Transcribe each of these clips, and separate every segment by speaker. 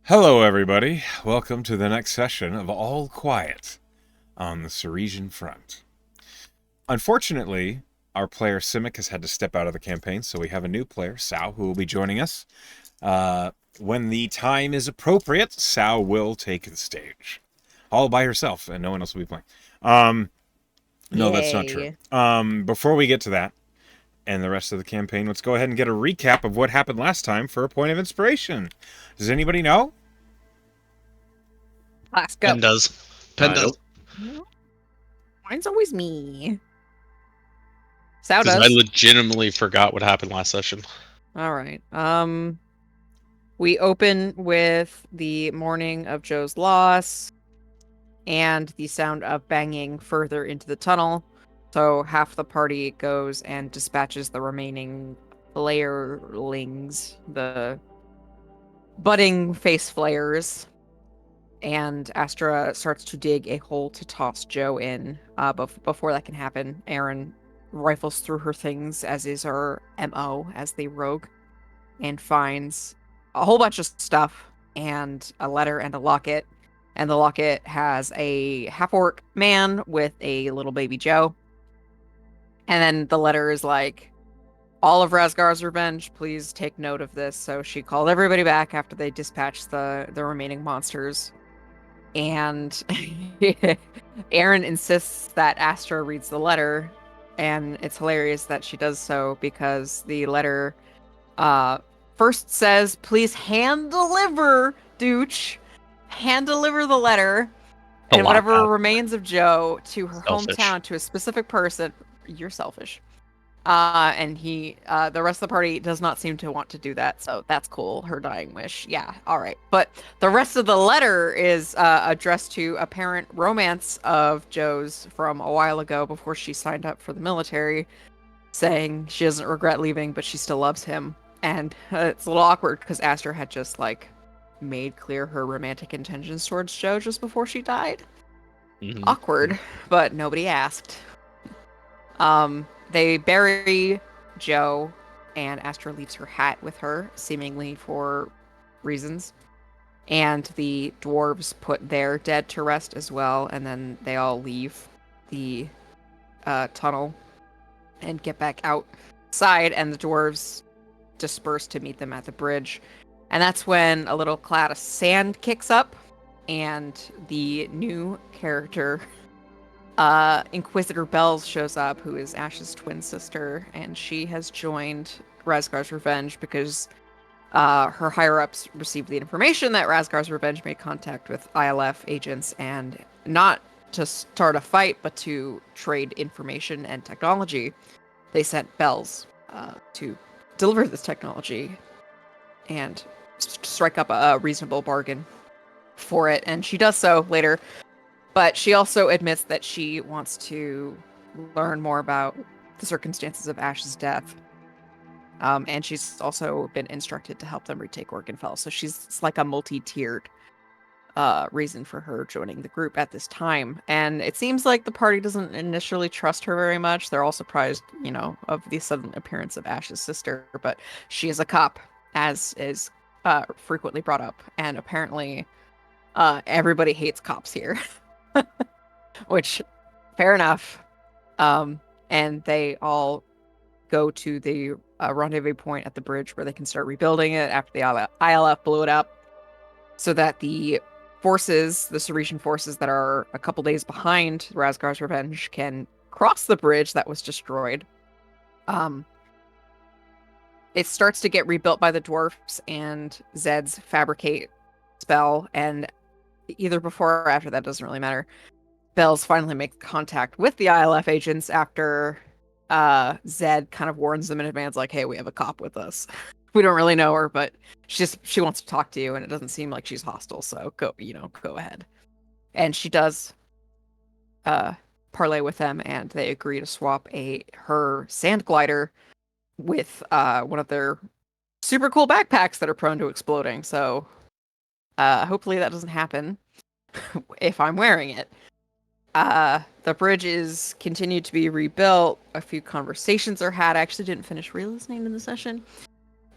Speaker 1: Hello, everybody. Welcome to the next session of All Quiet on the Serisian front. Unfortunately, our player Simic has had to step out of the campaign, so we have a new player, Sao, who will be joining us. When the time is appropriate, Sao will take the stage. All by herself, and no one else will be playing. No, that's not true.
Speaker 2: Yay.
Speaker 1: Before we get to that, and the rest of the campaign, let's go ahead and get a recap of what happened last time for a point of inspiration. Does anybody know?
Speaker 2: Let's go.
Speaker 3: Pen does. Pen does.
Speaker 1: Nope.
Speaker 2: Mine's always me. Sao
Speaker 3: Because I
Speaker 2: does.
Speaker 3: legitimately forgot what happened last session.
Speaker 2: All right. We open with the morning of Joe's loss and the sound of banging further into the tunnel. So half the party goes and dispatches the remaining flayerlings, the budding face flayers. And Astra starts to dig a hole to toss Joe in. Before that can happen, Aaron rifles through her things, as is her MO as the rogue, and finds a whole bunch of stuff and a letter and a locket. And the locket has a half-orc man with a little baby Joe. And then the letter is like, all of Razgar's revenge, please take note of this. So she called everybody back after they dispatched the remaining monsters. And Aaron insists that Astra reads the letter, and it's hilarious that she does so because the letter first says, please hand deliver, Dooch. Hand deliver the letter
Speaker 3: A
Speaker 2: and
Speaker 3: lot
Speaker 2: whatever
Speaker 3: bad.
Speaker 2: remains of Joe to her
Speaker 3: Selfish.
Speaker 2: hometown to a specific person. You're selfish. And the rest of the party does not seem to want to do that, so that's cool. Her dying wish. Yeah, all right. But the rest of the letter is addressed to a parent romance of Joe's from a while ago before she signed up for the military, saying she doesn't regret leaving, but she still loves him. And it's a little awkward because Astor had just, like, made clear her romantic intentions towards Joe just before she died.
Speaker 3: Mm-hmm.
Speaker 2: Awkward, but nobody asked. They bury Joe, and Astra leaves her hat with her, seemingly for reasons. And the dwarves put their dead to rest as well, and then they all leave the tunnel and get back outside, and the dwarves disperse to meet them at the bridge. And that's when a little cloud of sand kicks up, and the new character Inquisitor Bells shows up, who is Ash's twin sister, and she has joined Razgar's Revenge because her higher-ups received the information that Razgar's Revenge made contact with ILF agents, and not to start a fight, but to trade information and technology. They sent Bells to deliver this technology and strike up a reasonable bargain for it, and she does so later. But she also admits that she wants to learn more about the circumstances of Ash's death. And she's also been instructed to help them retake Organfell. So it's like a multi-tiered reason for her joining the group at this time. And it seems like the party doesn't initially trust her very much. They're all surprised, of the sudden appearance of Ash's sister. But she is a cop, as is frequently brought up. And apparently everybody hates cops here. Which, fair enough. And they all go to the rendezvous point at the bridge where they can start rebuilding it after the ILF blew it up, so that the Serisian forces that are a couple days behind Razgar's Revenge can cross the bridge that was destroyed. It starts to get rebuilt by the dwarfs and Zed's fabricate spell, and either before or after that, doesn't really matter. Bells finally make contact with the ILF agents after Zed kind of warns them in advance, like, hey, we have a cop with us. We don't really know her, but she wants to talk to you, and it doesn't seem like she's hostile, so go ahead. And she does parlay with them, and they agree to swap her sand glider with one of their super cool backpacks that are prone to exploding. So hopefully that doesn't happen if I'm wearing it. The bridge is continued to be rebuilt. A few conversations are had. I actually didn't finish re-listening to the session.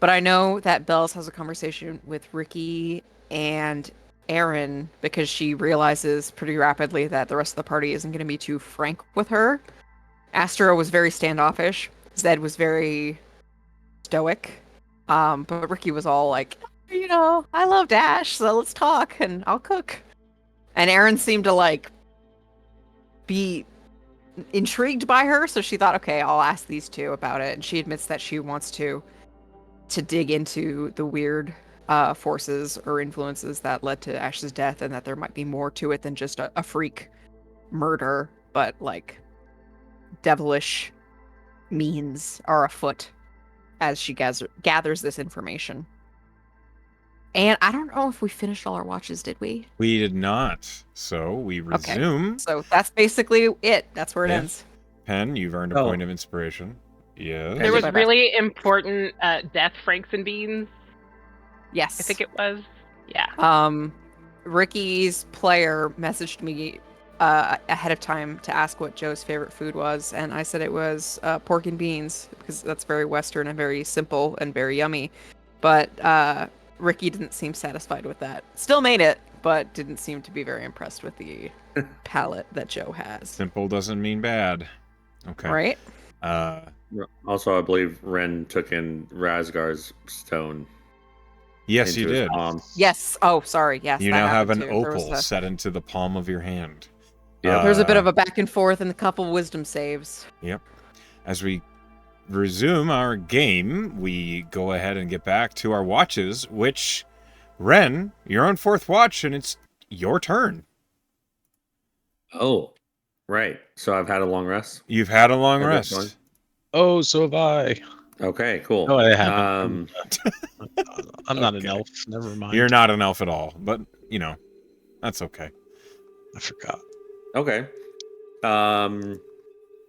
Speaker 2: But I know that Bells has a conversation with Ricky and Aaron because she realizes pretty rapidly that the rest of the party isn't going to be too frank with her. Astro was very standoffish. Zed was very stoic. But Ricky was all like, I love Dash, so let's talk and I'll cook. And Aaron seemed to like be intrigued by her, so she thought, okay, I'll ask these two about it. And she admits that she wants to dig into the weird forces or influences that led to Ash's death, and that there might be more to it than just a freak murder, but like devilish means are afoot as she gathers this information. And I don't know if we finished all our watches, did we?
Speaker 1: We did not. So we resume.
Speaker 2: Okay. So that's basically it. That's where it ends.
Speaker 1: Pen, you've earned a point of inspiration. Yes.
Speaker 4: There was really important death Franks and Beans.
Speaker 2: Yes.
Speaker 4: I think it was. Yeah.
Speaker 2: Ricky's player messaged me ahead of time to ask what Joe's favorite food was, and I said it was pork and beans because that's very Western and very simple and very yummy. But Ricky didn't seem satisfied with that. Still made it, but didn't seem to be very impressed with the palate that Joe has.
Speaker 1: Simple doesn't mean bad. Okay.
Speaker 2: Right?
Speaker 5: Also, I believe Ren took in Razgar's stone.
Speaker 1: Yes, you did.
Speaker 2: Yes. Oh, sorry. Yes.
Speaker 1: You now have an opal set into the palm of your hand.
Speaker 5: Yeah.
Speaker 2: There's a bit of a back and forth and a couple wisdom saves.
Speaker 1: Yep. As we resume our game, we go ahead and get back to our watches, which, Ren, you're on 4th watch, and it's your turn.
Speaker 5: Oh, right. So I've had a long rest?
Speaker 1: You've had a long rest.
Speaker 3: Oh, so have I.
Speaker 5: Okay, cool.
Speaker 3: No, I haven't. I'm not an elf. Never mind.
Speaker 1: You're not an elf at all, but, that's okay.
Speaker 3: I forgot.
Speaker 5: Okay.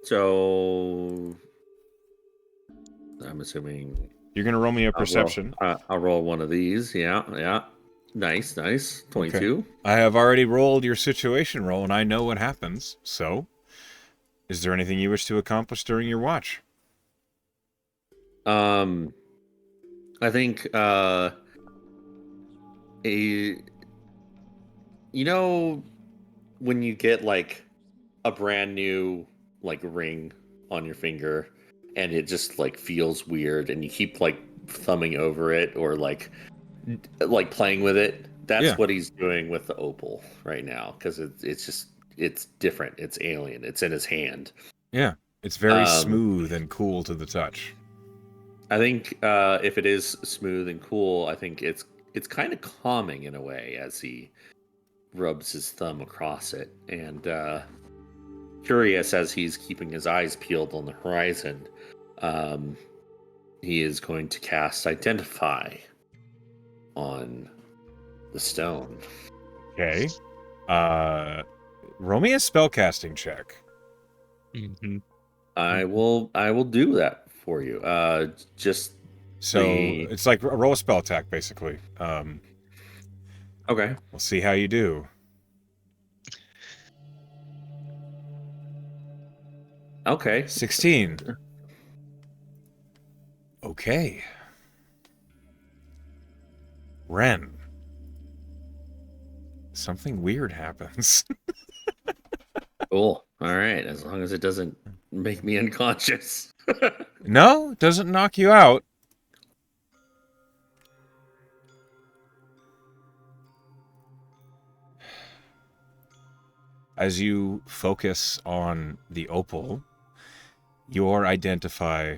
Speaker 5: So I'm assuming
Speaker 1: you're gonna roll me a perception.
Speaker 5: I'll roll one of these. Yeah. Nice. 22.
Speaker 1: Okay. I have already rolled your situation roll, and I know what happens. So, is there anything you wish to accomplish during your watch?
Speaker 5: I think when you get like a brand new like ring on your finger and it just like feels weird and you keep like thumbing over it or like playing with it, that's what he's doing with the opal right now, because it's different, it's alien, it's in his hand.
Speaker 1: Yeah, it's very smooth and cool to the touch.
Speaker 5: I think if it is smooth and cool, I think it's kind of calming in a way as he rubs his thumb across it. And curious as he's keeping his eyes peeled on the horizon, he is going to cast Identify on the stone.
Speaker 1: Okay. Roll me a spellcasting check.
Speaker 3: Mm-hmm.
Speaker 5: I will do that for you.
Speaker 1: It's like a roll a spell attack, basically.
Speaker 5: Okay.
Speaker 1: We'll see how you do.
Speaker 5: Okay.
Speaker 1: 16. Okay. Ren. Something weird happens.
Speaker 5: Cool. All right. As long as it doesn't make me unconscious.
Speaker 1: No, it doesn't knock you out. As you focus on the opal, your Identify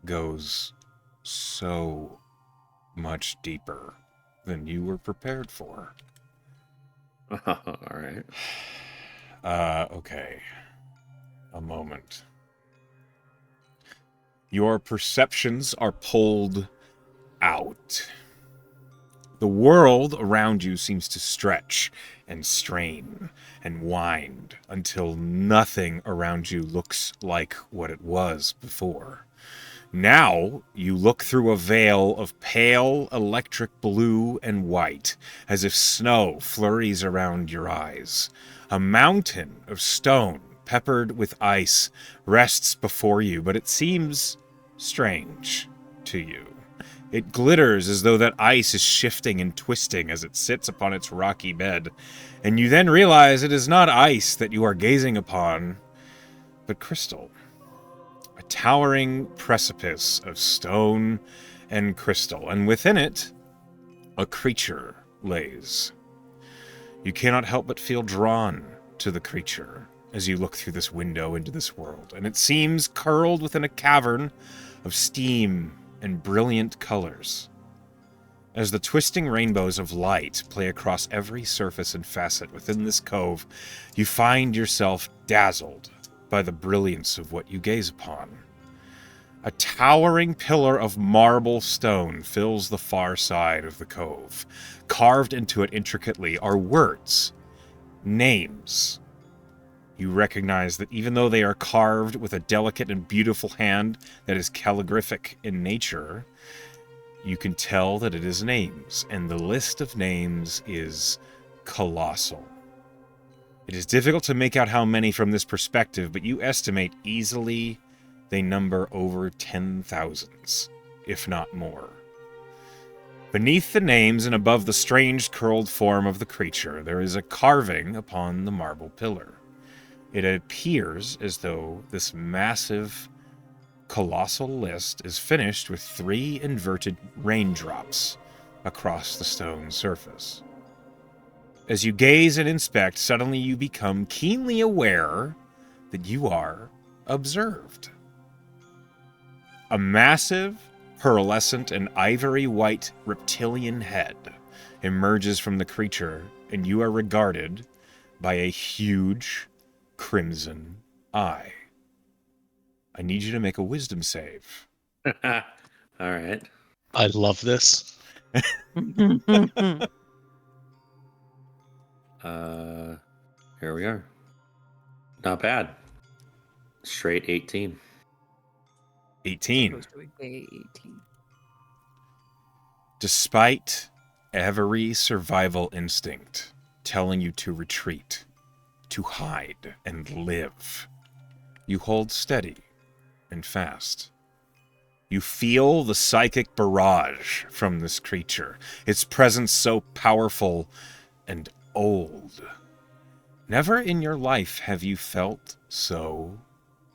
Speaker 1: goes so much deeper than you were prepared for.
Speaker 5: All right.
Speaker 1: Okay. A moment. Your perceptions are pulled out. The world around you seems to stretch and strain and wind until nothing around you looks like what it was before. Now you look through a veil of pale electric blue and white, as if snow flurries around your eyes. A mountain of stone peppered with ice rests before you, but it seems strange to you. It glitters as though that ice is shifting and twisting as it sits upon its rocky bed, and you then realize it is not ice that you are gazing upon, but crystal. A towering precipice of stone and crystal, and within it, a creature lays. You cannot help but feel drawn to the creature as you look through this window into this world, and it seems curled within a cavern of steam and brilliant colors. As the twisting rainbows of light play across every surface and facet within this cove, you find yourself dazzled by the brilliance of what you gaze upon. A towering pillar of marble stone fills the far side of the cove. Carved into it intricately are words, names. You recognize that even though they are carved with a delicate and beautiful hand that is calligraphic in nature, you can tell that it is names, and the list of names is colossal. It is difficult to make out how many from this perspective, but you estimate easily they number over 10,000s, if not more. Beneath the names and above the strange curled form of the creature, there is a carving upon the marble pillar. It appears as though this massive, colossal list is finished with 3 inverted raindrops across the stone surface. As you gaze and inspect, suddenly you become keenly aware that you are observed. A massive, pearlescent, and ivory-white reptilian head emerges from the creature, and you are regarded by a huge, crimson eye. I need you to make a wisdom save.
Speaker 5: All right.
Speaker 3: I love this.
Speaker 5: Here we are. Not bad. Straight 18.
Speaker 1: 18.
Speaker 2: Supposed to be 18.
Speaker 1: Despite every survival instinct telling you to retreat, to hide and live, you hold steady and fast. You feel the psychic barrage from this creature, its presence so powerful and old. Never in your life have you felt so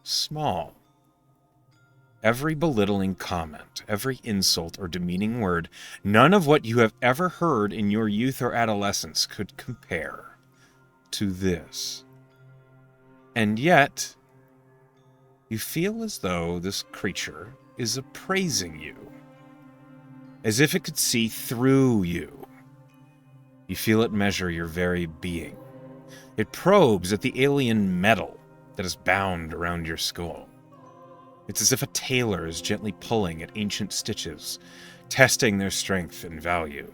Speaker 1: small. Every belittling comment, every insult or demeaning word, none of what you have ever heard in your youth or adolescence could compare to this. And yet, you feel as though this creature is appraising you, as if it could see through you. You feel it measure your very being. It probes at the alien metal that is bound around your skull. It's as if a tailor is gently pulling at ancient stitches, testing their strength and value.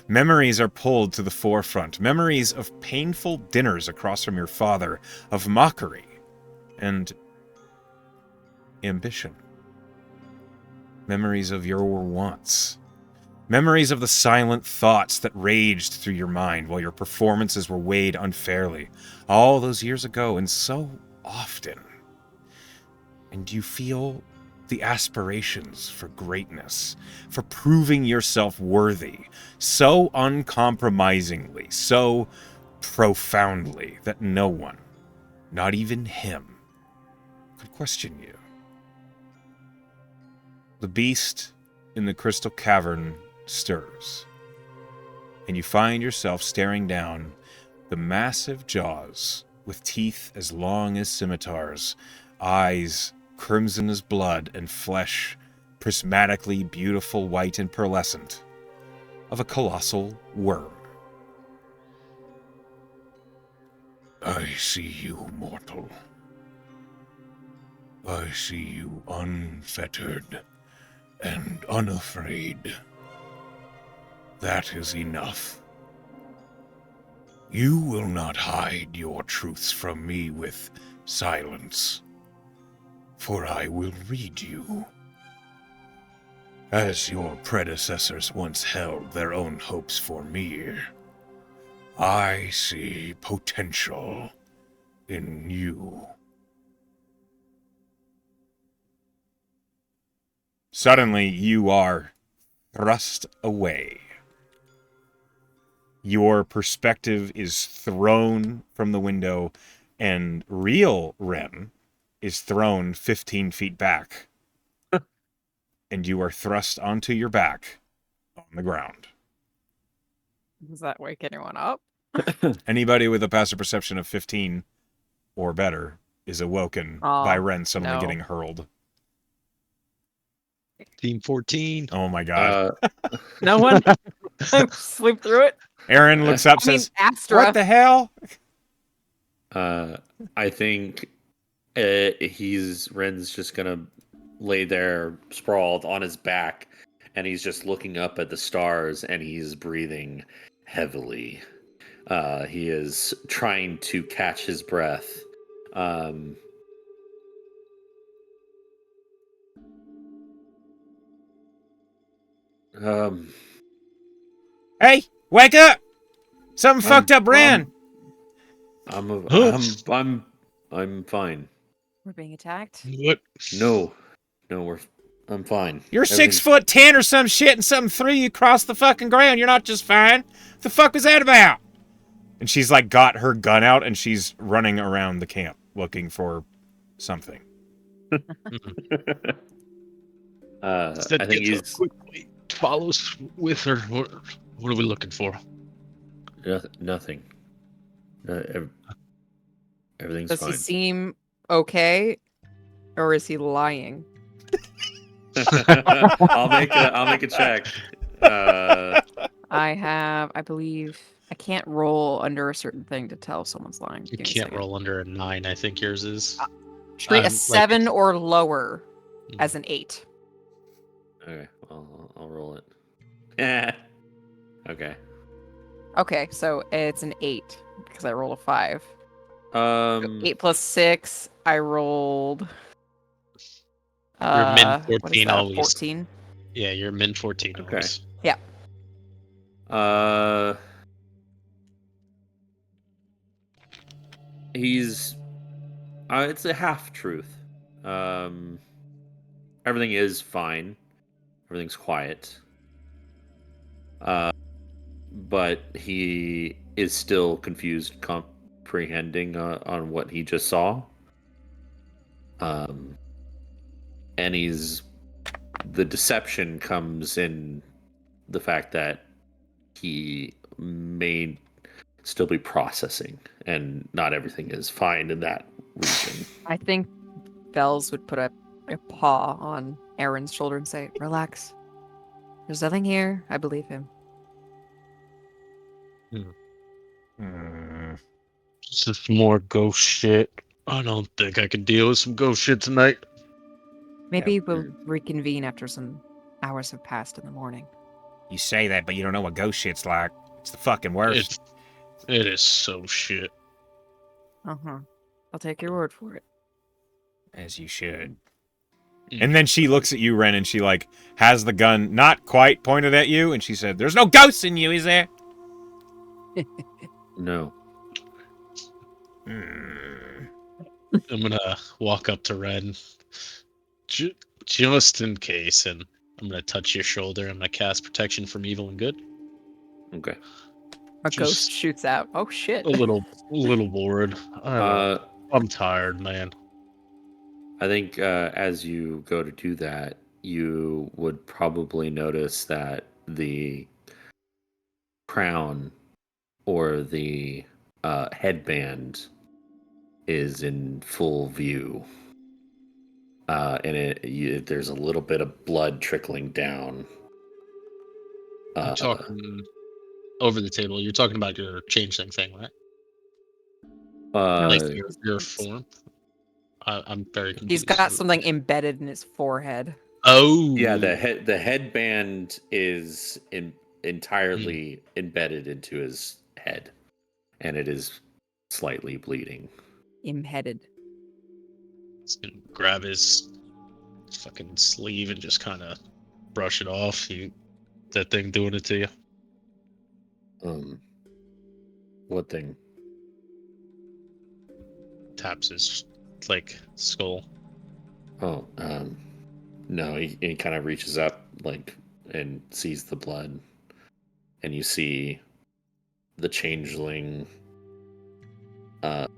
Speaker 1: Memories are pulled to the forefront, memories of painful dinners across from your father, of mockery and ambition. Memories of your wants. Memories of the silent thoughts that raged through your mind while your performances were weighed unfairly, all those years ago and so often. And you feel the aspirations for greatness, for proving yourself worthy, so uncompromisingly, so profoundly that no one, not even him, could question you. The beast in the crystal cavern stirs, and you find yourself staring down the massive jaws with teeth as long as scimitars, eyes crimson as blood, and flesh prismatically beautiful white and pearlescent of a colossal worm. I see you, mortal. I see you unfettered and unafraid. That is enough. You will not hide your truths from me with silence, for I will read you. As your predecessors once held their own hopes for me, I see potential in you. Suddenly, you are thrust away. Your perspective is thrown from the window, and real Ren is thrown 15 feet back. And you are thrust onto your back on the ground.
Speaker 2: Does that wake anyone up?
Speaker 1: Anybody with a passive perception of 15 or better is awoken by Ren suddenly
Speaker 2: no.
Speaker 1: getting hurled.
Speaker 3: Team 14.
Speaker 1: Oh my god.
Speaker 2: No one sleep through it.
Speaker 1: Aaron looks up, says,
Speaker 2: Astra.
Speaker 1: "What the hell?"
Speaker 5: I think Ren's just gonna lay there sprawled on his back, and he's just looking up at the stars, and he's breathing heavily. He is trying to catch his breath.
Speaker 1: Hey, wake up! Something fucked up, Ren.
Speaker 5: I'm fine.
Speaker 2: We're being attacked.
Speaker 3: What?
Speaker 5: No, I'm fine.
Speaker 1: You're
Speaker 5: Everything's-
Speaker 1: 6'10" or some shit, and something threw you across the fucking ground. You're not just fine. What the fuck was that about? And she's like got her gun out, and she's running around the camp looking for something.
Speaker 5: I think he's
Speaker 3: quickly follows with her. What are we looking for?
Speaker 5: nothing. Everything's
Speaker 2: Does
Speaker 5: fine.
Speaker 2: he seem okay, or is he lying?
Speaker 5: I'll make a check.
Speaker 2: I believe I can't roll under a certain thing to tell if someone's lying.
Speaker 3: You
Speaker 2: Give me a
Speaker 3: can't
Speaker 2: second.
Speaker 3: roll under a 9. I think yours is.
Speaker 2: Treat a
Speaker 3: like-
Speaker 2: 7 or lower as an 8.
Speaker 5: Okay, I'll roll it. Yeah. Okay.
Speaker 2: Okay, so it's an 8 because I rolled a 5. 8 plus 6, I rolled.
Speaker 3: You're min
Speaker 2: what is
Speaker 3: 14
Speaker 2: that,
Speaker 3: always.
Speaker 2: 14.
Speaker 3: Yeah, you're min 14
Speaker 5: Okay.
Speaker 3: always.
Speaker 5: He's it's a half truth. Everything is fine. Everything's quiet. But he is still confused, comprehending on what he just saw. And the deception comes in the fact that he may still be processing, and not everything is fine in that region.
Speaker 2: I think Bells would put a paw on Aaron's shoulder and say, "Relax. There's nothing here. I believe him."
Speaker 3: This is more ghost shit. I don't think I can deal with some ghost shit tonight.
Speaker 2: Maybe we'll reconvene after some hours have passed in the morning.
Speaker 1: You say that, but you don't know what ghost shit's like. It's the fucking worst.
Speaker 3: It is so shit.
Speaker 2: Uh-huh. I'll take your word for it.
Speaker 1: As you should. And then she looks at you, Ren, and she like has the gun not quite pointed at you, and she said, "There's no ghosts in you, is there?"
Speaker 5: No.
Speaker 3: I'm gonna walk up to Ren, just in case, and I'm gonna touch your shoulder. I'm gonna cast protection from evil and good.
Speaker 5: Okay.
Speaker 2: A
Speaker 3: Just
Speaker 2: ghost shoots out. Oh shit.
Speaker 3: A little bored. I'm tired, man.
Speaker 5: I think as you go to do that, you would probably notice that the crown or the headband is in full view. And there's a little bit of blood trickling down.
Speaker 3: I'm talking over the table. You're talking about your changeling thing, right? Like your form. I'm very confused.
Speaker 2: He's got something embedded in his forehead.
Speaker 3: Oh,
Speaker 5: yeah, the headband is entirely embedded into his head, and it is slightly bleeding.
Speaker 2: Embedded.
Speaker 3: He's gonna grab his fucking sleeve and just kind of brush it off. That thing doing it to you?
Speaker 5: What thing?
Speaker 3: Taps his like skull.
Speaker 5: Oh, no, he kind of reaches up, like and sees the blood, and you see the changeling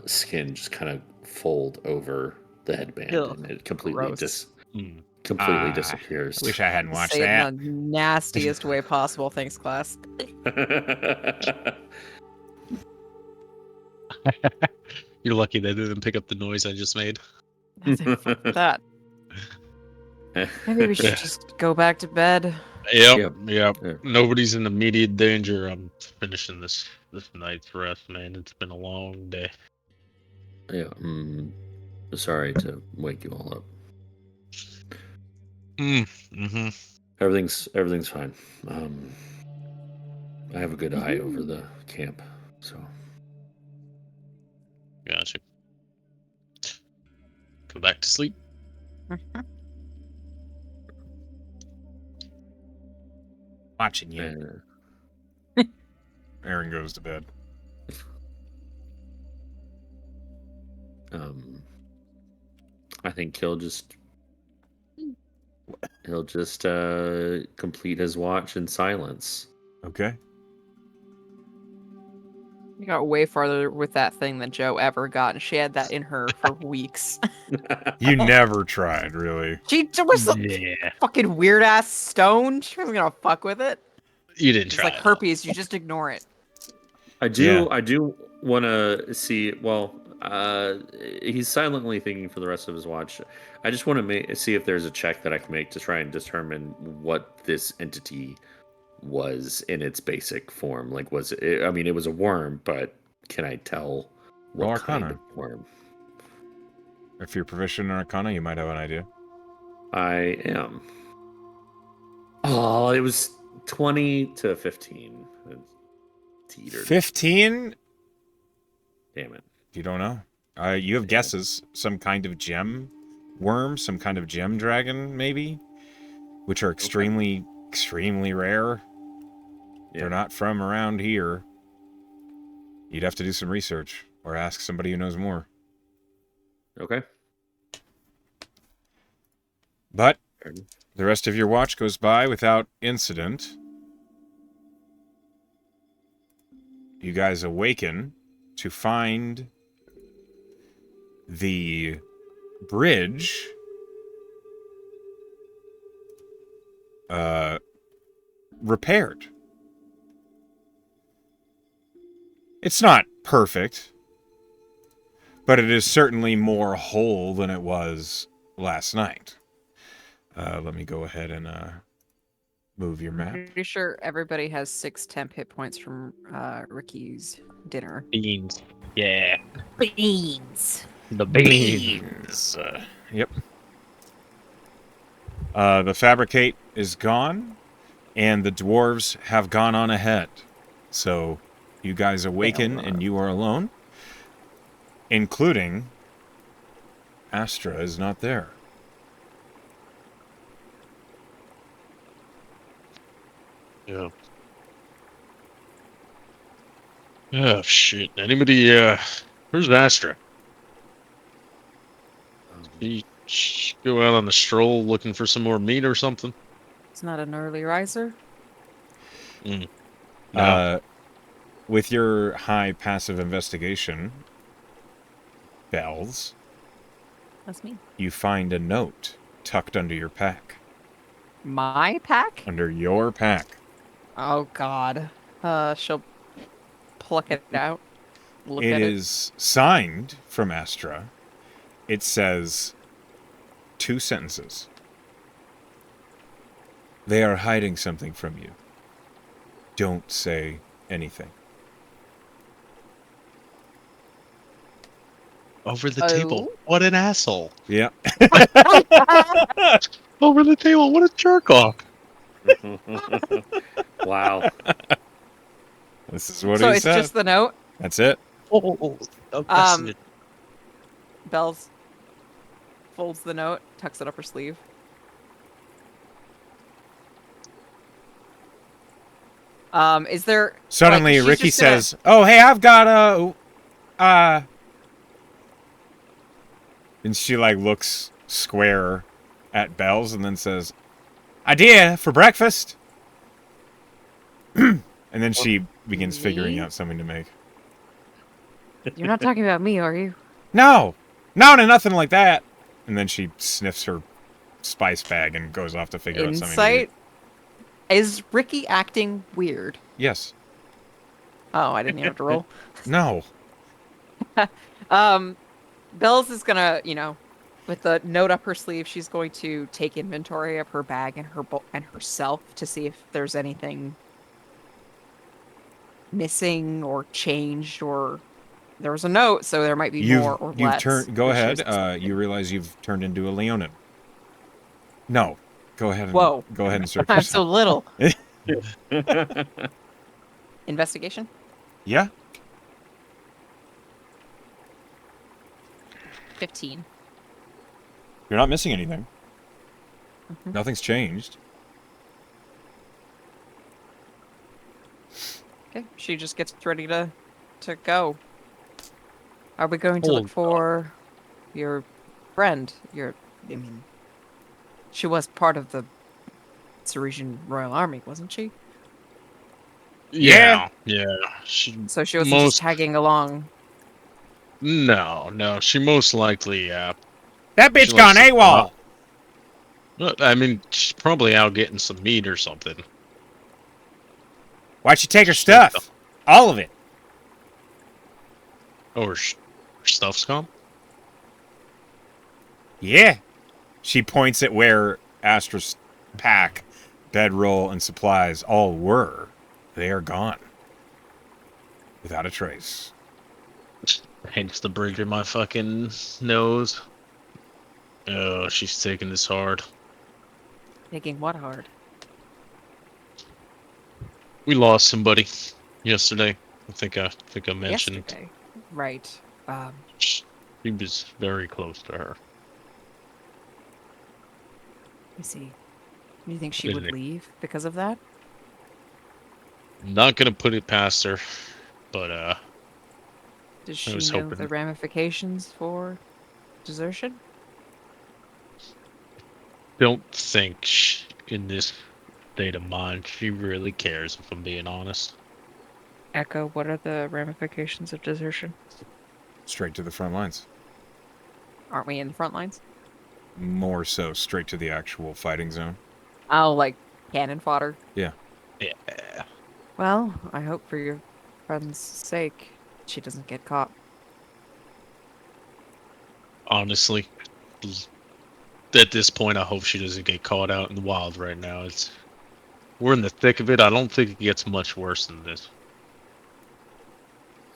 Speaker 5: skin just kind of fold over the headband,
Speaker 4: Ugh,
Speaker 5: and it completely
Speaker 2: gross.
Speaker 5: completely
Speaker 1: Ah,
Speaker 5: disappears.
Speaker 1: I wish I hadn't watched
Speaker 2: Say it in
Speaker 1: that.
Speaker 2: the nastiest way possible. Thanks, class.
Speaker 3: You're lucky they didn't pick up the noise I just made.
Speaker 2: I think fuck that. Maybe we should just go back to bed.
Speaker 3: Yep.
Speaker 5: Yep.
Speaker 3: Yep.
Speaker 5: Yeah.
Speaker 3: Nobody's in immediate danger. I'm finishing this night's rest, man. It's been a long day.
Speaker 5: Yeah. Sorry to wake you all up.
Speaker 3: Mm-hmm.
Speaker 5: Everything's fine. I have a good eye over the camp, so
Speaker 3: Gotcha. Go back to sleep.
Speaker 1: Watching you. Aaron goes to bed.
Speaker 5: I think he'll just complete his watch in silence.
Speaker 1: Okay.
Speaker 2: You got way farther with that thing than Joe ever got, and she had that in her for weeks.
Speaker 1: You never tried, really.
Speaker 2: She was a
Speaker 3: Yeah.
Speaker 2: fucking weird ass stone. She wasn't gonna fuck with it.
Speaker 3: You didn't
Speaker 2: It's
Speaker 3: try.
Speaker 2: like herpes. You just ignore it.
Speaker 5: I do want to see. Well, he's silently thinking for the rest of his watch. I just want to see if there's a check that I can make to try and determine what this entity was in its basic form. Like, was it? I mean, it was a worm, but can I tell what
Speaker 1: Roll
Speaker 5: kind
Speaker 1: Arcana.
Speaker 5: of worm?
Speaker 1: If you're proficient in Arcana, you might have an idea.
Speaker 5: I am. Oh, it was 20 to 15. Teetered.
Speaker 1: 15?
Speaker 5: Damn it.
Speaker 1: You don't know. You have guesses. Some kind of gem worm, some kind of gem dragon, maybe, which are extremely rare.
Speaker 5: Yeah.
Speaker 1: They're not from around here. You'd have to do some research or ask somebody who knows more.
Speaker 5: Okay.
Speaker 1: But the rest of your watch goes by without incident. You guys awaken to find the bridge repaired. It's not perfect, but it is certainly more whole than it was last night. Let me go ahead and move your map.
Speaker 2: Pretty sure everybody has 6 temp hit points from Ricky's dinner.
Speaker 3: Beans. Yeah.
Speaker 2: Beans.
Speaker 3: The beans.
Speaker 1: Yep. The fabricate is gone, and the dwarves have gone on ahead. So you guys awaken, and you are alone, including Astra is not there.
Speaker 3: Yeah. Oh shit. Anybody where's Astra? He go out on a stroll looking for some more meat or something?
Speaker 2: It's not an early riser.
Speaker 3: No.
Speaker 1: With your high passive investigation, Bells,
Speaker 2: That's me.
Speaker 1: you find a note tucked under your pack.
Speaker 2: My pack?
Speaker 1: Under your pack.
Speaker 2: Oh god. She'll pluck it out. Look
Speaker 1: It
Speaker 2: at
Speaker 1: is signed from Astra. It says 2 sentences. They are hiding something from you. Don't say anything.
Speaker 3: Over the table. What an asshole.
Speaker 1: Yeah.
Speaker 3: Over the table. What a jerk off.
Speaker 5: Wow.
Speaker 1: This is what
Speaker 2: so
Speaker 1: he
Speaker 2: it's
Speaker 1: said.
Speaker 2: just the note.
Speaker 1: That's it.
Speaker 2: Bells folds the note, tucks it up her sleeve. Is there
Speaker 1: Suddenly,
Speaker 2: she's
Speaker 1: Ricky
Speaker 2: just gonna-
Speaker 1: says, "Oh, hey, I've got a and she like looks square at Bells and then says, "Idea for breakfast." And then she begins figuring
Speaker 2: Me?
Speaker 1: out something to make.
Speaker 2: You're not talking about me, are you?
Speaker 1: No! No, nothing like that! And then she sniffs her spice bag and goes off to figure out something to eat.
Speaker 2: Insight? Is Ricky acting weird?
Speaker 1: Yes.
Speaker 2: Oh, I didn't even have to roll.
Speaker 1: No.
Speaker 2: Bells is gonna, with the note up her sleeve, she's going to take inventory of her bag and and herself to see if there's anything missing or changed, or there was a note, so there might be more or
Speaker 1: You've
Speaker 2: less.
Speaker 1: turned. Go
Speaker 2: but she
Speaker 1: ahead.
Speaker 2: was expecting.
Speaker 1: You realize you've turned into a Leonin. No. Go ahead and
Speaker 2: Whoa.
Speaker 1: search
Speaker 2: I'm so
Speaker 1: yourself.
Speaker 2: little. Investigation?
Speaker 1: Yeah.
Speaker 2: 15.
Speaker 1: You're not missing anything.
Speaker 2: Mhm.
Speaker 1: Nothing's changed.
Speaker 2: Okay, she just gets ready to go. Are we going to
Speaker 3: Hold
Speaker 2: look for your friend? I mean, she was part of the Serisian Royal Army, wasn't she?
Speaker 3: Yeah. Yeah. She
Speaker 2: So she wasn't just tagging along.
Speaker 3: No. She most likely,
Speaker 1: That
Speaker 3: she
Speaker 1: bitch
Speaker 3: likes
Speaker 1: gone
Speaker 3: to
Speaker 1: AWOL!
Speaker 3: Well, I mean, she's probably out getting some meat or something.
Speaker 1: Why'd she take her
Speaker 3: Shit, though.
Speaker 1: stuff? All of it.
Speaker 3: Oh, her stuff's gone?
Speaker 1: Yeah. She points at where Astra's pack, bedroll, and supplies all were. They are gone. Without a trace.
Speaker 3: Hence the bridge in my fucking nose. Oh, she's taking this hard.
Speaker 2: Taking what hard?
Speaker 3: We lost somebody yesterday. I think I mentioned.
Speaker 2: Yesterday. Right.
Speaker 3: She was very close to her.
Speaker 2: Let me see. Do you think she
Speaker 3: Wait a
Speaker 2: would
Speaker 3: minute.
Speaker 2: leave because of that?
Speaker 3: Not gonna put it past her, but
Speaker 2: Does
Speaker 3: I
Speaker 2: she
Speaker 3: was
Speaker 2: know
Speaker 3: hoping.
Speaker 2: the ramifications for desertion?
Speaker 3: Don't think in this state of mind she really cares. If I'm being honest.
Speaker 2: Echo, what are the ramifications of desertion?
Speaker 1: Straight to the front lines.
Speaker 2: Aren't we in the front lines?
Speaker 1: More so, straight to the actual fighting zone.
Speaker 2: Oh, like cannon fodder?
Speaker 1: Yeah.
Speaker 3: Yeah.
Speaker 2: Well, I hope for your friend's sake she doesn't get caught.
Speaker 3: Honestly, at this point, I hope she doesn't get caught out in the wild right now. We're in the thick of it. I don't think it gets much worse than this.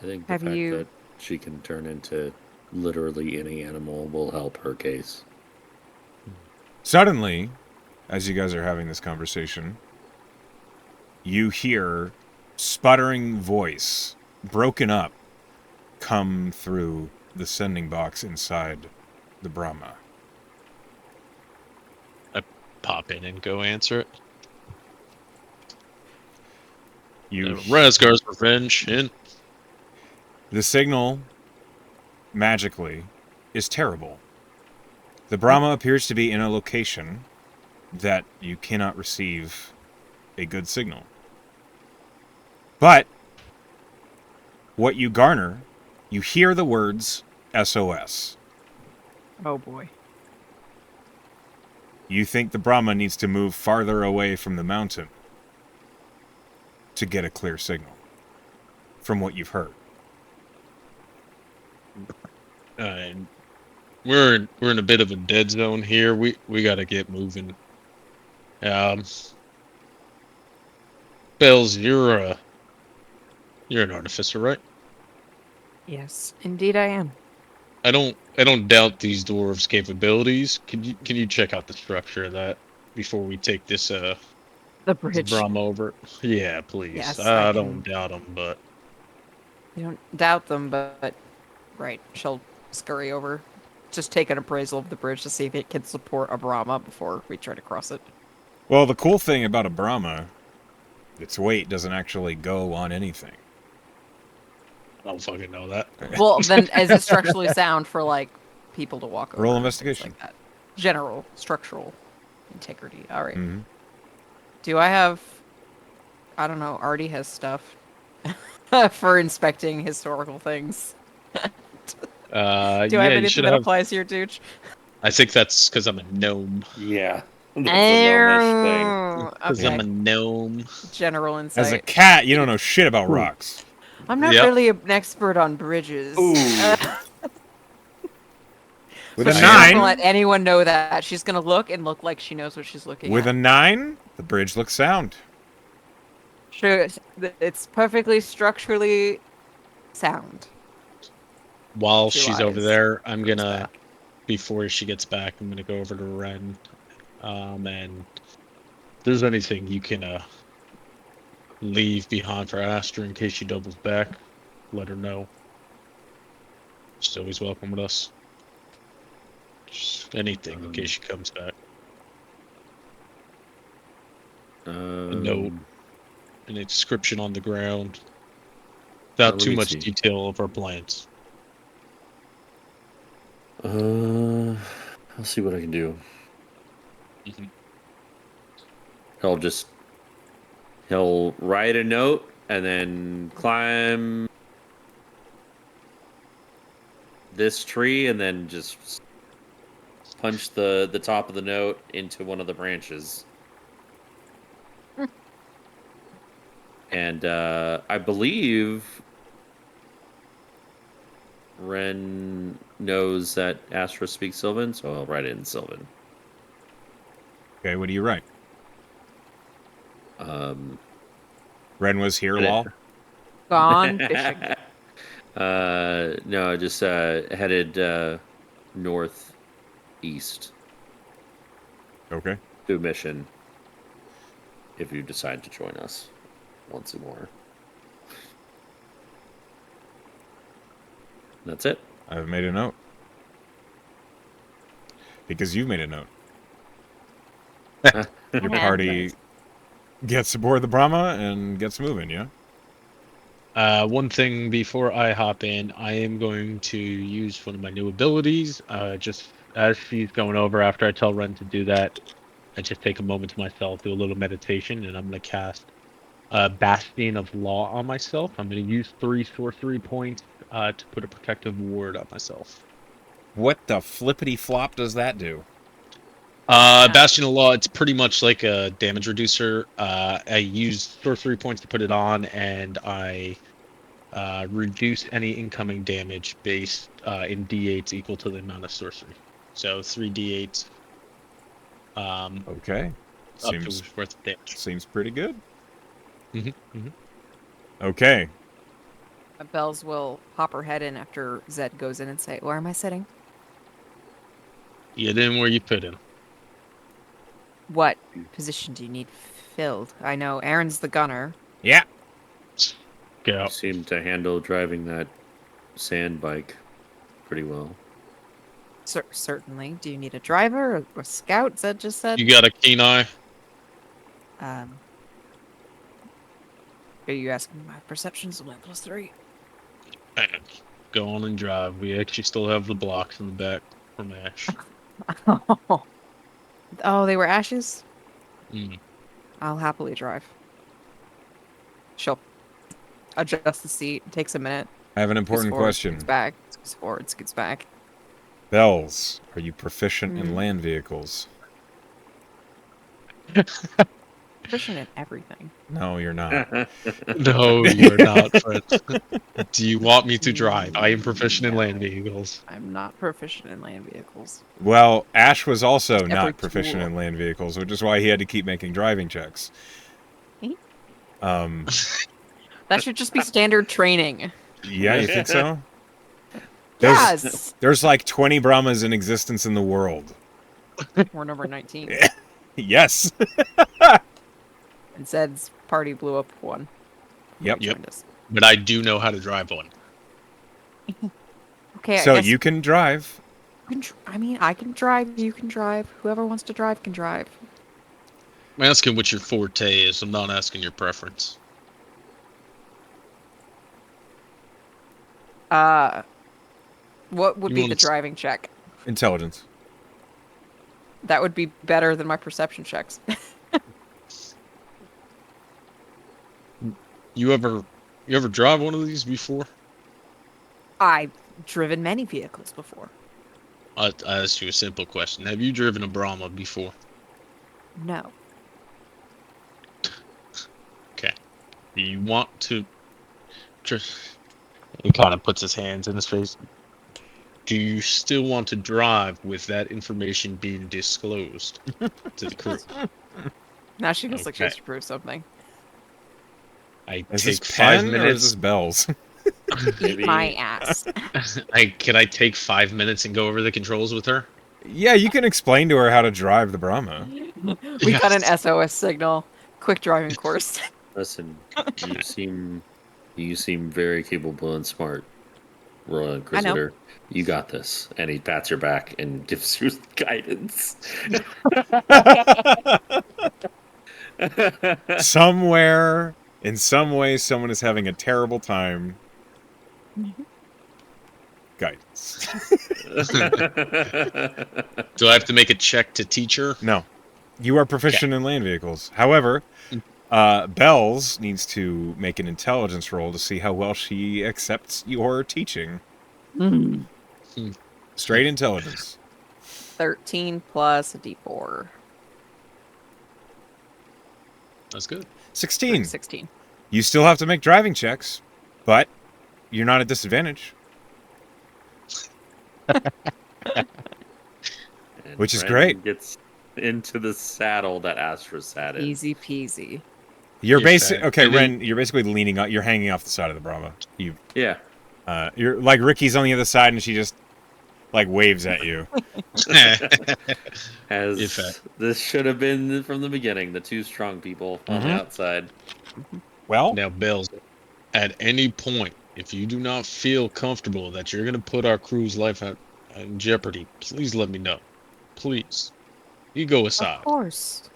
Speaker 5: I think the
Speaker 2: Have
Speaker 5: fact
Speaker 2: you-
Speaker 5: that she can turn into literally any animal will help her case.
Speaker 1: Suddenly, as you guys are having this conversation, you hear sputtering voice, broken up, come through the sending box inside the Brahma.
Speaker 3: Pop in and go answer it.
Speaker 1: You
Speaker 3: Razgar's revenge in.
Speaker 1: The signal, magically, is terrible. The Brahma appears to be in a location that you cannot receive a good signal. But what you garner, you hear the words SOS.
Speaker 2: Oh boy.
Speaker 1: You think the Brahma needs to move farther away from the mountain to get a clear signal, from what you've heard.
Speaker 3: We're in a bit of a dead zone here. We got to get moving. Bells, you're an artificer, right?
Speaker 2: Yes, indeed I am.
Speaker 3: I don't doubt these dwarves' capabilities. Can you check out the structure of that before we take this
Speaker 2: The
Speaker 3: this
Speaker 2: bridge.
Speaker 3: Brahm over? Yeah, please.
Speaker 2: Yes,
Speaker 3: I
Speaker 2: I
Speaker 3: don't
Speaker 2: can-
Speaker 3: doubt them, but
Speaker 2: You don't doubt them, but right, she'll scurry over. Just take an appraisal of the bridge to see if it can support a Brahma before we try to cross it.
Speaker 1: Well, the cool thing about a Brahma, its weight doesn't actually go on anything.
Speaker 3: I don't fucking know that.
Speaker 2: Well, then, is it structurally sound for like people to walk over?
Speaker 1: Roll
Speaker 2: and things
Speaker 1: investigation.
Speaker 2: like that. General structural integrity. All right.
Speaker 1: Mm-hmm.
Speaker 2: Do I have I don't know, Artie has stuff for inspecting historical things. Do I
Speaker 3: Yeah,
Speaker 2: have
Speaker 3: you
Speaker 2: anything
Speaker 3: should
Speaker 2: that
Speaker 3: have.
Speaker 2: applies here, Dooch?
Speaker 3: I think that's because I'm a gnome.
Speaker 5: Yeah, that's a gnomish thing.
Speaker 2: Oh,
Speaker 3: Because I'm
Speaker 2: okay.
Speaker 3: a gnome.
Speaker 2: General
Speaker 1: As a
Speaker 2: insight.
Speaker 1: cat, you don't know shit about rocks.
Speaker 2: I'm not
Speaker 3: Yep.
Speaker 2: really an expert on bridges.
Speaker 5: Ooh.
Speaker 1: With
Speaker 2: So
Speaker 1: a
Speaker 2: she's not gonna
Speaker 1: 9,
Speaker 2: let anyone know that. She's gonna look and look like she knows what she's looking
Speaker 1: with a
Speaker 2: at.
Speaker 1: 9, the bridge looks sound.
Speaker 2: Sure, it's perfectly structurally sound.
Speaker 3: While
Speaker 2: She
Speaker 3: she's over
Speaker 2: lies.
Speaker 3: there, I'm
Speaker 2: Proves
Speaker 3: gonna,
Speaker 2: that.
Speaker 3: before she gets back, I'm gonna go over to Ren. And if there's anything you can leave behind for Astor in case she doubles back, let her know. She's always welcome with us. Just anything in case she comes back. A note, an inscription on the ground. Without
Speaker 5: let
Speaker 3: too
Speaker 5: me
Speaker 3: much
Speaker 5: see.
Speaker 3: detail of our plans.
Speaker 5: I'll see what I can do.
Speaker 3: Mhm.
Speaker 5: He'll write a note and then climb this tree and then just punch the top of the note into one of the branches. And I believe Ren knows that Astra speaks Sylvan, so I'll write it in Sylvan.
Speaker 1: Okay, what do you write?
Speaker 5: Um,
Speaker 1: Ren was here,
Speaker 5: But it-
Speaker 1: lol.
Speaker 2: Gone fishing.
Speaker 5: no, just headed northeast
Speaker 1: Okay.
Speaker 5: to a mission. If you decide to join us once more, that's it.
Speaker 1: I've made a note. Because you've made a note. Your party gets aboard the Brahma and gets moving, yeah?
Speaker 3: One thing before I hop in, I am going to use one of my new abilities. Just as she's going over, after I tell Ren to do that, I just take a moment to myself, do a little meditation, and I'm going to cast Bastion of Law on myself. I'm going to use 3 sorcery points to put a protective ward on myself.
Speaker 1: What the flippity flop does that do?
Speaker 3: Bastion of Law, it's pretty much like a damage reducer. I use sorcery points to put it on, and I reduce any incoming damage based in d8s equal to the amount of sorcery. So 3 d8s
Speaker 1: Okay.
Speaker 3: up to
Speaker 1: Seems
Speaker 3: worth of damage.
Speaker 1: seems pretty good.
Speaker 3: Mm-hmm.
Speaker 1: Okay.
Speaker 2: Bells will pop her head in after Zed goes in and say, "Where am I sitting?
Speaker 3: Get in where you fit in.
Speaker 2: What position do you need filled? I know Aaron's the gunner.
Speaker 1: Yeah.
Speaker 3: Get
Speaker 5: You
Speaker 3: out.
Speaker 5: seem to handle driving that sand bike pretty well.
Speaker 2: Certainly. Do you need a driver or a scout? Zed just said.
Speaker 3: You got a keen eye?
Speaker 2: Are you asking my perception's only +3?
Speaker 3: Go on and drive. We actually still have the blocks in the back from Ash.
Speaker 2: Oh, they were ashes?
Speaker 3: Mm.
Speaker 2: I'll happily drive. She'll adjust the seat. It takes a minute.
Speaker 1: I have an
Speaker 2: Scoots
Speaker 1: important
Speaker 2: forward,
Speaker 1: question.
Speaker 2: Scoots back. Scoots forward. Scoots back.
Speaker 1: Bells, are you proficient in
Speaker 2: Mm.
Speaker 1: land vehicles?
Speaker 2: Proficient in everything.
Speaker 1: No, you're not.
Speaker 3: No, you're not, Fred. Do you want me to drive? I am proficient in
Speaker 2: No.
Speaker 3: land vehicles.
Speaker 2: I'm not proficient in land vehicles.
Speaker 1: Well, Ash was also
Speaker 2: Every
Speaker 1: not proficient
Speaker 2: tool.
Speaker 1: in land vehicles, which is why he had to keep making driving checks. Um,
Speaker 2: That should just be standard training.
Speaker 1: yeah, you think so? There's,
Speaker 2: Yes!
Speaker 1: there's like 20 Brahmas in existence in the world.
Speaker 2: We're number 19.
Speaker 1: Yes.
Speaker 2: And Zed's party blew up one.
Speaker 1: Yep.
Speaker 2: Joined us.
Speaker 3: But I do know how to drive one.
Speaker 2: Okay,
Speaker 1: So
Speaker 2: I guess
Speaker 1: you can drive.
Speaker 2: I can drive, you can drive. Whoever wants to drive can drive.
Speaker 3: I'm asking what your forte is. I'm not asking your preference.
Speaker 2: What would
Speaker 3: You
Speaker 2: be
Speaker 3: want
Speaker 2: the
Speaker 3: s-
Speaker 2: driving check?
Speaker 1: Intelligence.
Speaker 2: That would be better than my perception checks.
Speaker 3: You ever drive one of these before?
Speaker 2: I've driven many vehicles before.
Speaker 3: I asked you a simple question. Have you driven a Brahma before?
Speaker 2: No.
Speaker 3: Okay. Do you want to just... He kind of puts his hands in his face. Do you still want to drive with that information being disclosed to the crew?
Speaker 2: Now she looks like she
Speaker 3: Okay.
Speaker 2: has to prove something.
Speaker 3: I
Speaker 1: Is
Speaker 3: take
Speaker 1: this
Speaker 3: 5
Speaker 1: pen or is
Speaker 3: minutes.
Speaker 1: this bells?
Speaker 2: Eat
Speaker 5: Maybe-
Speaker 2: my ass.
Speaker 3: Can I take 5 minutes and go over the controls with her?
Speaker 1: Yeah, you can explain to her how to drive the Brahma.
Speaker 2: We got an
Speaker 3: Yes.
Speaker 2: SOS signal. Quick driving course.
Speaker 5: Listen, you seem very capable and smart, Royal Inquisitor. You got this. And he pats your back and gives you guidance.
Speaker 1: Somewhere, in some way, someone is having a terrible time. Guidance.
Speaker 3: Do I have to make a check to teach her?
Speaker 1: No. You are proficient in land vehicles. However, Bells needs to make an intelligence roll to see how well she accepts your teaching. Straight intelligence.
Speaker 2: 13 plus a D4.
Speaker 3: That's good.
Speaker 1: 16.
Speaker 2: 16.
Speaker 1: You still have to make driving checks, but you're not at disadvantage.
Speaker 5: And
Speaker 1: Which is
Speaker 5: Ren
Speaker 1: great.
Speaker 5: Gets into the saddle that Astra sat in.
Speaker 2: Easy peasy.
Speaker 1: You're
Speaker 3: Yes,
Speaker 1: basic.
Speaker 3: and
Speaker 1: Okay,
Speaker 3: then-
Speaker 1: Ren. You're basically leaning up. You're hanging off the side of the Brahma.
Speaker 5: Yeah.
Speaker 1: You're like Ricky's on the other side, and she just like waves at you.
Speaker 5: As
Speaker 3: In fact.
Speaker 5: this should have been from the beginning, the two strong people on the
Speaker 1: Mhm.
Speaker 5: outside.
Speaker 1: Well,
Speaker 3: Now, Bells, at any point, if you do not feel comfortable that you're going to put our crew's life in jeopardy, please let me know. Please. You go aside.
Speaker 2: Of course.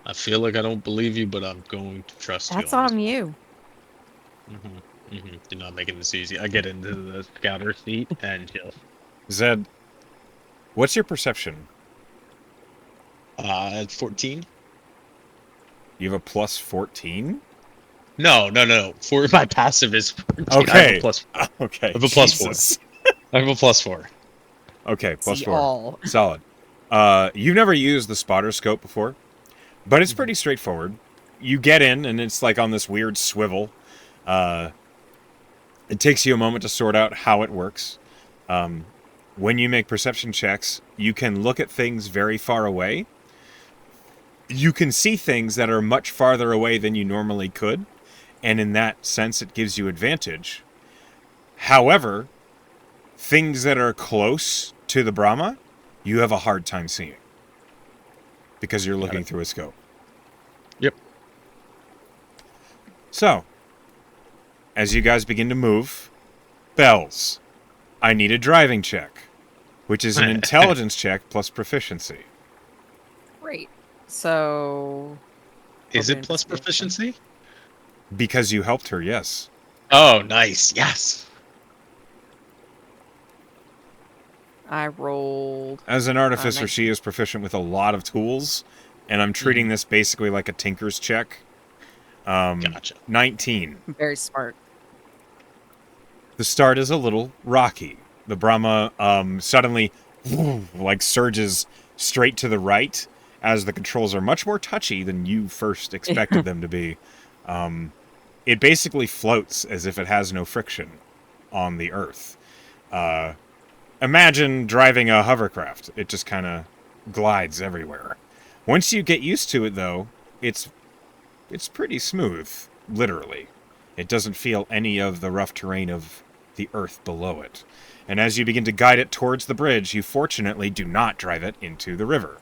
Speaker 3: I feel like I don't believe you, but I'm going to trust
Speaker 2: That's
Speaker 3: you.
Speaker 2: on you.
Speaker 3: You're not making this easy. I get into the scouter seat and just
Speaker 1: Zed, what's your perception?
Speaker 3: at 14.
Speaker 1: You have a plus 14.
Speaker 3: No. For my passive is 14. I have
Speaker 1: Okay.
Speaker 3: a plus.
Speaker 1: Okay.
Speaker 3: I have a plus 4.
Speaker 1: Jesus.
Speaker 3: I have a plus 4.
Speaker 1: Okay, plus
Speaker 2: See
Speaker 1: 4.
Speaker 2: all.
Speaker 1: Solid. You've never used the spotter scope before, but it's pretty straightforward. You get in, and it's like on this weird swivel. It takes you a moment to sort out how it works. When you make perception checks, you can look at things very far away. You can see things that are much farther away than you normally could, and in that sense, it gives you advantage. However, things that are close to the Brahma, you have a hard time seeing because you're looking through a scope.
Speaker 3: Yep.
Speaker 1: So, as you guys begin to move, Bells, I need a driving check, which is an intelligence check plus proficiency.
Speaker 2: Great. So.
Speaker 3: Is
Speaker 2: Okay,
Speaker 3: it plus
Speaker 2: investigation.
Speaker 3: proficiency?
Speaker 1: Because you helped her, yes.
Speaker 3: Oh, nice. Yes.
Speaker 2: I rolled.
Speaker 1: As an artificer,
Speaker 2: 19.
Speaker 1: she is proficient with a lot of tools, and I'm treating this basically like a tinker's check.
Speaker 3: Gotcha.
Speaker 1: 19.
Speaker 2: Very smart.
Speaker 1: The start is a little rocky. The Brahma suddenly like surges straight to the right as the controls are much more touchy than you first expected them to be. It basically floats as if it has no friction on the earth. Imagine driving a hovercraft. It just kind of glides everywhere. Once you get used to it, though, it's pretty smooth, literally. It doesn't feel any of the rough terrain of the earth below it. And as you begin to guide it towards the bridge, you fortunately do not drive it into the river.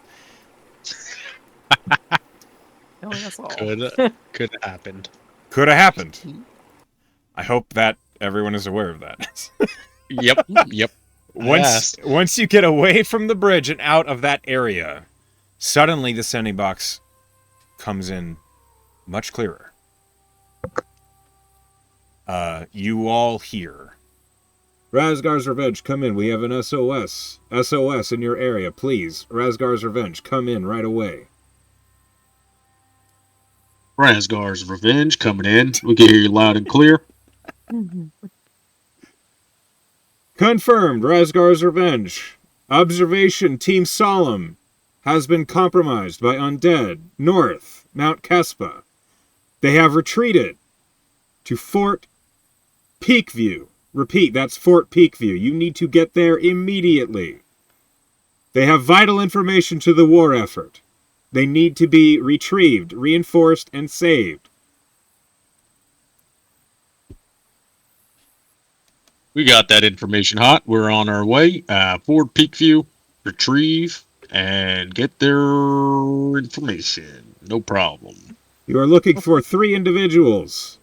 Speaker 2: Knowing us all.
Speaker 3: Could have happened.
Speaker 1: Could have happened. I hope that everyone is aware of that.
Speaker 3: Yep. Yep.
Speaker 1: Once you get away from the bridge and out of that area, suddenly the sending box comes in much clearer. You all hear, Razgar's Revenge, come in. We have an SOS. SOS in your area, please. Razgar's Revenge, come in right away.
Speaker 3: Razgar's Revenge coming in. We can hear you loud and clear.
Speaker 1: Confirmed, Razgar's Revenge. Observation Team Solemn has been compromised by undead north Mount Kespa. They have retreated to Fort Peakview. Repeat, that's Fort Peakview. You need to get there immediately. They have vital information to the war effort. They need to be retrieved, reinforced, and saved.
Speaker 3: We got that information hot. We're on our way. Fort Peakview, retrieve, and get their information. No problem.
Speaker 1: You are looking for 3 individuals.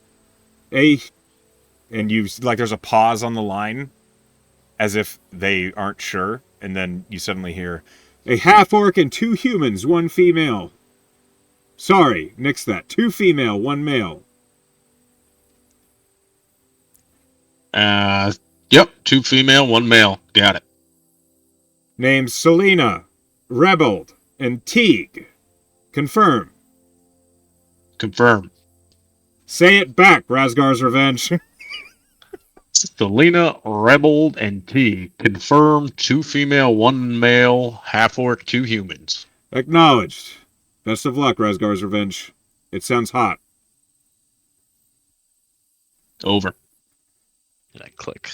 Speaker 1: And you, like, there's a pause on the line, as if they aren't sure, and then you suddenly hear, a half-orc and 2 humans, 1 female. Sorry, nix that. 2 female, 1 male.
Speaker 3: Yep, 2 female, 1 male. Got it.
Speaker 1: Names Selena, Rebel, and Teague. Confirm.
Speaker 3: Confirm.
Speaker 1: Say it back, Razgar's Revenge.
Speaker 3: Selena, Rebel, and T. Confirm 2 female, 1 male, half-orc, 2 humans.
Speaker 1: Acknowledged. Best of luck, Razgar's Revenge. It sounds hot.
Speaker 3: Over. And I click.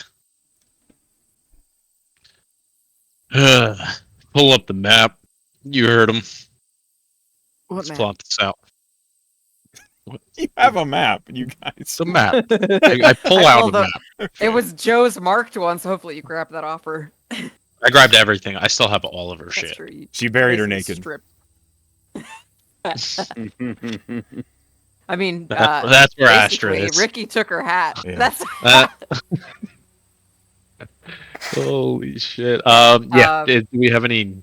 Speaker 3: Pull up the map. You heard him.
Speaker 2: What
Speaker 3: Let's
Speaker 2: map?
Speaker 3: plot this out.
Speaker 1: You have a map, you guys.
Speaker 3: It's a map. I pull out a map.
Speaker 2: It was Joe's marked one, so hopefully you grabbed that offer.
Speaker 3: I grabbed everything. I still have all of her
Speaker 2: That's
Speaker 3: shit.
Speaker 2: true. You
Speaker 1: She buried her
Speaker 2: basically
Speaker 1: naked.
Speaker 2: stripped. I mean,
Speaker 3: That's where Astra
Speaker 2: basically,
Speaker 3: is.
Speaker 2: Ricky took her hat.
Speaker 1: Yeah.
Speaker 2: That's
Speaker 3: Holy shit. Yeah. Do we have any?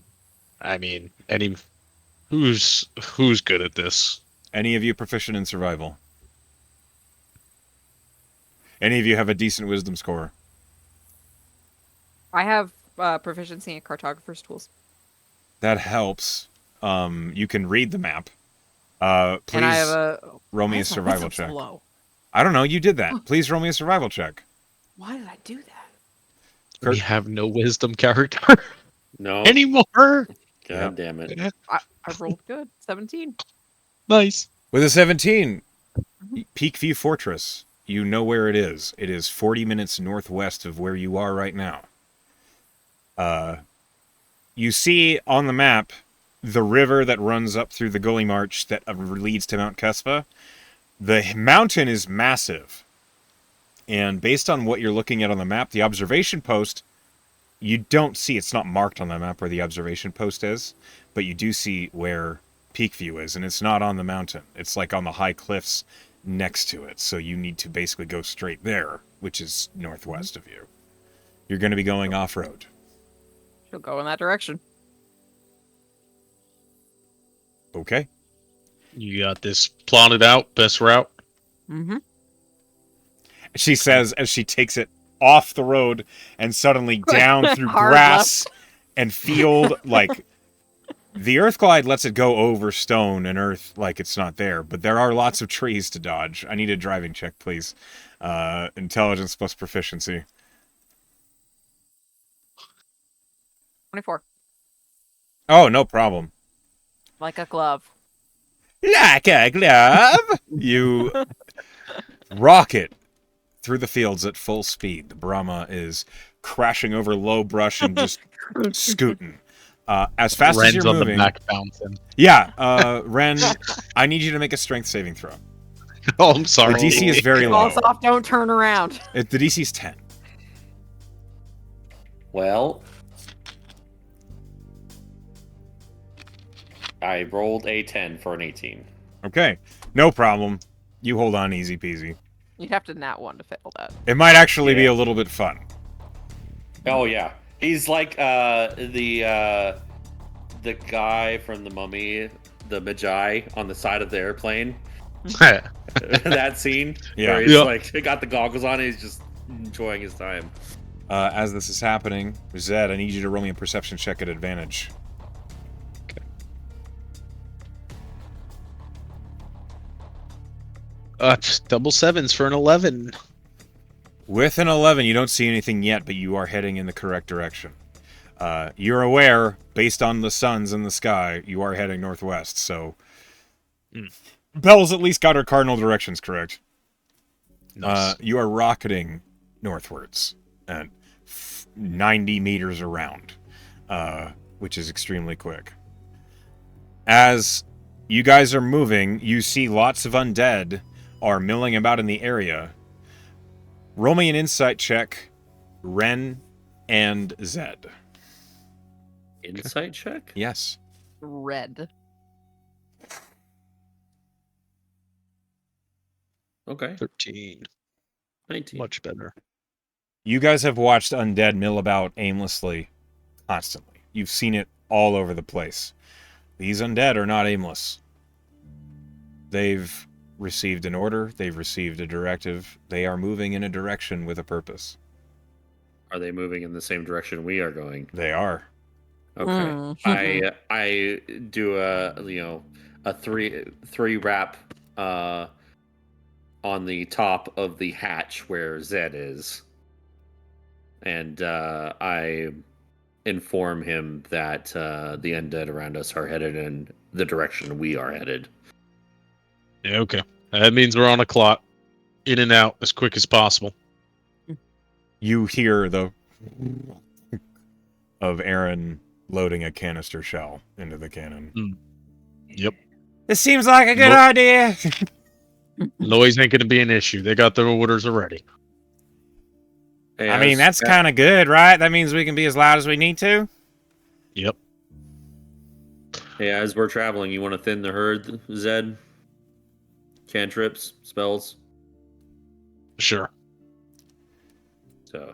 Speaker 3: I mean, any? Who's good at this?
Speaker 1: Any of you proficient in survival? Any of you have a decent wisdom score?
Speaker 2: I have proficiency in cartographer's tools.
Speaker 1: That helps. You can read the map.
Speaker 2: And
Speaker 1: Please
Speaker 2: I have a
Speaker 1: roll me
Speaker 2: Why
Speaker 1: a
Speaker 2: is my
Speaker 1: survival
Speaker 2: wisdom
Speaker 1: check.
Speaker 2: so low?
Speaker 1: I don't know, you did that. Please roll me a survival check.
Speaker 2: Why did I do that?
Speaker 1: Kurt?
Speaker 3: We have no wisdom character
Speaker 5: No.
Speaker 3: anymore.
Speaker 5: God
Speaker 1: Yep.
Speaker 5: damn it.
Speaker 2: I rolled good. 17.
Speaker 3: Nice.
Speaker 1: With a 17, Peakview Fortress. You know where it is. It is 40 minutes northwest of where you are right now. You see on the map the river that runs up through the gully march that leads to Mount Kespa. The mountain is massive. And based on what you're looking at on the map, the observation post, you don't see, it's not marked on the map where the observation post is, but you do see where Peakview is, and it's not on the mountain. It's like on the high cliffs next to it. So you need to basically go straight there, which is northwest of you. You're going to be going off-road.
Speaker 2: She'll go in that direction.
Speaker 1: Okay.
Speaker 3: You got this plotted out, best route.
Speaker 2: Mm-hmm.
Speaker 1: She says as she takes it off the road and suddenly down through
Speaker 2: Hard
Speaker 1: grass and field. Like, the Earth Glide lets it go over stone and earth like it's not there, but there are lots of trees to dodge. I need a driving check, please. Intelligence plus proficiency.
Speaker 2: 24.
Speaker 1: Oh, no problem.
Speaker 2: Like a glove.
Speaker 1: Like a glove! You rocket through the fields at full speed. The Brahma is crashing over low brush and just scooting. As fast as
Speaker 3: Ren's
Speaker 1: you're
Speaker 3: on
Speaker 1: moving.
Speaker 3: the back bouncing.
Speaker 1: Yeah, Ren, I need you to make a strength saving throw.
Speaker 3: Oh, I'm sorry.
Speaker 1: The DC is very low.
Speaker 2: Falls off, don't turn around.
Speaker 1: The DC is 10.
Speaker 5: Well, I rolled a 10 for an 18.
Speaker 1: Okay, no problem. You hold on easy peasy.
Speaker 2: You'd have to nat 1 to fail that.
Speaker 1: It might actually be
Speaker 5: Yeah.
Speaker 1: a little bit fun.
Speaker 5: Oh yeah, he's like the guy from the Mummy, the Magi on the side of the airplane. That scene
Speaker 1: Yeah.
Speaker 5: where he's
Speaker 3: Yeah.
Speaker 5: like got the goggles on, and he's just enjoying his time.
Speaker 1: As this is happening, Zed, I need you to roll me a perception check at advantage.
Speaker 3: Just double sevens for an 11.
Speaker 1: With an 11, you don't see anything yet, but you are heading in the correct direction. You're aware, based on the suns in the sky, you are heading northwest, so... Belle's at least got her cardinal directions correct.
Speaker 3: Nice.
Speaker 1: You are rocketing northwards at 90 meters around, which is extremely quick. As you guys are moving, you see lots of undead are milling about in the area. Roll me an insight check, Ren and Zed.
Speaker 5: Insight check?
Speaker 1: Yes.
Speaker 2: Red.
Speaker 5: Okay.
Speaker 3: 13.
Speaker 5: 19.
Speaker 3: Much better.
Speaker 1: You guys have watched undead mill about aimlessly constantly. You've seen it all over the place. These undead are not aimless. They've received an order. They've received a directive. They are moving in a direction with a purpose.
Speaker 5: Are they moving in the same direction we are going?
Speaker 1: They are.
Speaker 5: Okay. I do a three wrap on the top of the hatch where Zed is, and I inform him that the undead around us are headed in the direction we are headed.
Speaker 3: Yeah, okay. That means we're on a clock. In and out as quick as possible.
Speaker 1: You hear the of Aaron loading a canister shell into the cannon.
Speaker 3: Yep.
Speaker 1: This seems like a good
Speaker 3: Nope.
Speaker 1: idea.
Speaker 3: Noise ain't going to be an issue. They got their orders already.
Speaker 1: I mean, that's kind of good, right? That means we can be as loud as we need to.
Speaker 3: Yep.
Speaker 5: Yeah, as we're traveling, you want to thin the herd, Zed? Cantrips, spells.
Speaker 3: Sure.
Speaker 5: So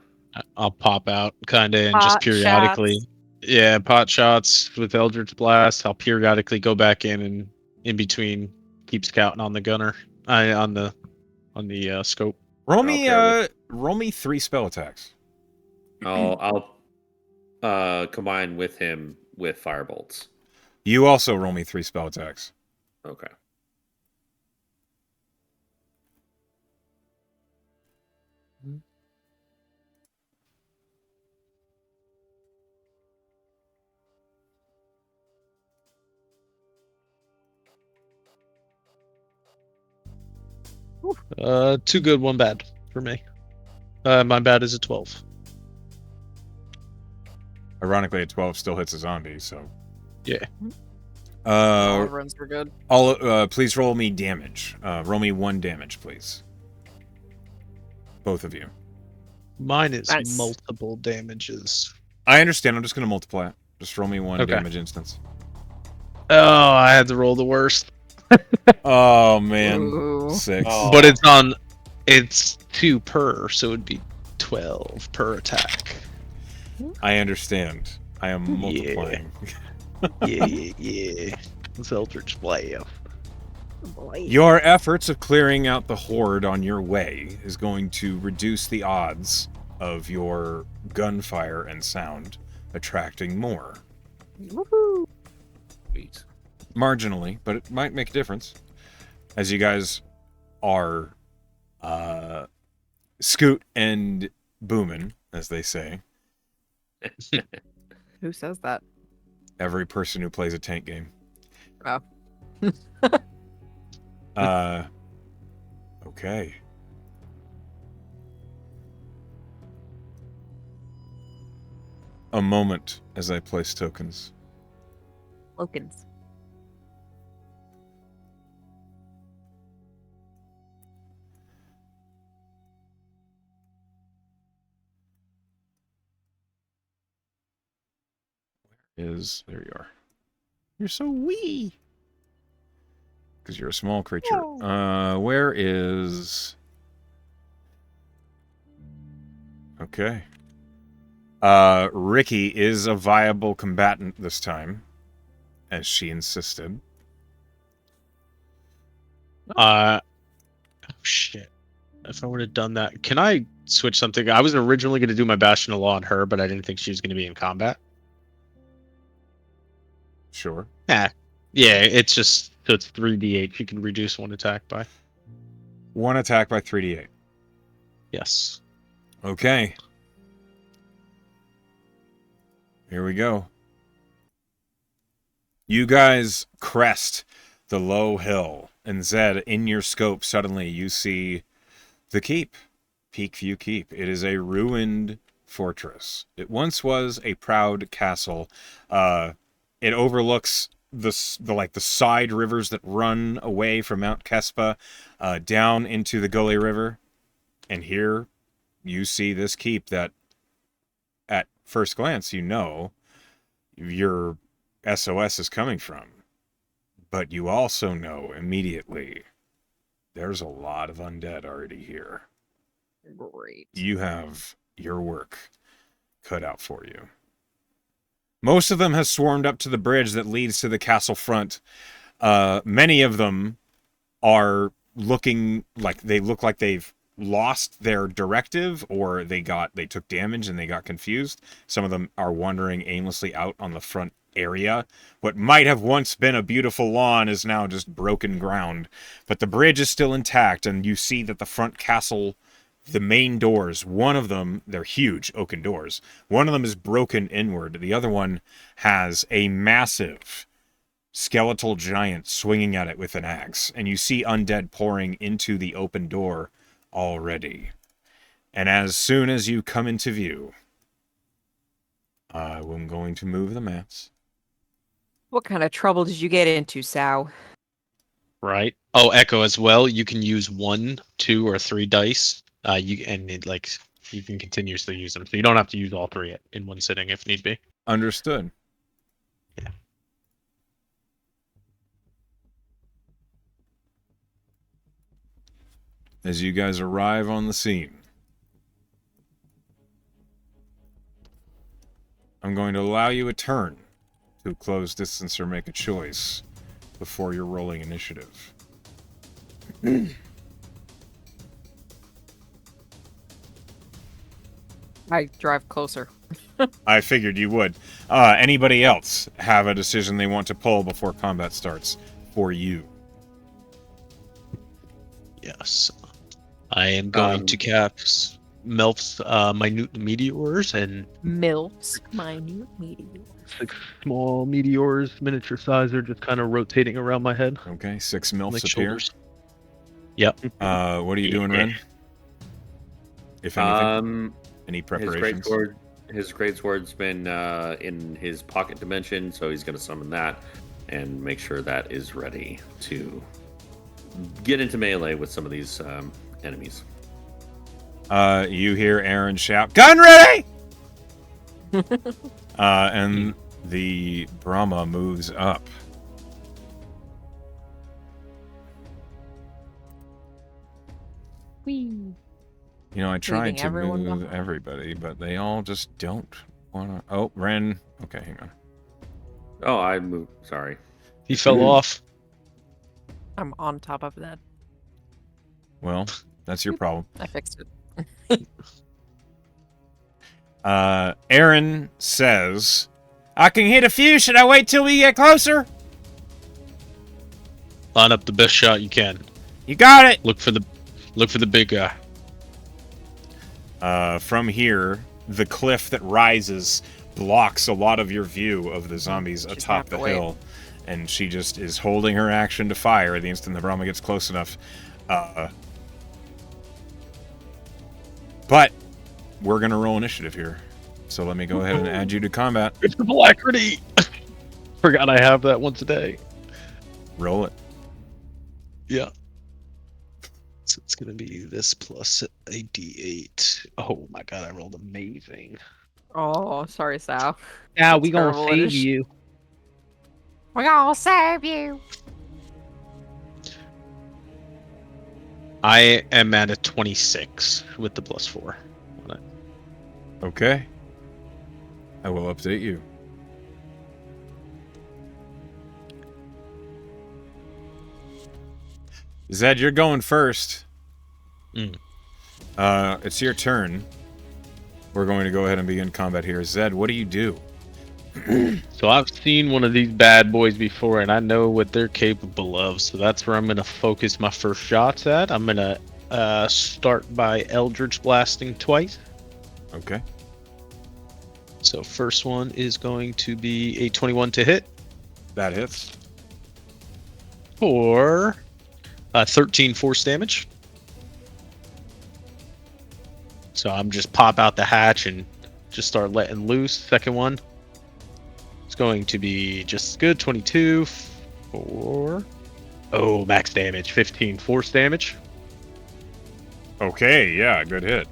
Speaker 3: I'll pop out kind of and just
Speaker 2: Pot
Speaker 3: periodically.
Speaker 2: shots.
Speaker 3: Yeah, pot shots with Eldritch Blast. I'll periodically go back in between keep scouting on the gunner. On the scope.
Speaker 1: Roll
Speaker 5: Okay.
Speaker 1: me 3 spell attacks.
Speaker 5: I'll combine with him with firebolts.
Speaker 1: You also roll me 3 spell attacks.
Speaker 5: Okay.
Speaker 3: Two good, one bad for me. My bad is a 12.
Speaker 1: Ironically, a 12 still hits a zombie, so.
Speaker 3: Yeah.
Speaker 2: All runs were good.
Speaker 1: Please roll me damage. Roll me 1 damage, please. Both of you.
Speaker 3: Mine is
Speaker 2: Nice.
Speaker 3: multiple damages.
Speaker 1: I understand. I'm just going to multiply it. Just roll me 1
Speaker 3: Okay.
Speaker 1: damage instance.
Speaker 3: Oh, I had to roll the worst.
Speaker 1: Oh, man.
Speaker 2: Ooh.
Speaker 1: 6.
Speaker 5: Oh.
Speaker 3: But it's 2 per, so it'd be 12 per attack.
Speaker 1: I understand. I am multiplying.
Speaker 3: Yeah. It's Eldritch Blast.
Speaker 1: Your efforts of clearing out the horde on your way is going to reduce the odds of your gunfire and sound attracting more.
Speaker 2: Woohoo.
Speaker 5: Sweet.
Speaker 1: Marginally, but it might make a difference. As you guys are scoot and boomin', as they say.
Speaker 2: Who says that?
Speaker 1: Every person who plays a tank game.
Speaker 2: Oh.
Speaker 1: Okay. A moment as I place tokens.
Speaker 2: Lokins.
Speaker 1: There you are. You're so wee. Because you're a small creature. Where is... Okay. Ricky is a viable combatant this time, as she insisted.
Speaker 3: Oh, shit. If I would have done that, can I switch something? I was originally going to do my Bastion of Law on her, but I didn't think she was going to be in combat.
Speaker 1: Sure.
Speaker 3: Yeah, it's just so it's 3d8. You can reduce 1 attack by.
Speaker 1: One attack by 3d8.
Speaker 3: Yes.
Speaker 1: Okay. Here we go. You guys crest the low hill, and Zed, in your scope, suddenly you see the keep. Peakview Keep. It is a ruined fortress. It once was a proud castle. It overlooks the side rivers that run away from Mount Kespa down into the Gully River. And here you see this keep that, at first glance, you know your SOS is coming from. But you also know immediately there's a lot of undead already here.
Speaker 2: Great.
Speaker 1: You have your work cut out for you. Most of them have swarmed up to the bridge that leads to the castle front. Many of them are looking like they've lost their directive, or they took damage and they got confused. Some of them are wandering aimlessly out on the front area. What might have once been a beautiful lawn is now just broken ground. But the bridge is still intact, and you see that the front castle, the main doors, one of them, they're huge oaken doors. One of them is broken inward. The other one has a massive skeletal giant swinging at it with an axe. And you see undead pouring into the open door already. And as soon as you come into view, I'm going to move the mats.
Speaker 2: What kind of trouble did you get into, Sal?
Speaker 3: Right. Oh, Echo as well. You can use 1, 2, or 3 dice. You can continuously use them, so you don't have to use all 3 in one sitting if need be.
Speaker 1: Understood.
Speaker 3: Yeah.
Speaker 1: As you guys arrive on the scene, I'm going to allow you a turn to close distance or make a choice before you're rolling initiative.
Speaker 2: I drive closer.
Speaker 1: I figured you would. Anybody else have a decision they want to pull before combat starts for you?
Speaker 3: Yes. I am going to cast Melf's minute meteors and
Speaker 2: Milf's minute meteor.
Speaker 3: 6 small meteors, miniature size, are just kind of rotating around my head.
Speaker 1: Okay, 6 milfs
Speaker 3: Like
Speaker 1: appear.
Speaker 3: shoulders. Yep.
Speaker 1: What are you doing, Ren? If anything, any
Speaker 5: His
Speaker 1: preparations?
Speaker 5: greatsword's been in his pocket dimension, so he's going to summon that and make sure that is ready to get into melee with some of these enemies.
Speaker 1: You hear Aaron shout, "Gun ready!" And the Brahma moves up.
Speaker 2: Whee!
Speaker 1: You know, I tried
Speaker 2: Leaving
Speaker 1: to
Speaker 2: everyone
Speaker 1: move
Speaker 2: behind.
Speaker 1: everybody, but they all just don't want to. Oh, Ren. Okay, hang on.
Speaker 5: Oh, I moved. Sorry.
Speaker 3: He fell off.
Speaker 2: I'm on top of that.
Speaker 1: Well, that's your problem.
Speaker 2: I fixed it.
Speaker 1: Aaron says, "I can hit a few. Should I wait till we get closer?"
Speaker 3: Line up the best shot you can.
Speaker 1: You got it.
Speaker 3: Look for the big guy.
Speaker 1: From here, the cliff that rises blocks a lot of your view of the zombies
Speaker 2: She's
Speaker 1: atop the
Speaker 2: gonna have to
Speaker 1: hill, and she just is holding her action to fire the instant the Brahma gets close enough. But we're gonna roll initiative here, so let me go ahead and add you to combat.
Speaker 3: It's the alacrity. Forgot I have that once a day.
Speaker 1: Roll it.
Speaker 3: Yeah. So it's gonna be this plus a d8. Oh my god, I rolled amazing.
Speaker 2: Oh, sorry, Sal.
Speaker 3: Yeah, we gonna
Speaker 2: Terrible
Speaker 3: save
Speaker 2: initiative.
Speaker 3: you.
Speaker 2: We're gonna save you.
Speaker 3: I am at a 26 with the +4. on it.
Speaker 1: Okay. I will update you. Zed, you're going first.
Speaker 3: Mm.
Speaker 1: It's your turn. We're going to go ahead and begin combat here. Zed, what do you do?
Speaker 3: So I've seen one of these bad boys before, and I know what they're capable of. So that's where I'm gonna focus my first shots at. I'm gonna start by Eldritch blasting twice.
Speaker 1: Okay.
Speaker 3: So first one is going to be a 21 to hit
Speaker 1: That hits.
Speaker 3: for 13 force damage. So I'm just pop out the hatch and just start letting loose. Second one is going to be just as good, 22 for max damage, 15 force damage.
Speaker 1: Okay, yeah, good hit.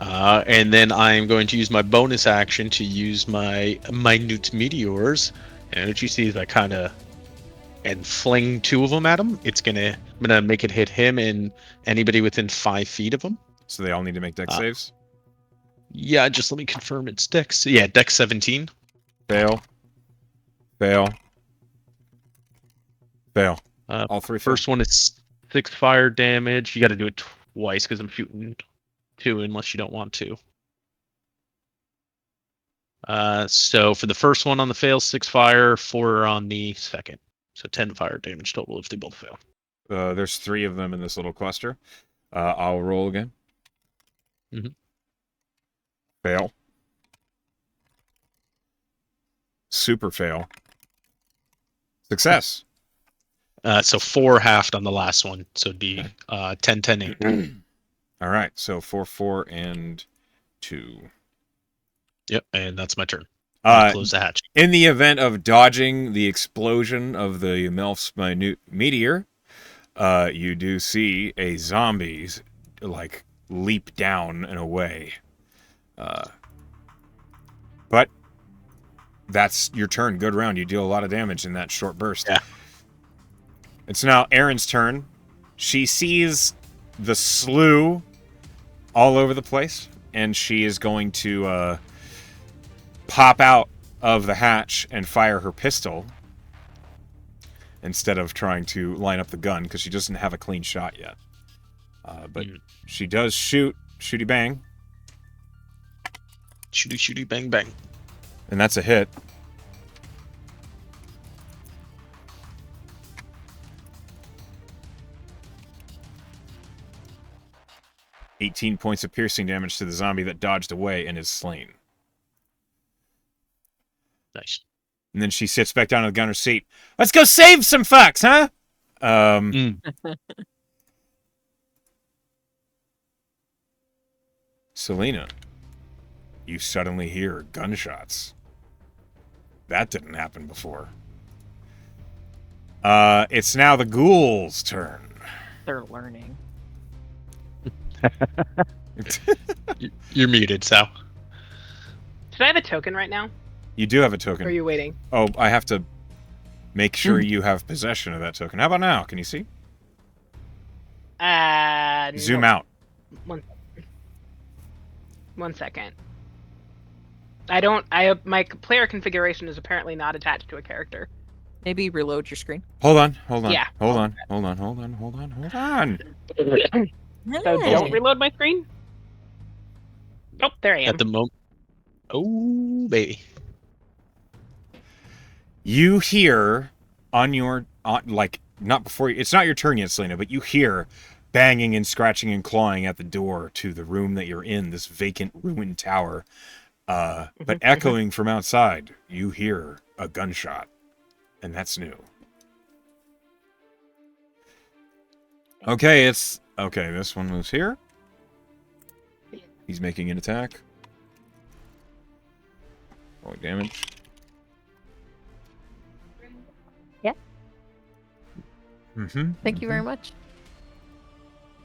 Speaker 3: And then I'm going to use my bonus action to use my minute meteors. And what you see is I kind of and fling 2 of them at him. I'm gonna make it hit him and anybody within 5 feet of him.
Speaker 1: So they all need to make dex saves.
Speaker 3: Yeah, just let me confirm it's Dex. Yeah, Dex 17.
Speaker 1: Fail. Fail. Fail. All 3 fail.
Speaker 3: First one is 6 fire damage. You got to do it twice because I'm shooting 2 unless you don't want to. So for the first one on the fail, 6 fire, 4 on the second. So 10 fire damage total if they both fail.
Speaker 1: There's 3 of them in this little cluster. I'll roll again.
Speaker 3: Mhm.
Speaker 1: Fail. Super fail. Success.
Speaker 3: So 4 halved on the last one. So it'd be 10, 10, 8.
Speaker 1: All right, so 4, 4, and 2.
Speaker 3: Yep, and that's my turn. I'll close the hatch.
Speaker 1: In the event of dodging the explosion of the Melf's minute meteor, you do see a zombie like leap down and away. But that's your turn. Good round. You deal a lot of damage in that short burst.
Speaker 3: Yeah.
Speaker 1: It's now Erin's turn. She sees the slough all over the place, and she is going to pop out of the hatch and fire her pistol instead of trying to line up the gun because she doesn't have a clean shot yet. But she does shoot. Shooty bang.
Speaker 3: Shooty, shooty, bang, bang.
Speaker 1: And that's a hit. "18 points of piercing damage to the zombie that dodged away and is slain."
Speaker 3: Nice.
Speaker 1: And then she sits back down in the gunner's seat. "Let's go save some fucks, huh?" Selena, you suddenly hear gunshots. That didn't happen before. It's now the ghouls' turn.
Speaker 2: They're learning.
Speaker 3: You're muted, Sal.
Speaker 4: Should I have a token right now?
Speaker 1: You do have a token.
Speaker 4: Or are you waiting?
Speaker 1: Oh, I have to make sure you have possession of that token. How about now? Can you see? Zoom
Speaker 4: No.
Speaker 1: out.
Speaker 4: One second. My player configuration is apparently not attached to a character.
Speaker 2: Maybe reload your screen.
Speaker 1: Hold on.
Speaker 4: Yeah.
Speaker 1: Hold on.
Speaker 4: So don't reload my screen? Oh, there I am.
Speaker 3: At the moment. Oh, baby.
Speaker 1: You hear not before you, it's not your turn yet, Selena, but you hear banging and scratching and clawing at the door to the room that you're in, this vacant ruined tower. But echoing from outside, you hear a gunshot. And that's new. Okay, this one moves here. He's making an attack. Rolling damage.
Speaker 2: Yeah.
Speaker 1: Thank
Speaker 2: you very much.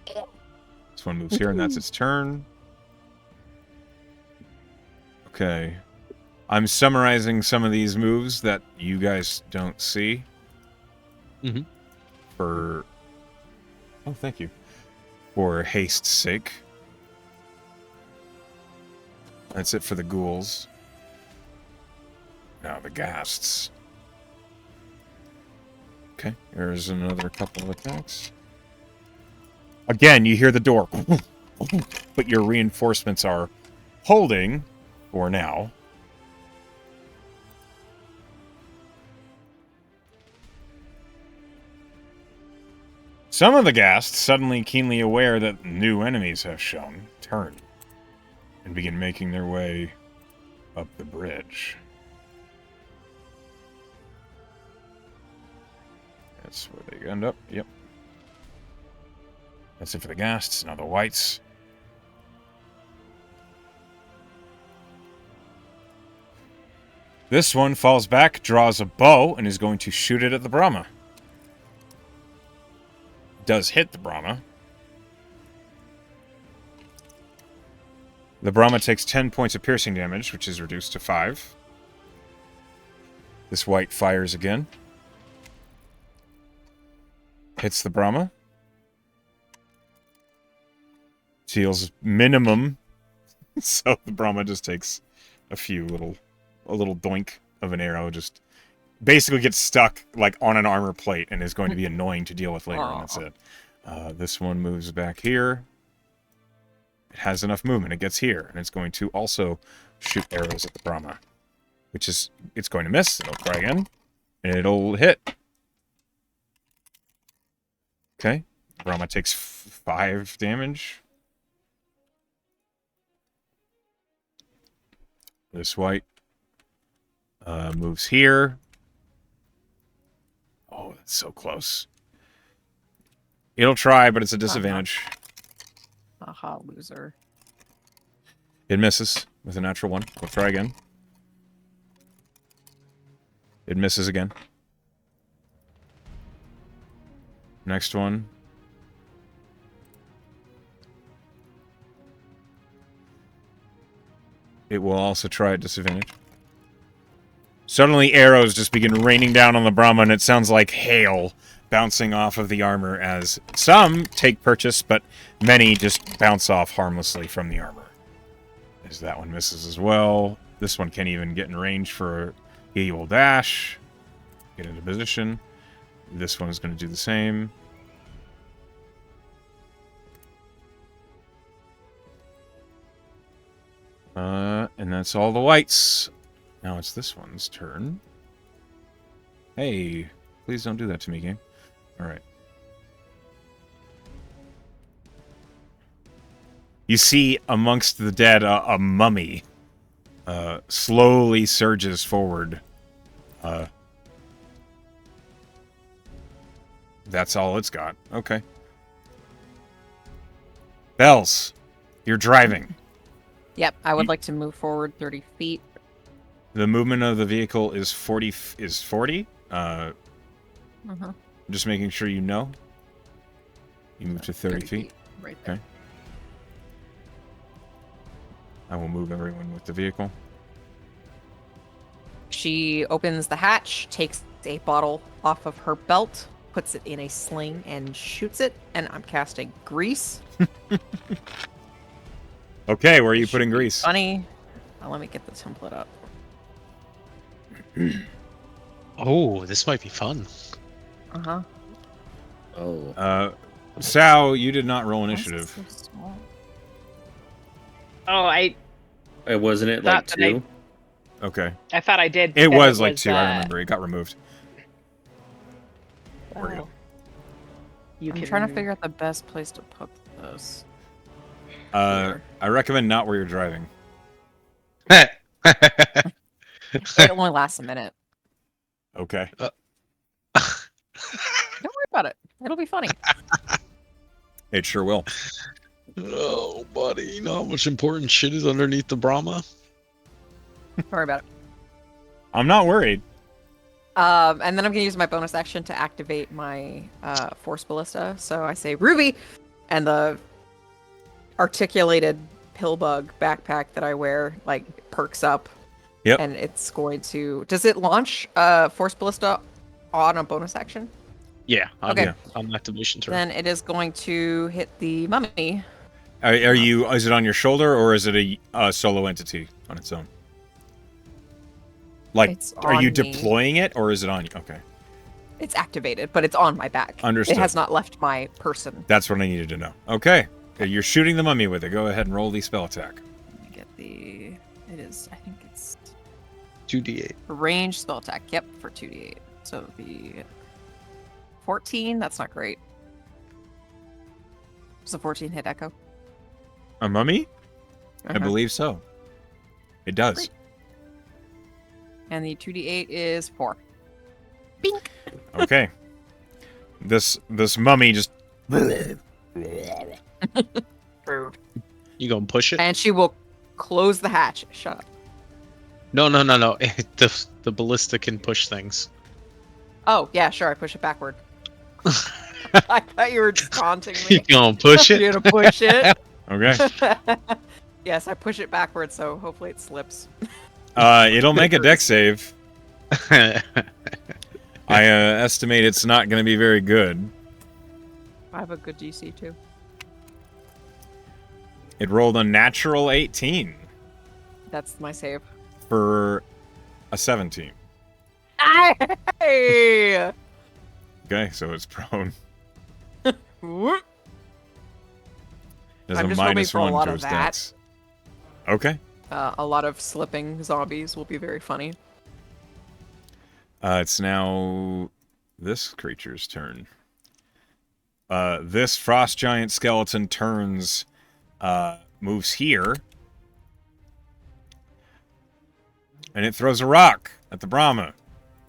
Speaker 1: This one moves here, and that's its turn. Okay. I'm summarizing some of these moves that you guys don't see. Oh, thank you. For haste's sake. That's it for the ghouls. Now the ghasts. Okay, there's another couple of attacks. Again, you hear the door. But your reinforcements are holding for now. Some of the Ghast, suddenly keenly aware that new enemies have shown, turn and begin making their way up the bridge. That's where they end up. Yep. That's it for the Ghasts. Now the Whites. This one falls back, draws a bow, and is going to shoot it at the Brahma. Does hit the Brahma. The Brahma takes 10 points of piercing damage, which is reduced to 5. This White fires again. Hits the Brahma. Deals minimum. So the Brahma just takes a little doink of an arrow. Just basically gets stuck like on an armor plate and is going to be annoying to deal with later. And that's it. This one moves back here. It has enough movement. It gets here. And it's going to also shoot arrows at the Brahma. Which is, it's going to miss. It'll try again. And it'll hit. Okay. Brahma takes 5 damage. This White moves here. Oh, that's so close. It'll try, but it's a disadvantage.
Speaker 2: Aha, loser.
Speaker 1: It misses with a natural 1. We'll try again. It misses again. Next one. It will also try at disadvantage. Suddenly arrows just begin raining down on the Brahma, and it sounds like hail bouncing off of the armor as some take purchase, but many just bounce off harmlessly from the armor. As that one misses as well. This one can't even get in range for... He will dash. Get into position. This one is going to do the same. And that's all the Whites. Now it's this one's turn. Hey, please don't do that to me, game. Alright. You see amongst the dead a mummy slowly surges forward. That's all it's got. Okay. Bells, you're driving.
Speaker 2: Yep, I would like to move forward 30 feet.
Speaker 1: The movement of the vehicle is 40. Is 40? Just making sure you know. You move to 30 feet.
Speaker 2: Right there.
Speaker 1: Okay. I will move everyone with the vehicle.
Speaker 2: She opens the hatch, takes a bottle off of her belt, puts it in a sling, and shoots it. And I'm casting grease.
Speaker 1: Okay, where are you putting grease?
Speaker 2: Funny. Let me get the template up.
Speaker 3: Oh, this might be fun.
Speaker 2: Uh-huh.
Speaker 5: Oh.
Speaker 1: Sal, you did not roll initiative.
Speaker 2: Why is it so small?
Speaker 4: Oh,
Speaker 5: Wasn't it like
Speaker 4: Thought that
Speaker 5: 2?
Speaker 1: Okay.
Speaker 4: I thought I did.
Speaker 1: It
Speaker 4: but
Speaker 1: was like 2, I
Speaker 4: uh,
Speaker 1: remember. It got removed. There we go.
Speaker 2: Wow.
Speaker 4: You
Speaker 2: I'm
Speaker 4: can
Speaker 2: trying to figure out the best place to put this.
Speaker 1: I recommend not where you're driving.
Speaker 2: It only lasts a minute.
Speaker 1: Okay.
Speaker 2: Don't worry about it. It'll be funny.
Speaker 1: It sure will.
Speaker 3: Oh, buddy, you know how much important shit is underneath the Brahma?
Speaker 2: Don't worry about it.
Speaker 1: I'm not worried.
Speaker 2: And then I'm going to use my bonus action to activate my Force Ballista. So I say Ruby, and the articulated pillbug backpack that I wear like perks up.
Speaker 1: Yep.
Speaker 2: And it's going to... Does it launch Force Ballista on a bonus action?
Speaker 3: Yeah.
Speaker 2: Okay.
Speaker 3: On activation turn.
Speaker 2: Then it is going to hit the mummy.
Speaker 1: Are you? Is it on your shoulder or is it a solo entity on its own? Like,
Speaker 2: It's
Speaker 1: are you
Speaker 2: on me.
Speaker 1: deploying it or is it on you? Okay.
Speaker 2: It's activated, but it's on my back.
Speaker 1: Understood.
Speaker 2: It has not left my person.
Speaker 1: That's what I needed to know. Okay. You're shooting the mummy with it. Go ahead and roll the spell attack.
Speaker 2: Let me get the... It is... I think it's...
Speaker 3: 2d8.
Speaker 2: Range spell attack. Yep, for 2d8. So it would be 14. That's not great. Does a 14 hit Echo?
Speaker 1: A mummy? I
Speaker 2: Uh-huh.
Speaker 1: believe so. It does.
Speaker 2: Great. And the 2d8 is 4. Bink.
Speaker 1: Okay. This mummy just
Speaker 2: Rude.
Speaker 3: You gonna push it?
Speaker 2: And she will close the hatch. Shut up.
Speaker 3: No. The ballista can push things.
Speaker 2: Oh, yeah, sure. I push it backward. I thought you were just taunting
Speaker 3: You
Speaker 2: me.
Speaker 3: gonna push it?
Speaker 2: You're gonna push it.
Speaker 1: okay.
Speaker 2: Yes, I push it backwards, so hopefully it slips.
Speaker 1: It'll make a deck save. I estimate it's not going to be very good.
Speaker 2: I have a good DC too.
Speaker 1: It rolled a natural 18
Speaker 2: That's my save.
Speaker 1: for a 17.
Speaker 2: Hey!
Speaker 1: Okay, so it's prone.
Speaker 2: Whoop.
Speaker 1: There's
Speaker 2: I'm
Speaker 1: a
Speaker 2: just hoping
Speaker 1: minus
Speaker 2: for a
Speaker 1: 1
Speaker 2: lot
Speaker 1: to
Speaker 2: of
Speaker 1: his
Speaker 2: that.
Speaker 1: dex. Okay.
Speaker 2: A lot of slipping zombies will be very funny.
Speaker 1: It's now this creature's turn. This frost giant skeleton turns, moves here, and it throws a rock at the Brahma.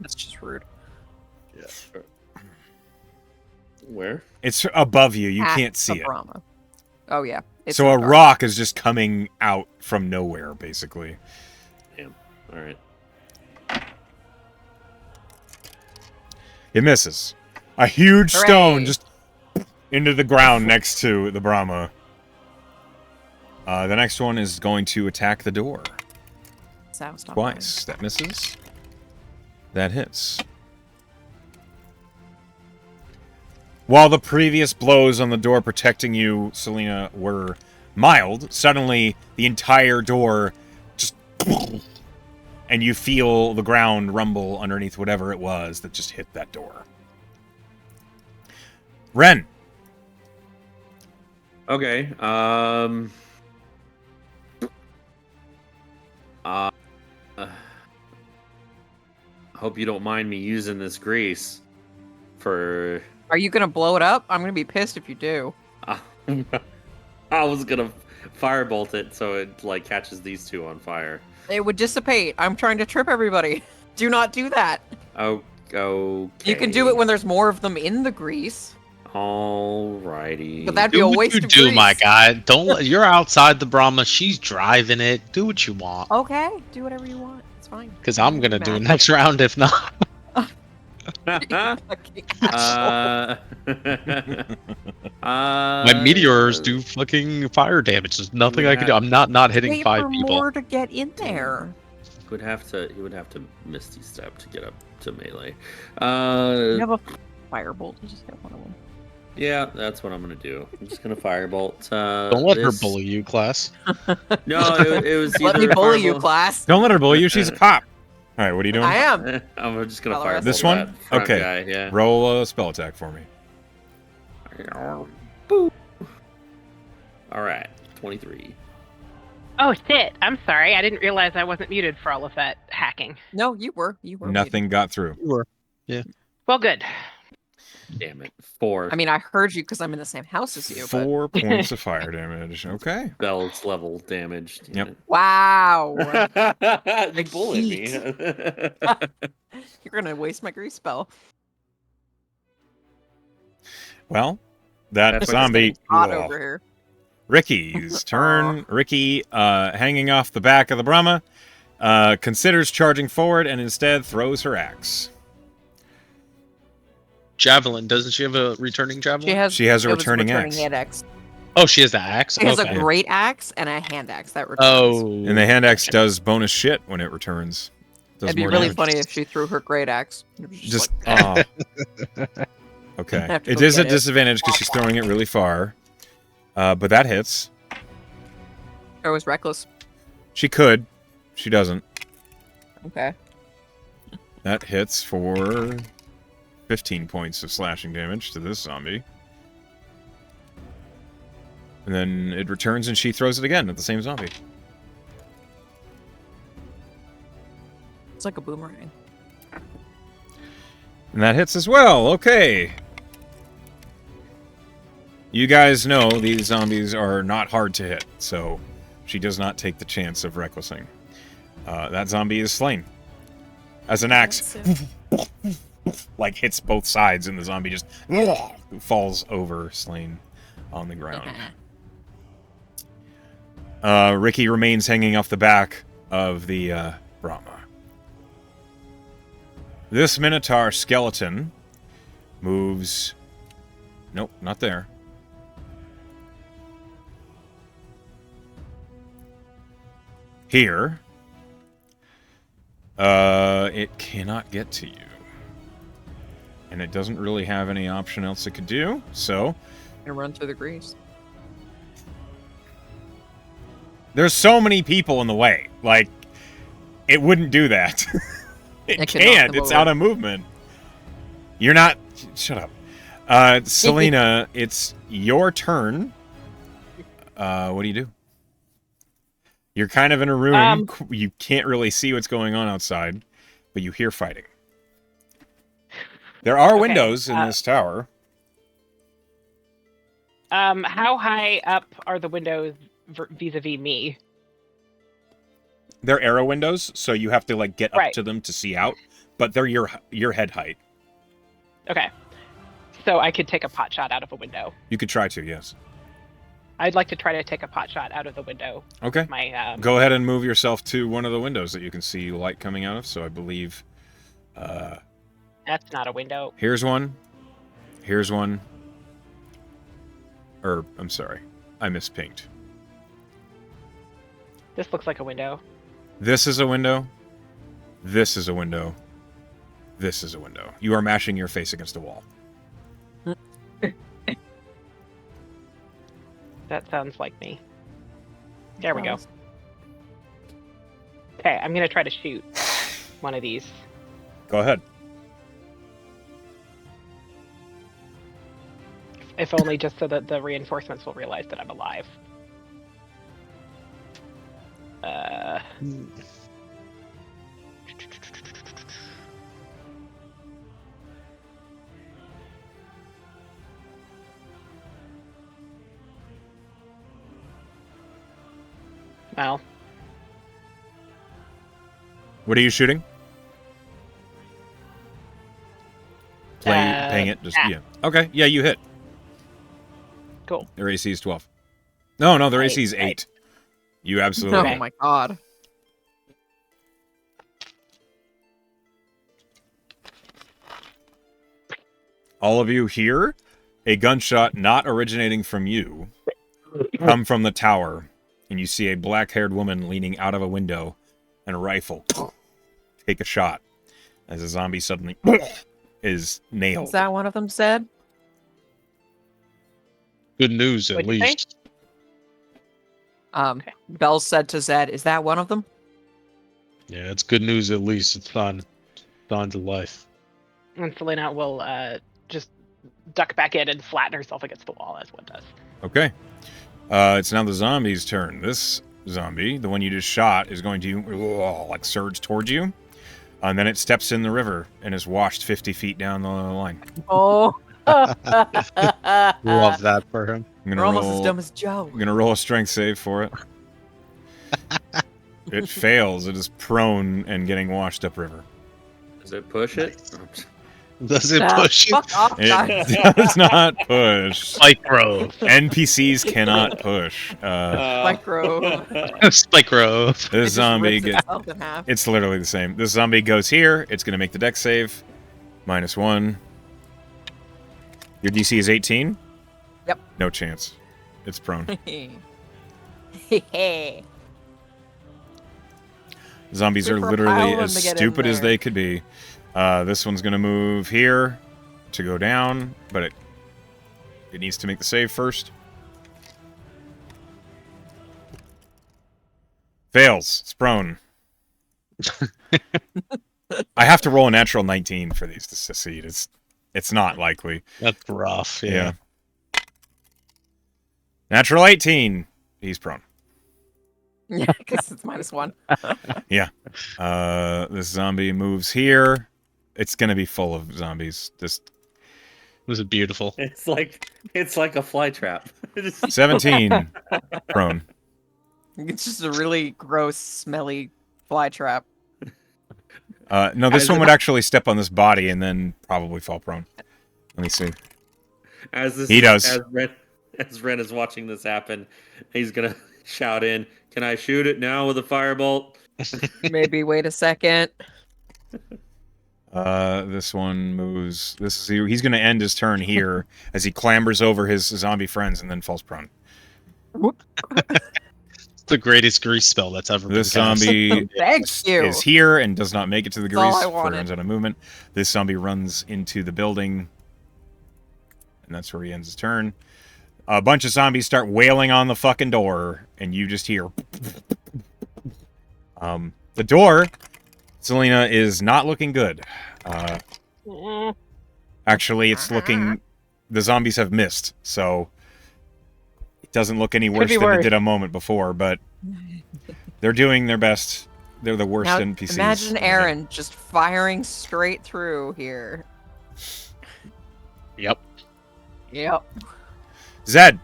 Speaker 2: That's just rude.
Speaker 5: Yeah. Where?
Speaker 1: It's above you. You
Speaker 2: At
Speaker 1: can't see
Speaker 2: the
Speaker 1: it.
Speaker 2: Brahma. Oh yeah. It's
Speaker 1: So
Speaker 2: in
Speaker 1: a
Speaker 2: the dark.
Speaker 1: rock is just coming out from nowhere, basically.
Speaker 5: Damn. All right.
Speaker 1: It misses. A huge stone
Speaker 2: Hooray.
Speaker 1: just into the ground next to the Brahma. The next one is going to attack the door.
Speaker 2: So stop
Speaker 1: Twice. That misses. That hits. While the previous blows on the door protecting you, Selena, were mild, suddenly the entire door just... and you feel the ground rumble underneath whatever it was that just hit that door. Ren.
Speaker 5: Okay. Hope you don't mind me using this grease for.
Speaker 2: Are you gonna blow it up? I'm gonna be pissed if you do.
Speaker 5: I was gonna firebolt it so it like catches these two on fire.
Speaker 2: It would dissipate. I'm trying to trip everybody. Do not do that.
Speaker 5: Oh, okay.
Speaker 2: You can do it when there's more of them in the grease.
Speaker 5: Alrighty.
Speaker 2: But that'd be
Speaker 3: Do
Speaker 2: a
Speaker 3: what
Speaker 2: waste
Speaker 3: you
Speaker 2: of
Speaker 3: do,
Speaker 2: grease.
Speaker 3: my guy. Don't let, you're outside the Brahma. She's driving it. Do what you want.
Speaker 2: Okay, do whatever you want. It's fine.
Speaker 3: Because I'm gonna do it
Speaker 2: Mad.
Speaker 3: next round if not.
Speaker 2: Fucking asshole.
Speaker 3: My meteors do fucking fire damage. There's nothing I can do. I'm not hitting
Speaker 2: Wait
Speaker 3: 5
Speaker 2: for
Speaker 3: people.
Speaker 2: more to get in there.
Speaker 5: He would have to Misty Step to get up to melee.
Speaker 2: You have a firebolt. You just hit one of them.
Speaker 5: Yeah, that's what I'm gonna do. I'm just gonna firebolt.
Speaker 3: Don't let her
Speaker 5: this-
Speaker 3: bully you, class.
Speaker 5: No, it was
Speaker 2: Let
Speaker 5: either
Speaker 2: me bully you,
Speaker 5: firebolt-
Speaker 2: class.
Speaker 1: Don't let her bully you. She's a cop. All right, what are you doing?
Speaker 2: I am.
Speaker 5: I'm just gonna
Speaker 2: Well,
Speaker 5: fire
Speaker 1: This one?
Speaker 5: that front
Speaker 1: Okay.
Speaker 5: guy, yeah.
Speaker 1: Roll a spell attack for me.
Speaker 5: Boop. All right, 23.
Speaker 4: Oh shit! I'm sorry. I didn't realize I wasn't muted for all of that hacking.
Speaker 2: No, you were. You were.
Speaker 1: Nothing got through.
Speaker 4: Well, good.
Speaker 5: Damn it, 4.
Speaker 2: I mean, I heard you because I'm in the same house as you. But...
Speaker 1: 4 points of fire damage. Okay.
Speaker 5: Bell's level damage.
Speaker 1: Yep.
Speaker 2: Wow.
Speaker 5: You bullied me.
Speaker 2: You're gonna waste my grease spell.
Speaker 1: Well, that
Speaker 5: That's
Speaker 1: zombie.
Speaker 2: Hot
Speaker 1: Ugh.
Speaker 2: over here.
Speaker 1: Ricky's turn. Ricky, hanging off the back of the Brahma, considers charging forward and instead throws her axe.
Speaker 3: Javelin. Doesn't she have a returning javelin?
Speaker 1: She has a
Speaker 2: it was
Speaker 1: returning axe.
Speaker 2: hand axe.
Speaker 3: Oh, she has the axe?
Speaker 2: She has
Speaker 3: Okay.
Speaker 2: a great axe and a hand axe that returns.
Speaker 3: Oh.
Speaker 1: And the hand axe does bonus shit when it returns. Does
Speaker 2: It'd be
Speaker 1: more
Speaker 2: really
Speaker 1: damage.
Speaker 2: funny if she threw her great axe. It was
Speaker 1: Just
Speaker 2: like,
Speaker 1: okay.
Speaker 2: Have to
Speaker 1: It
Speaker 2: go
Speaker 1: is a
Speaker 2: get it.
Speaker 1: disadvantage because she's throwing it really far. But that hits.
Speaker 2: I was reckless.
Speaker 1: She could. She doesn't.
Speaker 2: Okay.
Speaker 1: That hits for 15 points of slashing damage to this zombie. And then it returns and she throws it again at the same zombie.
Speaker 2: It's like a boomerang.
Speaker 1: And that hits as well. Okay. You guys know these zombies are not hard to hit, so she does not take the chance of recklessing. That zombie is slain. As an axe, like, hits both sides, and the zombie just falls over, slain on the ground. Ricky remains hanging off the back of the Brahma. This Minotaur skeleton moves... Nope, not there. Here. It cannot get to you. And it doesn't really have any option else it could do, so...
Speaker 2: Gonna run through the grease.
Speaker 1: There's so many people in the way. Like, it wouldn't do that. It
Speaker 2: It can knock
Speaker 1: can't.
Speaker 2: them
Speaker 1: It's
Speaker 2: over.
Speaker 1: out of movement. You're not... Shut up. Selena, it's your turn. What do you do? You're kind of in a room. You can't really see what's going on outside, but you hear fighting. There are windows in this tower.
Speaker 4: How high up are the windows vis-a-vis me?
Speaker 1: They're arrow windows, so you have to like get up
Speaker 4: Right.
Speaker 1: to them to see out, but they're your head height.
Speaker 4: Okay. So I could take a pot shot out of a window.
Speaker 1: You could try to, yes.
Speaker 4: I'd like to try to take a pot shot out of the window.
Speaker 1: Okay.
Speaker 4: My
Speaker 1: Go ahead and move yourself to one of the windows that you can see light coming out of. So I believe
Speaker 4: that's not a window.
Speaker 1: here's one. Here's one. Or, I'm sorry. I mispinked.
Speaker 4: This looks like a window.
Speaker 1: This is a window. This is a window. This is a window. You are mashing your face against a wall.
Speaker 4: That sounds like me. There we go. Okay, I'm gonna try to shoot one of these.
Speaker 1: Go ahead.
Speaker 4: If only just so that the reinforcements will realize that I'm alive. Well,
Speaker 1: What are you shooting? Playing it? Just yeah. Okay, yeah, you hit.
Speaker 4: cool.
Speaker 1: Their AC is 12. No, their
Speaker 4: Right,
Speaker 1: AC is 8.
Speaker 4: right.
Speaker 1: You absolutely
Speaker 2: Oh
Speaker 4: Okay.
Speaker 2: my god.
Speaker 1: All of you hear a gunshot not originating from you come from the tower, and you see a black-haired woman leaning out of a window and a rifle take a shot as a zombie suddenly is nailed.
Speaker 2: Is that one of them said?
Speaker 3: Good news, at
Speaker 4: What'd you say?
Speaker 3: least.
Speaker 4: Okay.
Speaker 2: Bell said to Zed, is that one of them?
Speaker 3: Yeah, it's good news, at least. It's on to life.
Speaker 4: And Selena will just duck back in and flatten herself against the wall as one does.
Speaker 1: Okay. It's now the zombie's turn. This zombie, the one you just shot, is going to like surge towards you. And then it steps in the river and is washed 50 feet down the line.
Speaker 2: Oh.
Speaker 3: Love that for him.
Speaker 1: I'm
Speaker 2: We're
Speaker 1: gonna
Speaker 2: almost
Speaker 1: roll,
Speaker 2: as dumb as Joe.
Speaker 1: I'm gonna roll a strength save for it. It fails. It is prone and getting washed upriver.
Speaker 5: Does it push it?
Speaker 3: Does it
Speaker 2: Nah,
Speaker 3: push it?
Speaker 2: Fuck off, guys.
Speaker 1: It does not push.
Speaker 3: Spike Grove.
Speaker 1: NPCs cannot push.
Speaker 2: Micro.
Speaker 3: Spike Grove.
Speaker 1: This
Speaker 2: It just
Speaker 1: zombie
Speaker 2: rips
Speaker 1: gets...
Speaker 2: itself in half.
Speaker 1: It's literally the same. This zombie goes here. It's going to make the dex save. -1. Your DC is 18?
Speaker 2: Yep.
Speaker 1: No chance. It's prone. Zombies are
Speaker 2: Super
Speaker 1: literally
Speaker 2: power
Speaker 1: as
Speaker 2: to get in
Speaker 1: stupid as
Speaker 2: there.
Speaker 1: they could be. This one's going to move here to go down, but it needs to make the save first. Fails. It's prone. I have to roll a natural 19 for these to succeed. It's not likely.
Speaker 3: That's rough.
Speaker 1: Yeah. Natural 18. He's prone.
Speaker 2: Yeah, because it's -1.
Speaker 1: This zombie moves here. It's going to be full of zombies. Just
Speaker 3: Was it beautiful?
Speaker 5: It's like a fly trap.
Speaker 1: 17 prone.
Speaker 2: It's just a really gross, smelly fly trap.
Speaker 1: No, this
Speaker 5: As
Speaker 1: one
Speaker 5: it-
Speaker 1: would actually step on this body and then probably fall prone. Let me see. He does.
Speaker 5: As Ren is watching this happen, he's gonna shout in, "Can I shoot it now with a firebolt?"
Speaker 2: Maybe wait a second.
Speaker 1: This one moves. He's going to end his turn here as he clambers over his zombie friends and then falls prone.
Speaker 3: It's the greatest grease spell that's ever
Speaker 1: This
Speaker 3: been cast.
Speaker 1: zombie
Speaker 2: Thank you.
Speaker 1: is here and does not make it to the
Speaker 2: That's all
Speaker 1: grease
Speaker 2: I
Speaker 1: for
Speaker 2: wanted.
Speaker 1: runs out of movement. This zombie runs into the building, and that's where he ends his turn. A bunch of zombies start wailing on the fucking door, and you just hear. The door, Selena, is not looking good. Actually, it's looking. The zombies have missed, so it doesn't look any worse
Speaker 4: be
Speaker 1: than
Speaker 4: worse.
Speaker 1: it did a moment before. But they're doing their best. They're the worst
Speaker 2: Now,
Speaker 1: NPCs.
Speaker 2: imagine Aaron just firing straight through here.
Speaker 3: Yep.
Speaker 2: Yep.
Speaker 1: Zed,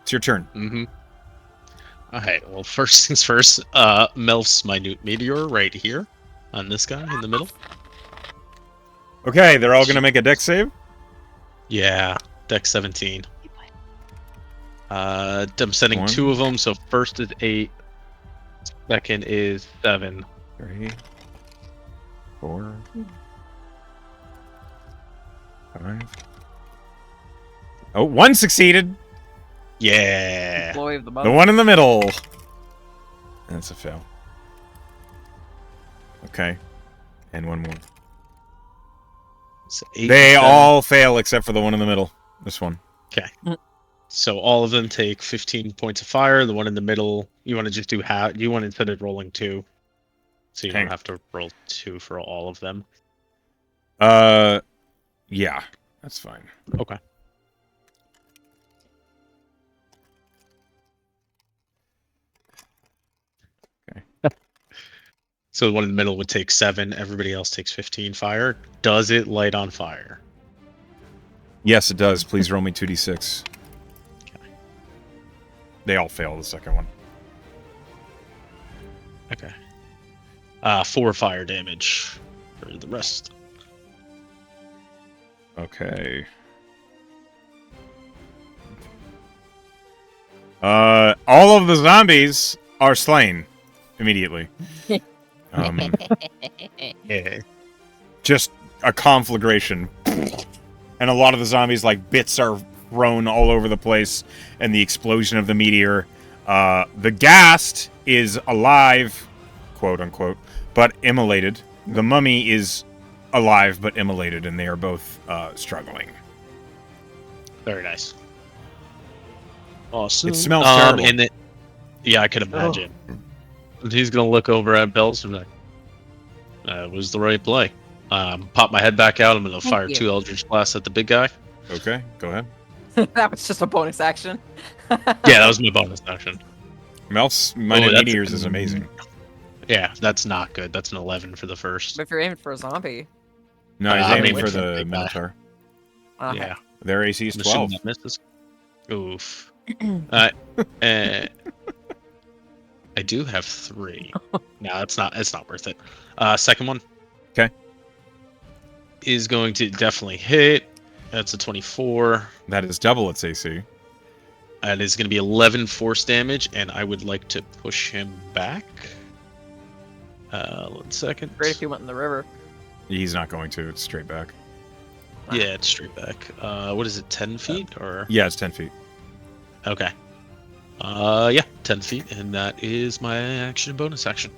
Speaker 1: it's your turn.
Speaker 3: Mm-hmm. Alright, well, first things first, Melf's minute meteor right here on this guy in the middle.
Speaker 1: Okay, they're all going to make a dex save.
Speaker 3: Yeah, deck 17. I'm sending
Speaker 1: 1,
Speaker 3: 2 of them, so first is 8, second is 7.
Speaker 1: 3, 4, 5. Oh, one succeeded.
Speaker 3: Yeah!
Speaker 2: Employee of the
Speaker 1: The
Speaker 2: month.
Speaker 1: one in the middle. That's a fail. Okay. And one more.
Speaker 3: So 8
Speaker 1: They
Speaker 3: and 7.
Speaker 1: all fail except for the one in the middle. This one.
Speaker 3: So all of them take 15 points of fire. The one in the middle, you want to just do half. You want instead of rolling 2, so you
Speaker 1: Okay.
Speaker 3: don't have to roll 2 for all of them.
Speaker 1: Yeah. That's fine.
Speaker 3: Okay. So the one in the middle would take 7. Everybody else takes 15 fire. Does it light on fire?
Speaker 1: Yes, it does. Please roll me 2d6. They all fail the second one.
Speaker 3: Okay. 4 fire damage for the rest.
Speaker 1: Okay. All of the zombies are slain immediately.
Speaker 3: Yeah.
Speaker 1: Just a conflagration. And a lot of the zombies, like, bits are thrown all over the place, and the explosion of the meteor. The ghast is alive, quote unquote, but immolated. The mummy is alive but immolated, and they are both struggling.
Speaker 3: Very nice. Awesome.
Speaker 1: It smells terrible.
Speaker 3: And yeah, I can imagine. He's gonna look over at Bells and be like, "That was the right play." Pop my head back out. I'm gonna fire
Speaker 2: you.
Speaker 3: 2 Eldritch Blasts at the big guy.
Speaker 1: Okay, go ahead.
Speaker 2: That was just a bonus action.
Speaker 3: Yeah, that was my bonus action.
Speaker 1: Melf's minor
Speaker 3: that's-
Speaker 1: meteors is amazing.
Speaker 3: Yeah, that's not good. That's an 11 for the first.
Speaker 2: But if you're aiming for a zombie.
Speaker 1: No, he's
Speaker 3: I'm
Speaker 1: aiming
Speaker 3: aiming
Speaker 1: for
Speaker 3: for the
Speaker 1: the
Speaker 3: big guy.
Speaker 1: Minotaur.
Speaker 2: Okay.
Speaker 3: Yeah.
Speaker 1: Their AC is
Speaker 3: I'm assuming
Speaker 1: 12.
Speaker 3: that misses. Oof. uh, I do have 3. No, it's not worth it. Second one.
Speaker 1: 'Kay.
Speaker 3: Is going to definitely hit. That's a 24.
Speaker 1: That is double its AC.
Speaker 3: That is going to be 11 force damage, and I would like to push him back. 1 second.
Speaker 2: Great if you went in the river.
Speaker 1: He's not going to. It's straight back.
Speaker 3: Yeah, it's straight back. What is it, 10 feet? Or
Speaker 1: Yeah, it's 10 feet.
Speaker 3: okay. Yeah, 10 feet, and that is my action and bonus action.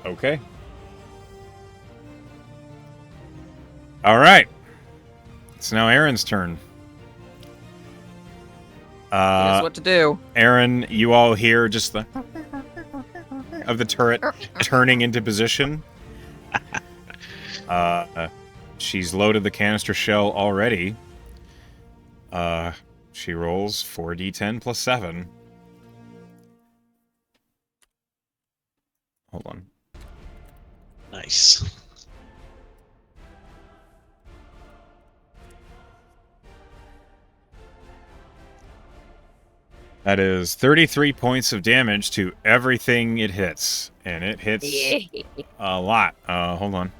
Speaker 1: Okay. All right. It's now Aaron's turn.
Speaker 2: Here's what to do.
Speaker 1: Aaron, you all hear just the of the turret turning into position. She's loaded the canister shell already. She rolls 4d10 plus 7. Hold on.
Speaker 3: Nice.
Speaker 1: That is 33 points of damage to everything it hits. And it hits a lot. Hold on.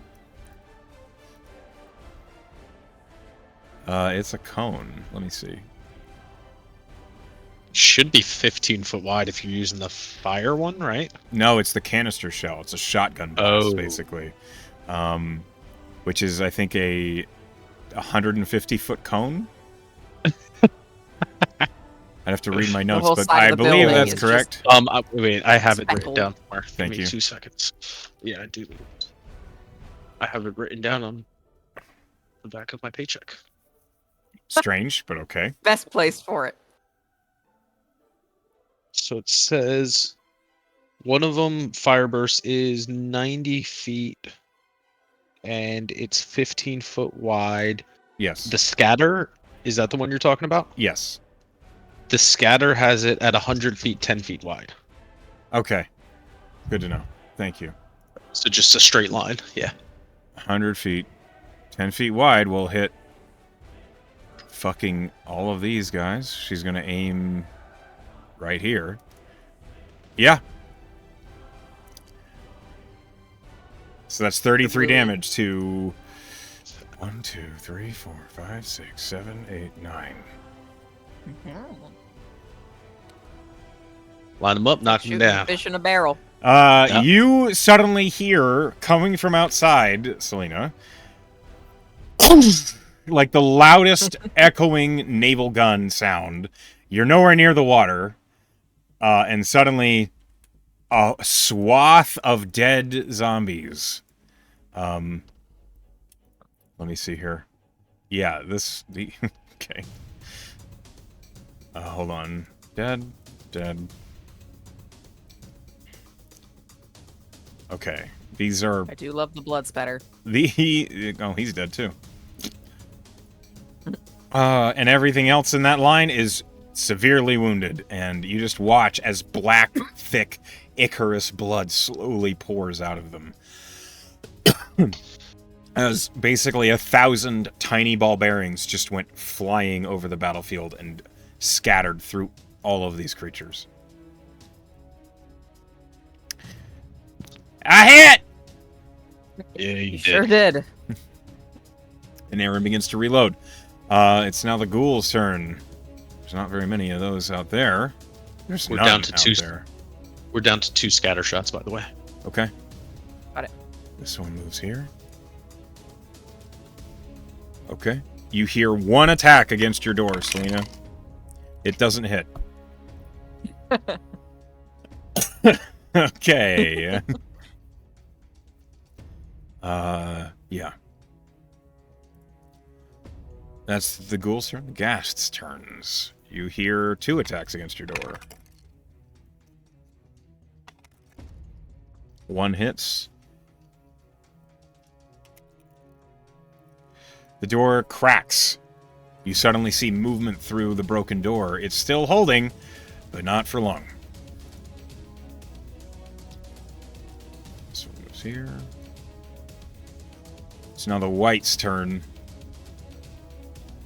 Speaker 1: It's a cone. Let me see.
Speaker 3: Should be 15 foot wide if you're using the fire one, right?
Speaker 1: No, it's the canister shell. It's a shotgun blast,
Speaker 3: Oh.
Speaker 1: basically. Which is, I think, a 150-foot cone. I'd have to read my notes,
Speaker 2: whole
Speaker 1: but
Speaker 2: side
Speaker 1: I
Speaker 2: of the
Speaker 1: believe
Speaker 2: building
Speaker 1: that's
Speaker 2: is
Speaker 1: correct.
Speaker 3: Wait, I have it written
Speaker 2: Speckled.
Speaker 3: down somewhere.
Speaker 1: Thank
Speaker 3: Give me
Speaker 1: you.
Speaker 3: 2 seconds. Yeah, I do. I have it written down on the back of my paycheck.
Speaker 1: Strange, but okay.
Speaker 2: Best place for it.
Speaker 3: So it says one of them, fire burst, is 90 feet and it's 15 foot wide.
Speaker 1: Yes.
Speaker 3: The scatter, is that the one you're talking about?
Speaker 1: Yes.
Speaker 3: The scatter has it at 100 feet, 10 feet wide.
Speaker 1: Okay. Good to know. Thank you.
Speaker 3: So just a straight line. Yeah.
Speaker 1: 100 feet, 10 feet wide will hit fucking all of these guys. She's going to aim right here. Yeah. So that's 33 damage to 1, 2, 3, 4, 5, 6, 7, 8, 9.
Speaker 3: Line them up, knock them
Speaker 2: Shooting
Speaker 3: down.
Speaker 2: fish in a barrel.
Speaker 3: Yep.
Speaker 1: You suddenly hear, coming from outside, Selena, like the loudest echoing naval gun sound. You're nowhere near the water, and suddenly a swath of dead zombies. Let me see here. Yeah, okay. Hold on. Dead. Okay. These are
Speaker 2: I do love the blood spatter.
Speaker 1: he's dead too. And everything else in that line is severely wounded, and you just watch as black, thick Icarus blood slowly pours out of them. As basically 1,000 tiny ball bearings just went flying over the battlefield and scattered through all of these creatures. I hit!
Speaker 3: Yeah,
Speaker 2: You sure did.
Speaker 1: And Aaron begins to reload. It's now the ghoul's turn. There's not very many of those out there. There's
Speaker 3: We're
Speaker 1: none
Speaker 3: down to
Speaker 1: out
Speaker 3: 2.
Speaker 1: there.
Speaker 3: We're down to 2 scatter shots, by the way.
Speaker 1: Okay.
Speaker 2: Got it.
Speaker 1: This one moves here. Okay. You hear one attack against your door, Selena. It doesn't hit. Okay. Yeah. That's the ghoul's turn. The ghast's turns. You hear 2 attacks against your door. One hits. The door cracks. You suddenly see movement through the broken door. It's still holding, but not for long. This one goes here. It's now the white's turn.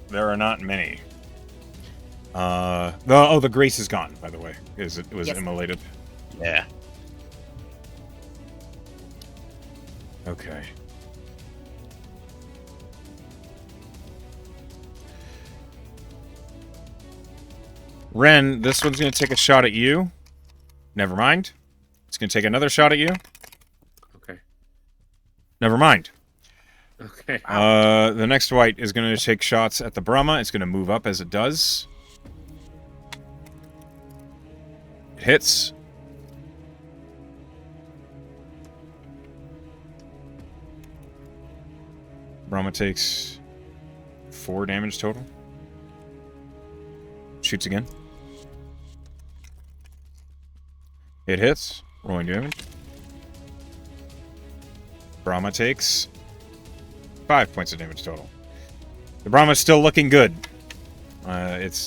Speaker 1: There are not many. The grace is gone, by the way. It was
Speaker 2: Yes.
Speaker 1: immolated.
Speaker 3: Yeah.
Speaker 1: Okay. Ren, this one's going to take a shot at you. Never mind. It's going to take another shot at you.
Speaker 5: Okay.
Speaker 1: Never mind.
Speaker 5: Okay.
Speaker 1: The next white is going to take shots at the Brahma. It's going to move up as it does. It hits. Brahma takes 4 damage total. Shoots again. It hits. Rolling damage. Brahma takes 5 points of damage total. The Brahma's still looking good.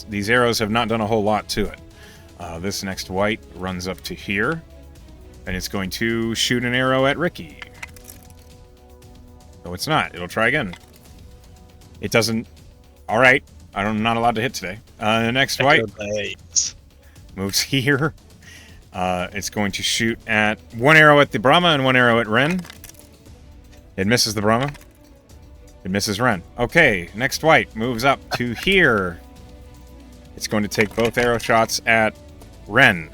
Speaker 1: These arrows have not done a whole lot to it. This next white runs up to here, and it's going to shoot an arrow at Ricky. No, it's not. It'll try again. It doesn't. All right. I'm not allowed to hit today. The next white. moves here. It's going to shoot at one arrow at the Brahma and one arrow at Ren. It misses the Brahma. It misses Ren. Okay, next white moves up to here. It's going to take both arrow shots at Ren.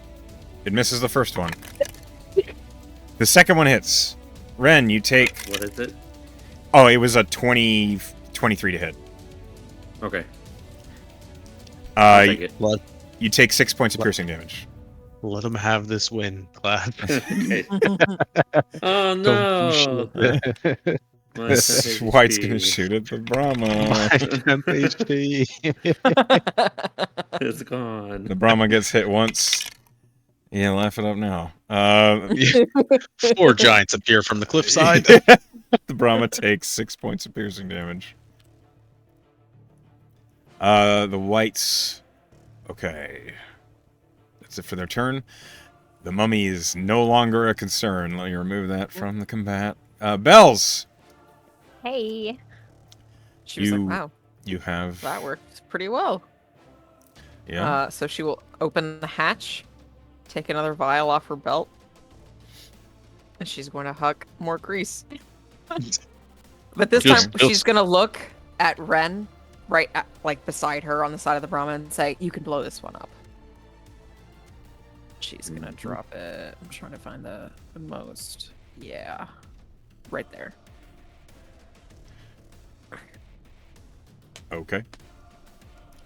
Speaker 1: It misses the first one. The second one hits. Ren, you take...
Speaker 5: What is it?
Speaker 1: Oh, it was a 23 to hit.
Speaker 5: Okay. I'll take it.
Speaker 1: You take 6 points of piercing damage.
Speaker 3: Let him have this win, Glad.
Speaker 5: Okay. Oh no! My
Speaker 1: This
Speaker 5: HP.
Speaker 1: white's gonna shoot at the Brahma.
Speaker 3: HP.
Speaker 5: It's gone.
Speaker 1: The Brahma gets hit once. Yeah, laugh it up now.
Speaker 3: 4 giants appear from the cliffside.
Speaker 1: The Brahma takes 6 points of piercing damage. The whites... Okay. That's it for their turn. The mummy is no longer a concern. Let me remove that from the combat. Bells!
Speaker 2: Hey. She was like, wow,
Speaker 1: You have...
Speaker 2: that worked pretty well.
Speaker 1: Yeah.
Speaker 2: So she will open the hatch, take another vial off her belt, and she's going to huck more grease. But this time, she's going to look at Ren, right at, like beside her on the side of the Brahma, and say, "You can blow this one up." She's going to drop it. I'm trying to find the most. Yeah. Right there.
Speaker 1: Okay.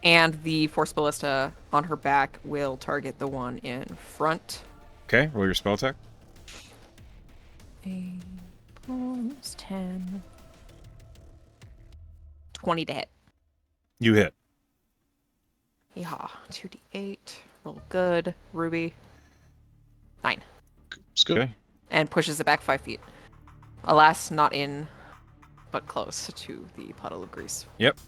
Speaker 2: And the Force Ballista on her back will target the one in front.
Speaker 1: Okay, roll your spell attack.
Speaker 2: 8 plus 10. 20 to hit.
Speaker 1: You hit.
Speaker 2: Yeah. 2d8. Roll good. Ruby. 9.
Speaker 3: It's good.
Speaker 1: Okay.
Speaker 2: And pushes it back 5 feet. Alas, not in, but close to the puddle of grease.
Speaker 1: Yep.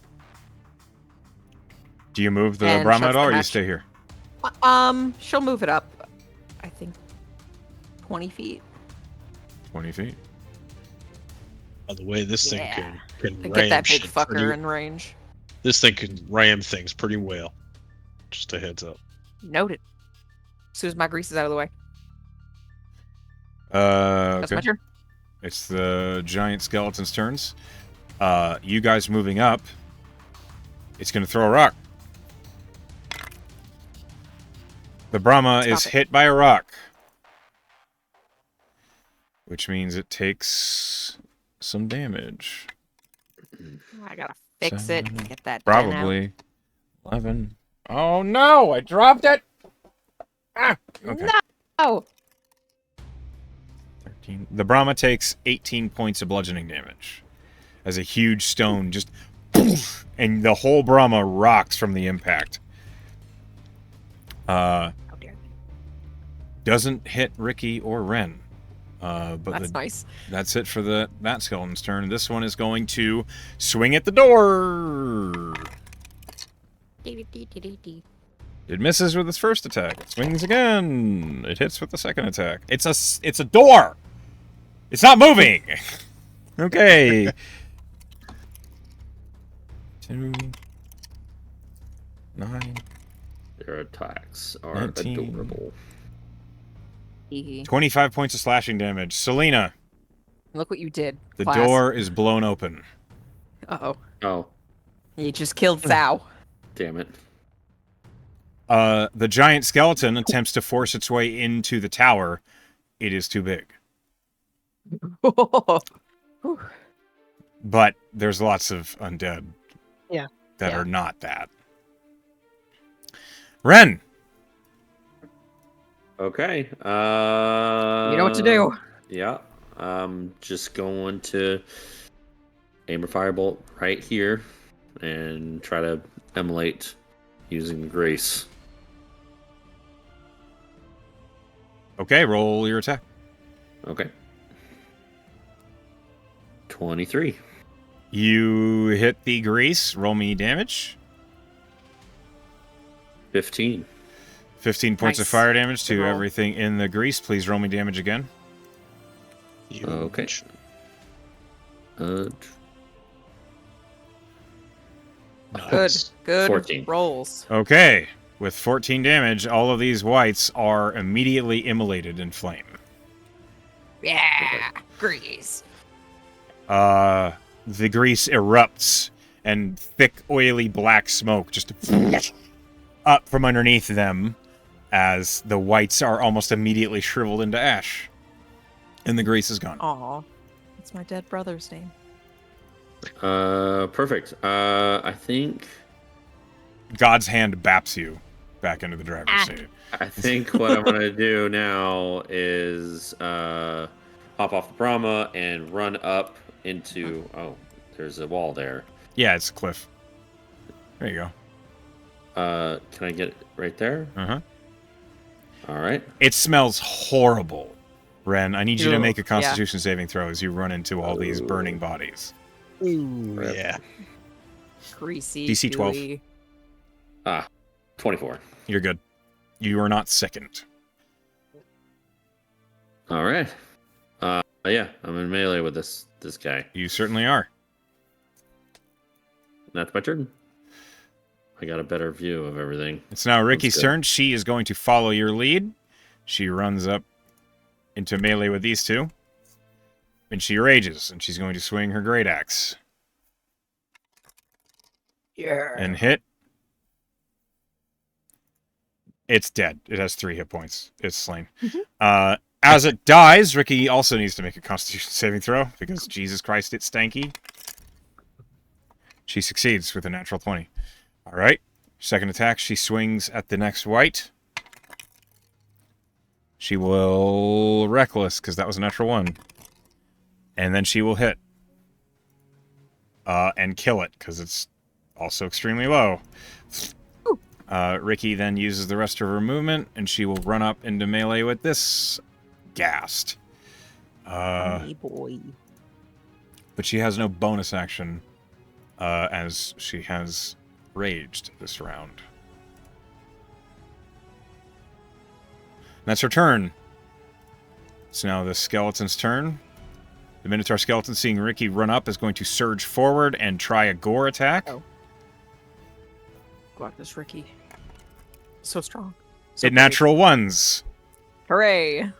Speaker 1: Do you move the
Speaker 2: And
Speaker 1: Brahma
Speaker 2: shuts
Speaker 1: at all,
Speaker 2: the
Speaker 1: or you
Speaker 2: hatch.
Speaker 1: stay here?
Speaker 2: She'll move it up, I think, 20 feet.
Speaker 1: 20 feet.
Speaker 3: By the way, this
Speaker 2: Yeah.
Speaker 3: thing can
Speaker 2: To
Speaker 3: ram
Speaker 2: get that big
Speaker 3: shit
Speaker 2: fucker
Speaker 3: pretty-
Speaker 2: in range.
Speaker 3: This thing can ram things pretty well. Just a heads up.
Speaker 2: Noted. As soon as my grease is out of the way. That's my
Speaker 1: Okay.
Speaker 2: turn.
Speaker 1: It's the giant skeleton's turns. You guys moving up. It's going to throw a rock. The Brahma
Speaker 2: Stop
Speaker 1: is
Speaker 2: it.
Speaker 1: hit by a rock. Which means it takes some damage.
Speaker 2: I gotta fix it.
Speaker 1: Seven,
Speaker 2: Get that 10 out.
Speaker 1: Probably 11. Oh no, I dropped it! Ah! Okay.
Speaker 2: Oh!
Speaker 1: 13. The Brahma takes 18 points of bludgeoning damage. As a huge stone just... poof, and the whole Brahma rocks from the impact.
Speaker 2: How dare they.
Speaker 1: Doesn't hit Ricky or Ren. But
Speaker 2: That's nice.
Speaker 1: that's it for that skeleton's turn. This one is going to swing at the door. It misses with its first attack. It swings again. It hits with the second attack. It's a door. It's not moving. Okay. 2, 9,
Speaker 5: Their attacks are
Speaker 1: 19.
Speaker 5: adorable.
Speaker 1: 25 points of slashing damage. Selena,
Speaker 2: Look what you did.
Speaker 1: the
Speaker 2: class.
Speaker 1: door is blown open.
Speaker 2: Uh-oh.
Speaker 5: Oh,
Speaker 2: You just killed Zhao.
Speaker 5: damn it.
Speaker 1: The giant skeleton attempts to force its way into the tower. It is too big. But there's lots of undead
Speaker 4: Yeah.
Speaker 1: that
Speaker 2: Yeah.
Speaker 1: are not that. Ren!
Speaker 5: Okay.
Speaker 2: You know what to do.
Speaker 5: Yeah. I'm just going to aim a firebolt right here and try to emulate using the grace.
Speaker 1: Okay, roll your attack.
Speaker 5: Okay. 23.
Speaker 1: You hit the grease. Roll me damage.
Speaker 5: 15.
Speaker 1: 15 points of
Speaker 2: Nice.
Speaker 1: fire damage to
Speaker 2: Good roll.
Speaker 1: everything in the grease. Please roll me damage again.
Speaker 5: Okay.
Speaker 2: Good.
Speaker 3: Nice.
Speaker 2: Good
Speaker 5: 14.
Speaker 2: rolls.
Speaker 1: Okay. With 14 damage, all of these whites are immediately immolated in flame.
Speaker 2: Yeah, grease.
Speaker 1: The grease erupts, and thick, oily, black smoke just up from underneath them as the whites are almost immediately shriveled into ash. And the grease is gone.
Speaker 2: Aw, that's my dead brother's name.
Speaker 5: Perfect. I think
Speaker 1: God's hand baps you back into the driver's seat.
Speaker 5: what I'm gonna do now is hop off the Brahma and run up into. Oh, there's a wall there.
Speaker 1: Yeah, it's a cliff. There you go.
Speaker 5: Can I get it right there?
Speaker 1: Uh-huh.
Speaker 5: All right.
Speaker 1: It smells horrible. Ren, I need you to
Speaker 2: Ew,
Speaker 1: make a
Speaker 2: yeah.
Speaker 1: Constitution saving throw as you run into all these burning bodies.
Speaker 3: Ooh,
Speaker 5: Rip.
Speaker 3: yeah.
Speaker 2: Greasy.
Speaker 1: DC 12.
Speaker 2: gooey.
Speaker 5: 24.
Speaker 1: You're good. You are not sickened.
Speaker 5: All right. Yeah, I'm in melee with this guy.
Speaker 1: You certainly are.
Speaker 5: That's my turn. I got a better view of everything.
Speaker 1: It's now Ricky's
Speaker 5: good.
Speaker 1: turn. She is going to follow your lead. She runs up into melee with these two. And she rages, and she's going to swing her great axe.
Speaker 2: Yeah.
Speaker 1: And hit. It's dead. It has 3 hit points. It's slain. As it dies, Ricky also needs to make a Constitution saving throw, because Jesus Christ, it's stanky. She succeeds with a natural 20. All right. Second attack, she swings at the next white. She will reckless, because that was a natural 1. And then she will hit. And kill it, because it's also extremely low. Ricky then uses the rest of her movement, and she will run up into melee with this ghast.
Speaker 2: Funny boy.
Speaker 1: But she has no bonus action, as she has raged this round. That's her turn. It's now the skeleton's turn. The Minotaur skeleton, seeing Ricky run up, is going to surge forward and try a gore attack.
Speaker 2: Oh. Go at this Ricky. So strong.
Speaker 1: It natural ones.
Speaker 2: Hooray.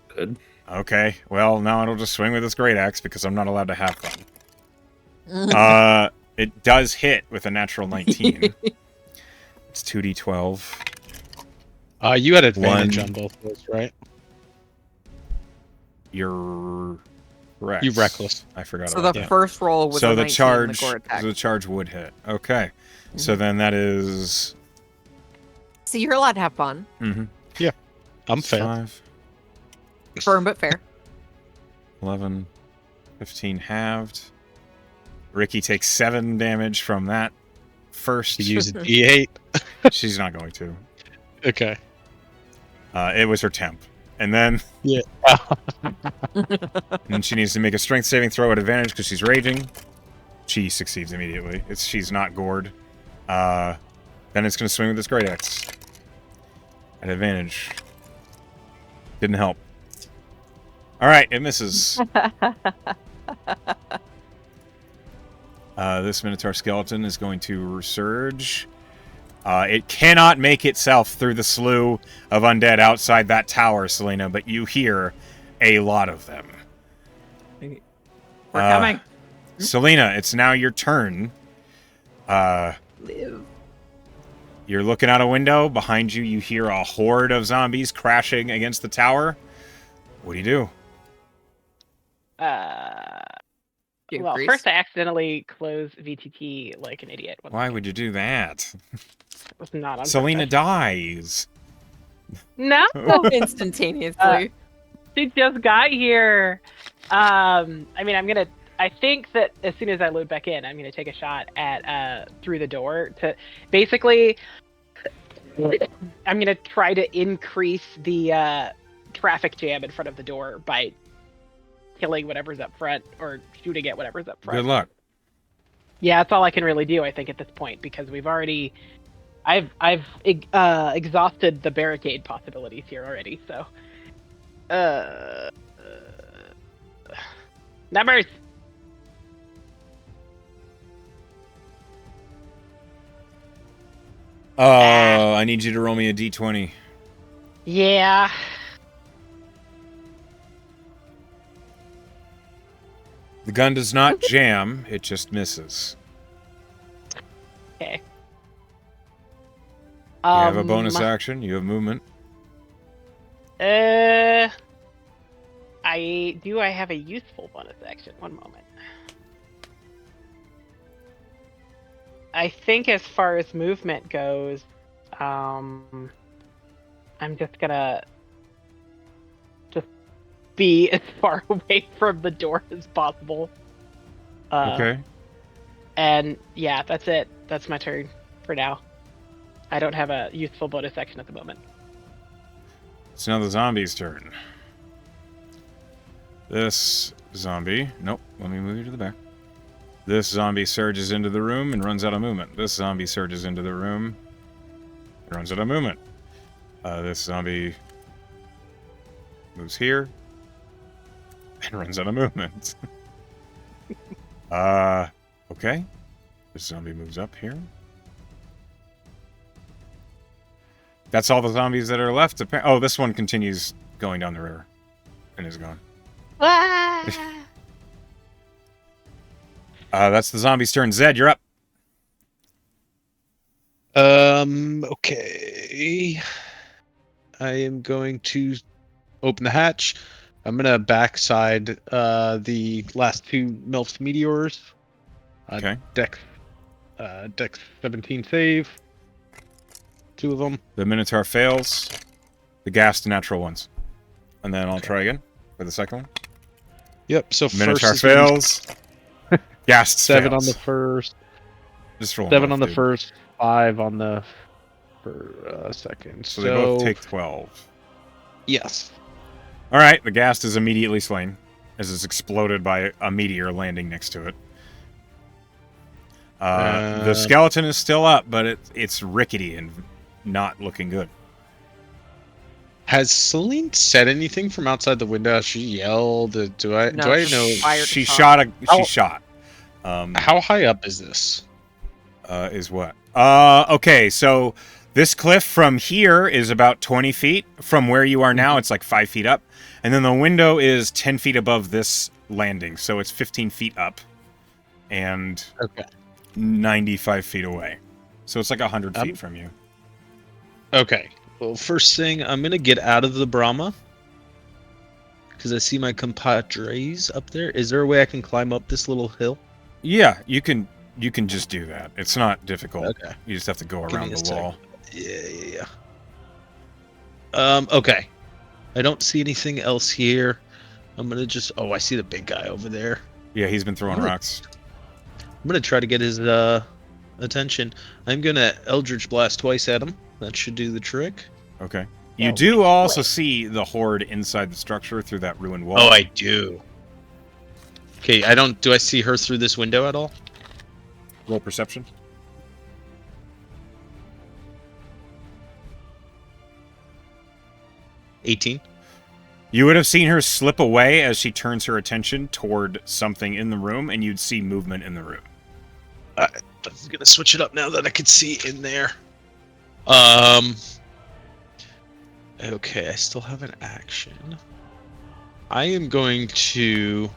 Speaker 5: Good.
Speaker 1: Okay, well, now it'll just swing with its great axe because I'm not allowed to have fun. It does hit with a natural 19. It's 2d12.
Speaker 3: You had advantage
Speaker 1: One.
Speaker 3: on both those, right?
Speaker 1: You're correct.
Speaker 3: You reckless.
Speaker 1: I forgot
Speaker 2: So
Speaker 1: about
Speaker 2: the
Speaker 1: that.
Speaker 2: first roll was
Speaker 1: So
Speaker 2: a
Speaker 1: the
Speaker 2: 19,
Speaker 1: charge,
Speaker 2: the gore attack.
Speaker 1: the charge would hit. Okay, so then that is.
Speaker 2: See, you're allowed to have fun.
Speaker 1: Mm-hmm.
Speaker 3: I'm fair.
Speaker 1: 5,
Speaker 2: Firm but fair.
Speaker 1: 11, 15 halved. Ricky takes 7 damage from that first.
Speaker 3: You use a D8.
Speaker 1: She's not going to.
Speaker 3: Okay.
Speaker 1: It was her temp. And then
Speaker 3: Yeah.
Speaker 1: and she needs to make a strength saving throw at advantage because she's raging. She succeeds immediately. She's not gored. Then it's going to swing with its great axe. At advantage. Didn't help. Alright, it misses. This Minotaur skeleton is going to resurge. It cannot make itself through the slew of undead outside that tower, Selena, but you hear a lot of them.
Speaker 2: We're coming.
Speaker 1: Selena, it's now your turn.
Speaker 2: Live.
Speaker 1: You're looking out a window. Behind you, you hear a horde of zombies crashing against the tower. What do you do?
Speaker 2: You
Speaker 4: Well,
Speaker 2: grease?
Speaker 4: first I accidentally closed VTT like an idiot.
Speaker 1: Why would you do that?
Speaker 4: It was not on
Speaker 1: Selena
Speaker 4: purpose.
Speaker 1: dies.
Speaker 4: No,
Speaker 2: Instantaneously.
Speaker 4: she just got here. I mean, I think that as soon as I load back in, I'm gonna take a shot at through the door to basically. I'm gonna try to increase the traffic jam in front of the door by killing whatever's up front or shooting at whatever's up front.
Speaker 1: Good luck.
Speaker 4: Yeah, that's all I can really do, I think, at this point, because I've exhausted the barricade possibilities here already. So, numbers.
Speaker 1: Oh, I need you to roll me a d20.
Speaker 4: Yeah.
Speaker 1: The gun does not jam, it just misses.
Speaker 4: Okay.
Speaker 1: You have a bonus action, you have movement.
Speaker 4: I have a useful bonus action. One moment. I think as far as movement goes, I'm just gonna be as far away from the door as possible.
Speaker 1: Okay.
Speaker 4: And yeah, that's it. That's my turn for now. I don't have a useful bonus action at the moment.
Speaker 1: It's now the zombie's turn. This zombie... Nope, let me move you to the back. This zombie surges into the room and runs out of movement. This zombie surges into the room and runs out of movement. This zombie moves here and runs out of movement. Okay. This zombie moves up here. That's all the zombies that are left. Oh, this one continues going down the river and is gone. That's the zombie's turn. Zed, you're up.
Speaker 3: Okay. I am going to open the hatch. I'm gonna backside the last two MILF meteors.
Speaker 1: Okay.
Speaker 3: Dex 17 save. Two of them.
Speaker 1: The Minotaur fails. The gas to natural ones. And then I'll try again for the second one.
Speaker 3: Yep. So
Speaker 1: Minotaur
Speaker 3: first is
Speaker 1: fails. Gas
Speaker 3: 7
Speaker 1: fails.
Speaker 3: on the first.
Speaker 1: Just roll
Speaker 3: 7
Speaker 1: off,
Speaker 3: on the
Speaker 1: dude.
Speaker 3: first. 5 on the second.
Speaker 1: So they both take 12.
Speaker 3: Yes.
Speaker 1: All right, the ghast is immediately slain as it's exploded by a meteor landing next to it. The skeleton is still up, but it's rickety and not looking good.
Speaker 3: Has Celine said anything from outside the window? Has she yelled? Do I know?
Speaker 2: Fired
Speaker 1: She
Speaker 2: a
Speaker 1: shot.
Speaker 3: Oh.
Speaker 1: She shot.
Speaker 3: How high up is this?
Speaker 1: Is what? Okay, so this cliff from here is about 20 feet. From where you are now, it's like 5 feet up. And then the window is 10 feet above this landing, so it's 15 feet up. And 95 feet away. So it's like 100 feet from you.
Speaker 3: Okay. Well, first thing, I'm going to get out of the Brahma. Because I see my compadres up there. Is there a way I can climb up this little hill?
Speaker 1: Yeah, you can just do that. It's not difficult.
Speaker 3: Okay.
Speaker 1: You just have to go
Speaker 3: Give me
Speaker 1: around
Speaker 3: a
Speaker 1: the
Speaker 3: sec.
Speaker 1: wall.
Speaker 3: Yeah. Okay. I don't see anything else here. I'm going to just... Oh, I see the big guy over there.
Speaker 1: Yeah, he's been throwing rocks.
Speaker 3: I'm going to try to get his attention. I'm going to Eldritch Blast twice at him. That should do the trick.
Speaker 1: Okay. You do also see the horde inside the structure through that ruined wall.
Speaker 3: Oh, I do. Okay, do I see her through this window at all?
Speaker 1: Roll perception.
Speaker 3: $18.
Speaker 1: You would have seen her slip away as she turns her attention toward something in the room, and you'd see movement in the room.
Speaker 3: I'm going to switch it up now that I can see in there. Okay, I still have an action. I am going to...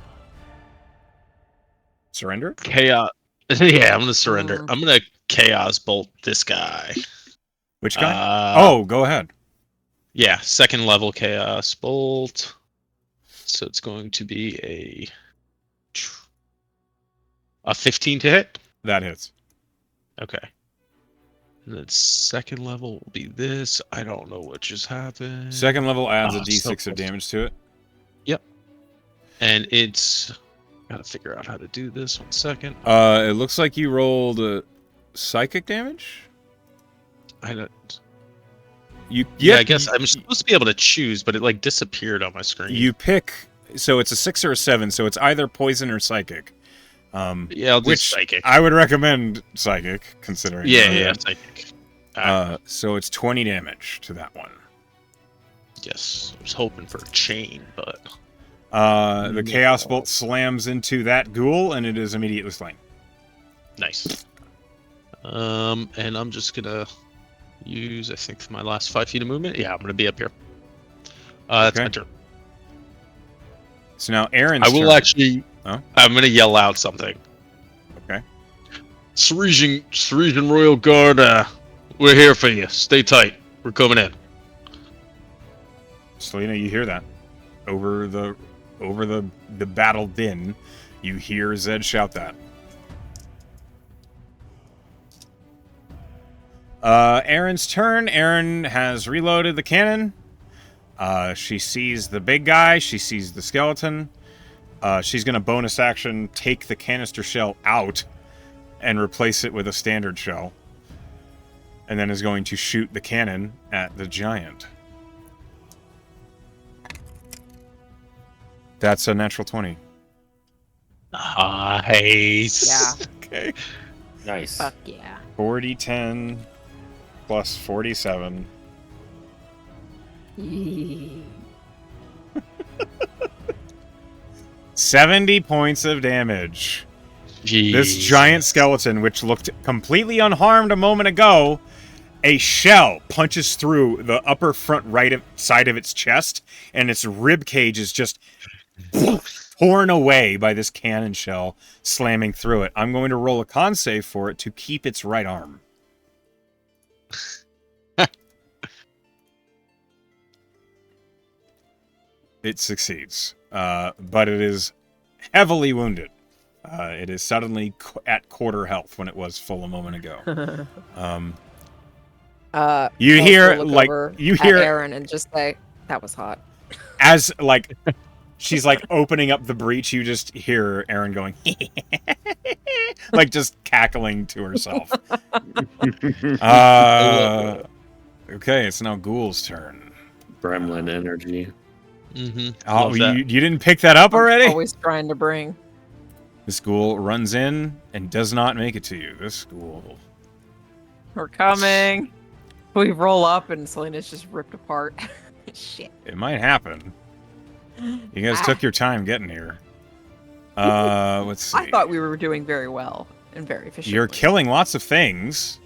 Speaker 1: Surrender?
Speaker 3: Chaos. Yeah, I'm going to surrender. I'm going to Chaos Bolt this guy.
Speaker 1: Which guy? Go ahead.
Speaker 3: Yeah, second level Chaos Bolt. So it's going to be a 15 to hit?
Speaker 1: That hits.
Speaker 3: Okay. And then second level will be this. I don't know what just happened.
Speaker 1: Second level adds a d6 of damage to it.
Speaker 3: Yep. And it's... Gotta figure out how to do this. 1 second.
Speaker 1: It looks like you rolled psychic damage?
Speaker 3: I don't...
Speaker 1: Yeah,
Speaker 3: I guess I'm supposed to be able to choose, but it like disappeared on my screen.
Speaker 1: You pick... So it's a 6 or a 7, so it's either poison or psychic.
Speaker 3: Yeah, I'll do psychic.
Speaker 1: I would recommend psychic, considering.
Speaker 3: Yeah, psychic.
Speaker 1: So it's 20 damage to that one.
Speaker 3: Yes, I was hoping for a chain, but
Speaker 1: the Chaos Bolt slams into that ghoul, and it is immediately slain.
Speaker 3: nice. And I'm just gonna use, I think, my last 5 feet of movement. Yeah, I'm going to be up here. That's my
Speaker 1: Okay.
Speaker 3: turn.
Speaker 1: So now Aaron's
Speaker 3: I will
Speaker 1: turn.
Speaker 3: actually...
Speaker 1: Oh?
Speaker 3: I'm going to yell out something.
Speaker 1: Okay.
Speaker 3: Serisian Royal Guard, we're here for you. Stay tight. We're coming in.
Speaker 1: Selena, you hear that. Over the battle din, you hear Zed shout that. Aaron's turn. Aaron has reloaded the cannon. She sees the big guy. She sees the skeleton. She's going to bonus action take the canister shell out and replace it with a standard shell. And then is going to shoot the cannon at the giant. That's a natural 20.
Speaker 3: Nice.
Speaker 2: Yeah.
Speaker 1: Okay.
Speaker 5: Nice.
Speaker 4: Fuck yeah.
Speaker 1: 40, 10, plus 47.
Speaker 2: Yee.
Speaker 1: 70 points of damage.
Speaker 3: Jeez.
Speaker 1: This giant skeleton, which looked completely unharmed a moment ago, a shell punches through the upper front right side of its chest, and its rib cage is just torn away by this cannon shell slamming through it. I'm going to roll a con save for it to keep its right arm. It succeeds, but it is heavily wounded. It is suddenly at quarter health when it was full a moment ago. You
Speaker 2: Bells
Speaker 1: hear,
Speaker 2: will look
Speaker 1: like,
Speaker 2: over
Speaker 1: you
Speaker 2: at
Speaker 1: hear-
Speaker 2: Aaron and just say, "That was hot."
Speaker 1: As, like, she's, like, opening up the breach, you just hear Aaron going, like, just cackling to herself. Okay, it's now Ghoul's turn.
Speaker 5: Gremlin energy.
Speaker 3: Mm-hmm.
Speaker 1: Oh, you didn't pick that up already?
Speaker 2: Always trying to bring.
Speaker 1: This ghoul runs in and does not make it to you. This ghoul.
Speaker 2: We're coming. We roll up and Selena's just ripped apart. Shit.
Speaker 1: It might happen. You guys took your time getting here. Let's see.
Speaker 2: I thought we were doing very well and very efficiently.
Speaker 1: You're killing lots of things.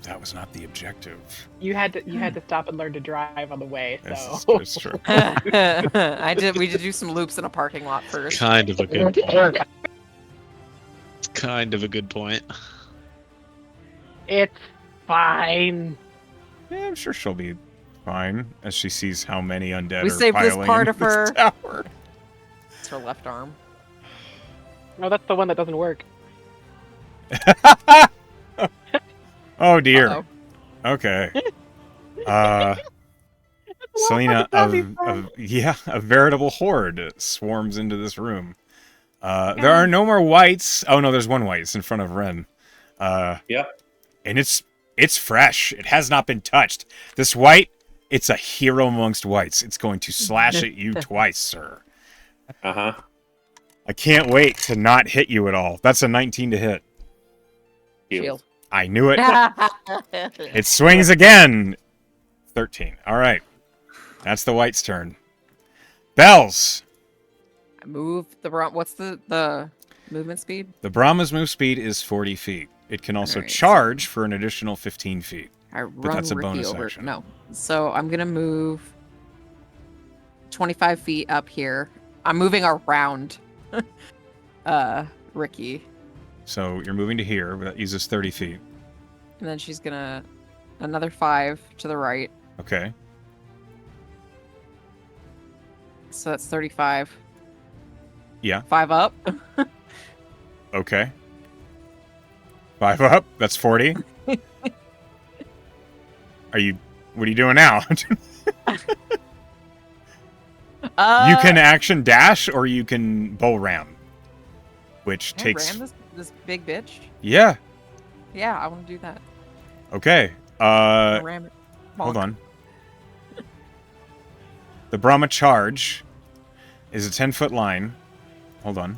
Speaker 1: That was not the objective.
Speaker 4: You had to stop and learn to drive on the way.
Speaker 1: This
Speaker 4: So
Speaker 1: is true.
Speaker 2: We did do some loops in a parking lot first.
Speaker 3: Kind of a good point. Kind of a good point.
Speaker 4: it's fine.
Speaker 1: Yeah, I'm sure she'll be fine as she sees how many undead
Speaker 2: We
Speaker 1: are
Speaker 2: saved this
Speaker 1: piling
Speaker 2: part
Speaker 1: into
Speaker 2: of her.
Speaker 1: this tower.
Speaker 2: It's her left arm.
Speaker 4: No, that's the one that doesn't work.
Speaker 1: Oh dear.
Speaker 2: Uh-oh.
Speaker 1: Okay. Selena, a veritable horde swarms into this room. There are no more whites. Oh no, there's one white. It's in front of Ren.
Speaker 5: Yep.
Speaker 1: And it's fresh. It has not been touched. This white, it's a hero amongst whites. It's going to slash at you twice, sir.
Speaker 5: Uh-huh.
Speaker 1: I can't wait to not hit you at all. That's a 19 to hit.
Speaker 2: Shield.
Speaker 1: I knew it. It swings again. 13. All right. That's the white's turn. Bells.
Speaker 2: Move the what's the movement speed?
Speaker 1: The Brahma's move speed is 40 feet. It can also
Speaker 2: Alright, so-
Speaker 1: charge for an additional 15 feet.
Speaker 2: I run
Speaker 1: that's a
Speaker 2: Ricky
Speaker 1: bonus
Speaker 2: over.
Speaker 1: action.
Speaker 2: No. So I'm gonna move 25 feet up here. I'm moving around Ricky.
Speaker 1: So you're moving to here, but that uses 30 feet.
Speaker 2: And then she's gonna another 5 to the right.
Speaker 1: Okay.
Speaker 2: So that's 35.
Speaker 1: Yeah.
Speaker 2: 5 up.
Speaker 1: Okay. 5 up. That's 40. What are you doing now? You can action dash or you can bow ram. Which
Speaker 2: can I
Speaker 1: takes...
Speaker 2: ram this big bitch.
Speaker 1: Yeah.
Speaker 2: Yeah, I want to do that.
Speaker 1: Okay.
Speaker 2: Ram it.
Speaker 1: Hold
Speaker 2: Bonk.
Speaker 1: on. The Brahma charge is a 10-foot line. Hold on.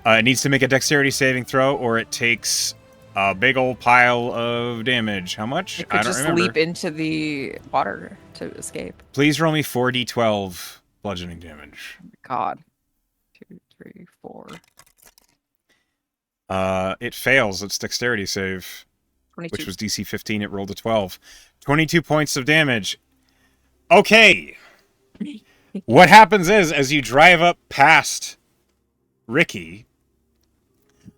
Speaker 1: It needs to make a dexterity saving throw, or it takes a big old pile of damage. How much?
Speaker 2: It
Speaker 1: I
Speaker 2: could
Speaker 1: don't
Speaker 2: just
Speaker 1: remember.
Speaker 2: leap into the water to escape.
Speaker 1: Please roll me 4d12 bludgeoning damage.
Speaker 2: God. 2, 3, 4.
Speaker 1: It fails its dexterity save.
Speaker 2: 22.
Speaker 1: which was DC 15. It rolled a 12. 22 points of damage. Okay. What happens is, as you drive up past Ricky,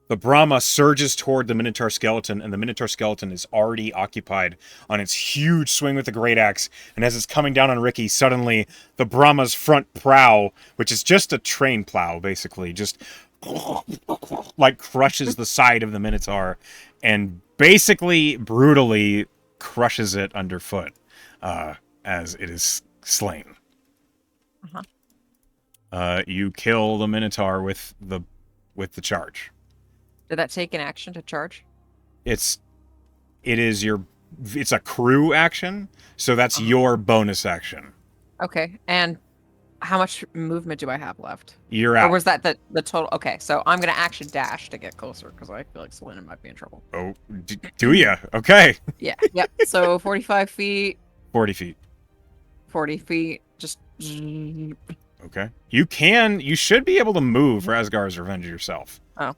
Speaker 1: the Brahma surges toward the Minotaur skeleton, and the Minotaur skeleton is already occupied on its huge swing with the great axe. And as it's coming down on Ricky, suddenly the Brahma's front prow, which is just a train plow, basically, just like crushes the side of the Minotaur and basically brutally crushes it underfoot as it is slain. You kill the Minotaur with the charge.
Speaker 2: Did that take an action to charge?
Speaker 1: It's a crew action, so that's your bonus action.
Speaker 2: Okay, and how much movement do I have left?
Speaker 1: You're out.
Speaker 2: Or was that the total? Okay, so I'm gonna action dash to get closer because I feel like Selena might be in trouble.
Speaker 1: Oh, do ya? Okay.
Speaker 2: Yeah. Yep. So 45 feet.
Speaker 1: 40 feet.
Speaker 2: 40 feet. Just.
Speaker 1: Okay. You should be able to move Razgar's Revenge yourself.
Speaker 2: Oh,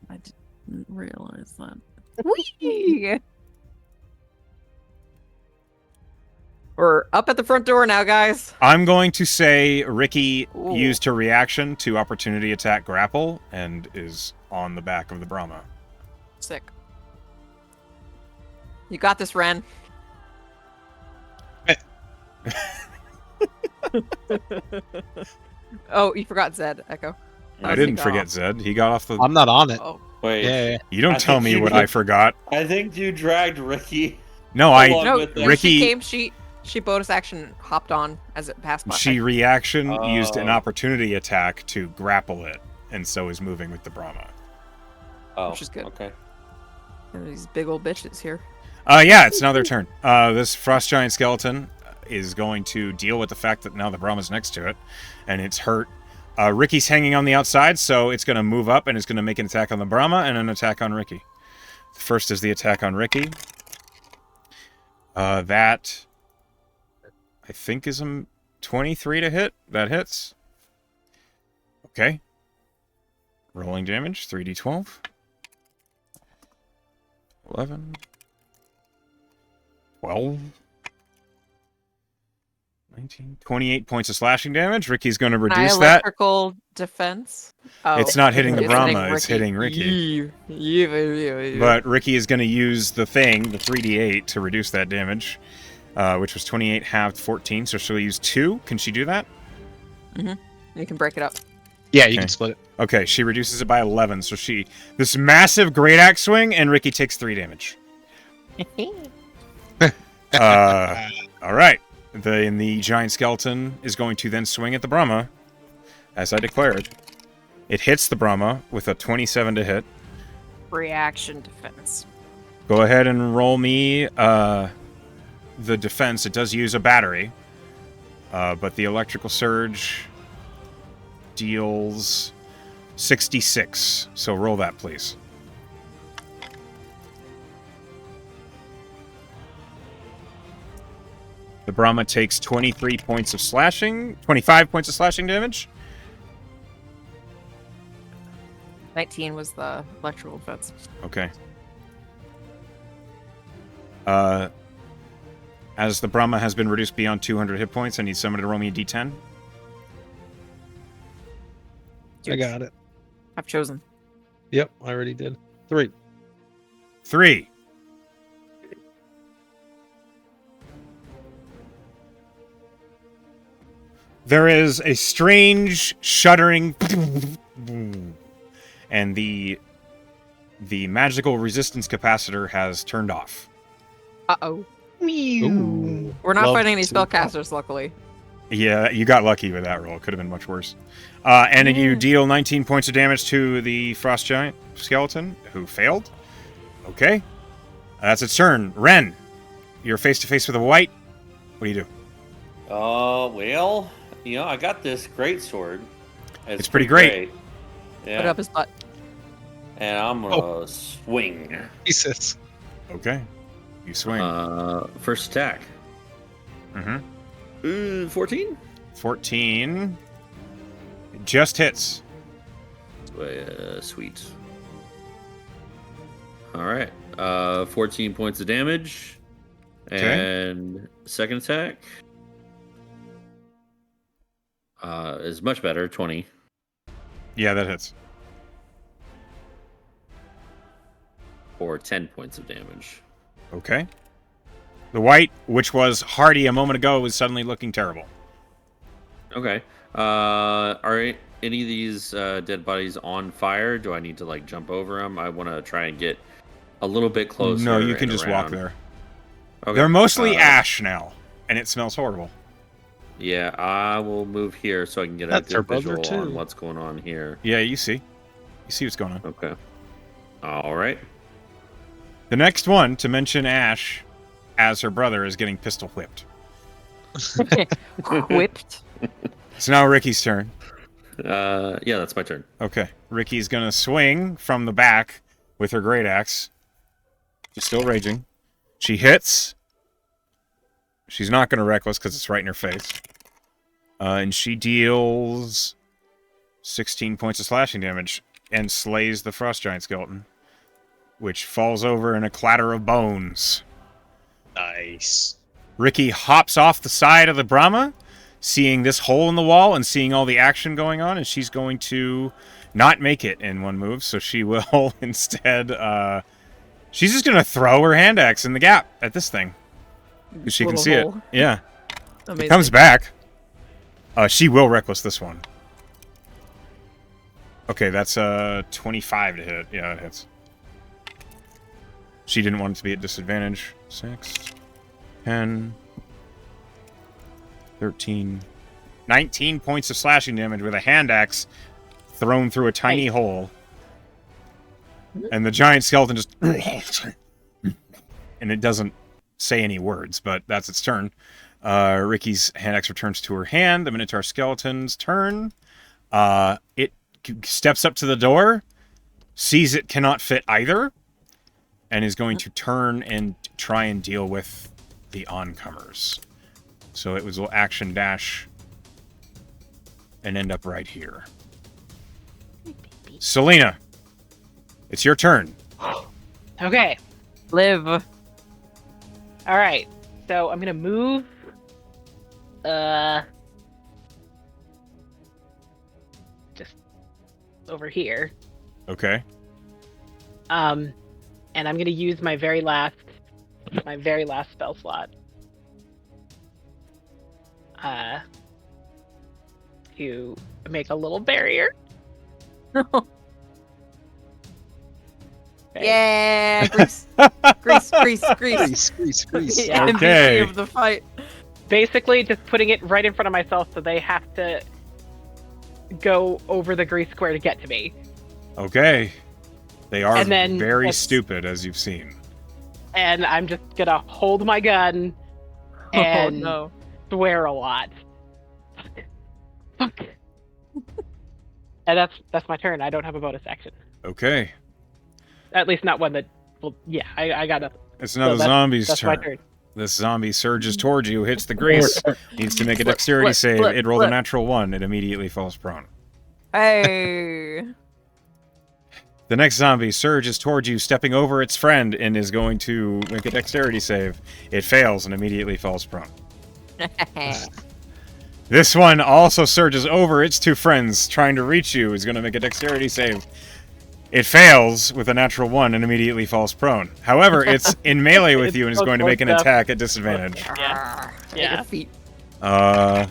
Speaker 2: I didn't realize that. Whee! We're up at the front door now, guys.
Speaker 1: I'm going to say Ricky
Speaker 2: Ooh.
Speaker 1: used her reaction to opportunity attack grapple and is on the back of the Brahma.
Speaker 2: Sick. You got this, Ren. Oh, you forgot Zed, Echo.
Speaker 1: I didn't forget Zed. He got off the...
Speaker 3: I'm not on it.
Speaker 2: Oh.
Speaker 5: Wait.
Speaker 3: Yeah.
Speaker 1: You don't
Speaker 5: I
Speaker 1: tell
Speaker 5: think
Speaker 1: me
Speaker 5: you
Speaker 1: what
Speaker 5: did.
Speaker 1: I forgot.
Speaker 5: I think you dragged Ricky.
Speaker 1: No,
Speaker 5: Along
Speaker 2: No,
Speaker 5: with it.
Speaker 1: Ricky-
Speaker 2: she bonus action hopped on as it passed by.
Speaker 1: She reaction used an
Speaker 5: Oh.
Speaker 1: opportunity attack to grapple it, and so is moving with the Brahma.
Speaker 5: Oh,
Speaker 2: Which is good.
Speaker 5: Okay.
Speaker 2: And these big old bitches here.
Speaker 1: Yeah, it's now their turn. This Frost Giant skeleton is going to deal with the fact that now the Brahma's next to it, and it's hurt. Ricky's hanging on the outside, so it's going to move up and it's going to make an attack on the Brahma and an attack on Ricky. First is the attack on Ricky. That, I think, is a 23 to hit. That hits. Okay. Rolling damage, 3d12. 11. 12. 19. 28 points of slashing damage. Ricky's going to reduce that.
Speaker 2: Electrical defense. Oh,
Speaker 1: It's not hitting the
Speaker 2: it's
Speaker 1: Brahma, it's hitting Ricky.
Speaker 2: Yeah.
Speaker 1: But Ricky is going to use the thing, the 3d8, to reduce that damage, which was 28 halved 14, so she'll use 2. Can she do that?
Speaker 2: You can break it up.
Speaker 3: Yeah, you
Speaker 1: Okay.
Speaker 3: can split it.
Speaker 1: Okay, she reduces it by 11, so this massive great axe swing, and Ricky takes 3 damage. All right. The giant skeleton is going to then swing at the Brahma, as I declared. It hits the Brahma with a 27 to hit.
Speaker 2: Reaction defense.
Speaker 1: Go ahead and roll me the defense. It does use a battery, but the electrical surge deals 66. So roll that, please. The Brahma takes 25 points of slashing damage.
Speaker 2: 19 was the electrical defense.
Speaker 1: Okay. As the Brahma has been reduced beyond 200 hit points, I need someone to roll me a d10.
Speaker 3: I got it.
Speaker 2: I've chosen.
Speaker 3: Yep, I already did. 3.
Speaker 1: 3. There is a strange shuddering, and the magical resistance capacitor has turned off.
Speaker 2: Uh-oh.
Speaker 3: Ooh.
Speaker 2: We're not
Speaker 3: Love
Speaker 2: fighting any
Speaker 3: to-
Speaker 2: spellcasters, luckily.
Speaker 1: Yeah, you got lucky with that roll. It could have been much worse. And then you deal 19 points of damage to the Frost Giant skeleton, who failed. Okay. That's its turn. Ren, you're face-to-face with a white. What do you do?
Speaker 5: Well, I got this great sword.
Speaker 1: It's pretty great.
Speaker 2: Put
Speaker 5: Yeah.
Speaker 2: up his butt.
Speaker 5: And I'm gonna swing.
Speaker 3: Jesus.
Speaker 1: Okay. You swing.
Speaker 5: First attack.
Speaker 1: Mm-hmm.
Speaker 5: 14?
Speaker 1: 14. Just hits.
Speaker 5: Sweet. All right. 14 points of damage.
Speaker 1: Okay.
Speaker 5: And second attack is much better, 20.
Speaker 1: Yeah, that hits.
Speaker 5: For 10 points of damage.
Speaker 1: Okay. The white, which was hardy a moment ago, is suddenly looking terrible.
Speaker 5: Okay. Are any of these dead bodies on fire? Do I need to like jump over them? I want to try and get a little bit closer.
Speaker 1: No, you can
Speaker 5: and
Speaker 1: just walk
Speaker 5: around.
Speaker 1: there.
Speaker 5: Okay.
Speaker 1: They're mostly ash now, and it smells horrible.
Speaker 5: Yeah, I will move here so I can get
Speaker 3: That's
Speaker 5: a
Speaker 3: our
Speaker 5: good
Speaker 3: brother,
Speaker 5: visual on
Speaker 3: too.
Speaker 5: what's going on here.
Speaker 1: Yeah, you see. You see what's going on.
Speaker 5: Okay. All right.
Speaker 1: The next one to mention Ash as her brother is getting pistol whipped.
Speaker 2: Whipped.
Speaker 1: It's now Ricky's turn.
Speaker 5: Yeah, that's my turn.
Speaker 1: Okay. Ricky's going to swing from the back with her great axe. She's still raging. She hits. She's not going to reckless because it's right in her face. And she deals 16 points of slashing damage and slays the frost giant skeleton, which falls over in a clatter of bones.
Speaker 3: Nice.
Speaker 1: Ricky hops off the side of the Brahma, seeing this hole in the wall and seeing all the action going on, and she's going to not make it in one move, so she will instead, she's just going to throw her hand axe in the gap at this thing. 'Cause she can
Speaker 2: Little
Speaker 1: see
Speaker 2: hole.
Speaker 1: it. Yeah.
Speaker 2: Amazing.
Speaker 1: It comes back. She will reckless this one. Okay, that's 25 to hit. Yeah, it hits. She didn't want it to be at disadvantage. 6, 10, 13, 19 points of slashing damage with a hand axe thrown through a tiny hole. And the giant skeleton just... and it doesn't say any words, but that's its turn. Ricky's hand axe returns to her hand. The Minotaur skeleton's turn. It steps up to the door, sees it cannot fit either, and is going to turn and try and deal with the oncomers. So it will action dash and end up right here. Selena, it's your turn.
Speaker 4: Okay.
Speaker 2: Live.
Speaker 4: All right. So I'm gonna move. Just over here.
Speaker 1: Okay.
Speaker 4: And I'm gonna use my very last spell slot. To make a little barrier. Okay.
Speaker 2: Yeah, grease, grease.
Speaker 3: Grease.
Speaker 4: Yeah.
Speaker 2: MVP
Speaker 1: Okay.
Speaker 2: of the fight.
Speaker 4: Basically, just putting it right in front of myself so they have to go over the grease square to get to me.
Speaker 1: Okay. They are
Speaker 4: And then
Speaker 1: very
Speaker 4: let's-
Speaker 1: stupid, as you've seen.
Speaker 4: And I'm just gonna hold my gun and
Speaker 2: Oh no.
Speaker 4: swear a lot. Fuck. And that's my turn. I don't have a bonus action.
Speaker 1: Okay.
Speaker 4: At least not one that. Well, yeah, I got nothing.
Speaker 1: It's another
Speaker 4: that's-
Speaker 1: zombie's
Speaker 4: That's
Speaker 1: turn.
Speaker 4: my turn.
Speaker 1: This zombie surges towards you, hits the grease, needs to make a dexterity save.
Speaker 2: flip,
Speaker 1: It rolled a
Speaker 2: flip.
Speaker 1: natural 1. It immediately falls prone.
Speaker 2: Hey.
Speaker 1: The next zombie surges towards you, stepping over its friend, and is going to make a dexterity save. It fails and immediately falls prone. This one also surges over its two friends, trying to reach you. Is going to make a dexterity save. It fails with a natural 1 and immediately falls prone. However, it's in melee with
Speaker 4: It's
Speaker 1: you and is
Speaker 4: so
Speaker 1: going to
Speaker 4: close
Speaker 1: make an
Speaker 4: enough.
Speaker 1: attack at disadvantage.
Speaker 4: Yeah.
Speaker 2: At
Speaker 4: Yeah.
Speaker 2: your feet.
Speaker 1: Oh,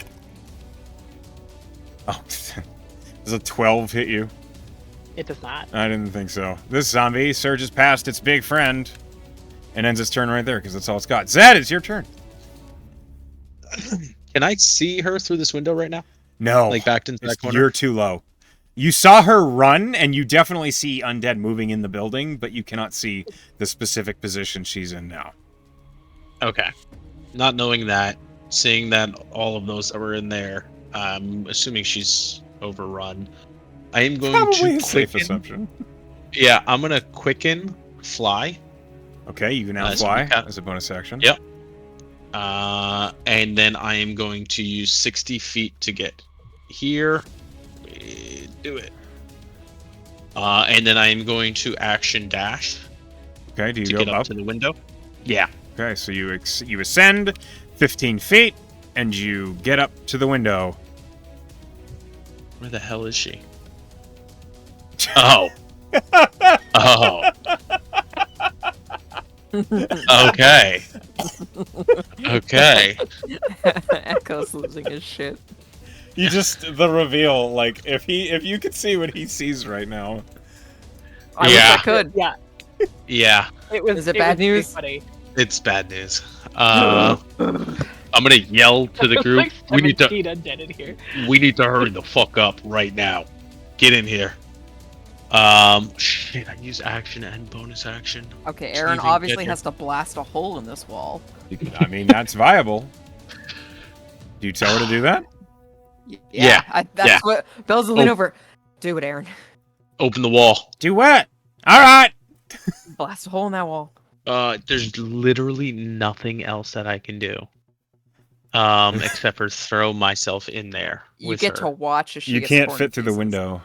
Speaker 1: does a 12 hit you?
Speaker 4: It does not.
Speaker 1: I didn't think so. This zombie surges past its big friend and ends its turn right there because that's all it's got. Zed, it's your turn.
Speaker 3: Can I see her through this window right now?
Speaker 1: No,
Speaker 3: Like backed into that corner?
Speaker 1: you're too low. You saw her run, and you definitely see undead moving in the building, but you cannot see the specific position she's in now.
Speaker 3: Okay. Not knowing that, seeing that all of those that were in there, assuming she's overrun, I am going
Speaker 1: Probably
Speaker 3: to
Speaker 1: a safe
Speaker 3: quicken.
Speaker 1: assumption.
Speaker 3: Yeah, I'm gonna quicken fly.
Speaker 1: Okay, you can now
Speaker 3: So
Speaker 1: fly
Speaker 3: we got-
Speaker 1: as a bonus action.
Speaker 3: Yep. And then I am going to use 60 feet to get here. Do it. And then I am going to action dash.
Speaker 1: Okay, do you
Speaker 3: to
Speaker 1: go
Speaker 3: get
Speaker 1: up?
Speaker 3: up to the window. Yeah.
Speaker 1: Okay, so you ascend 15 feet, and you get up to the window.
Speaker 3: Where the hell is she? Oh. Oh. Okay. Okay.
Speaker 2: Echo's losing his shit.
Speaker 1: You just the reveal, like if you could see what he sees right now.
Speaker 2: I wish I could.
Speaker 4: Yeah.
Speaker 3: Yeah.
Speaker 4: It was.
Speaker 2: Is it bad
Speaker 4: was pretty
Speaker 2: news?
Speaker 4: Funny.
Speaker 3: It's bad news. I'm gonna yell to the
Speaker 4: There's
Speaker 3: group.
Speaker 4: like
Speaker 3: We need to
Speaker 4: 17 undead in here.
Speaker 3: hurry the fuck up right now. Get in here. Shit, I use action and bonus action.
Speaker 2: Okay,
Speaker 3: To
Speaker 2: Aaron
Speaker 3: even
Speaker 2: obviously
Speaker 3: get here.
Speaker 2: has to blast a hole in this wall.
Speaker 1: I mean, that's viable. Do you tell her to do that?
Speaker 3: Yeah,
Speaker 2: That's what Bell's lean over. Do it, Aaron.
Speaker 3: Open the wall.
Speaker 1: Do what? All right.
Speaker 2: Blast a hole in that wall.
Speaker 3: There's literally nothing else that I can do. Except for throw myself in there.
Speaker 2: You
Speaker 3: with
Speaker 2: get
Speaker 3: her.
Speaker 2: to watch as she
Speaker 1: You
Speaker 2: gets
Speaker 1: can't
Speaker 2: torn
Speaker 1: fit
Speaker 2: to
Speaker 1: through the
Speaker 2: pieces.
Speaker 1: window.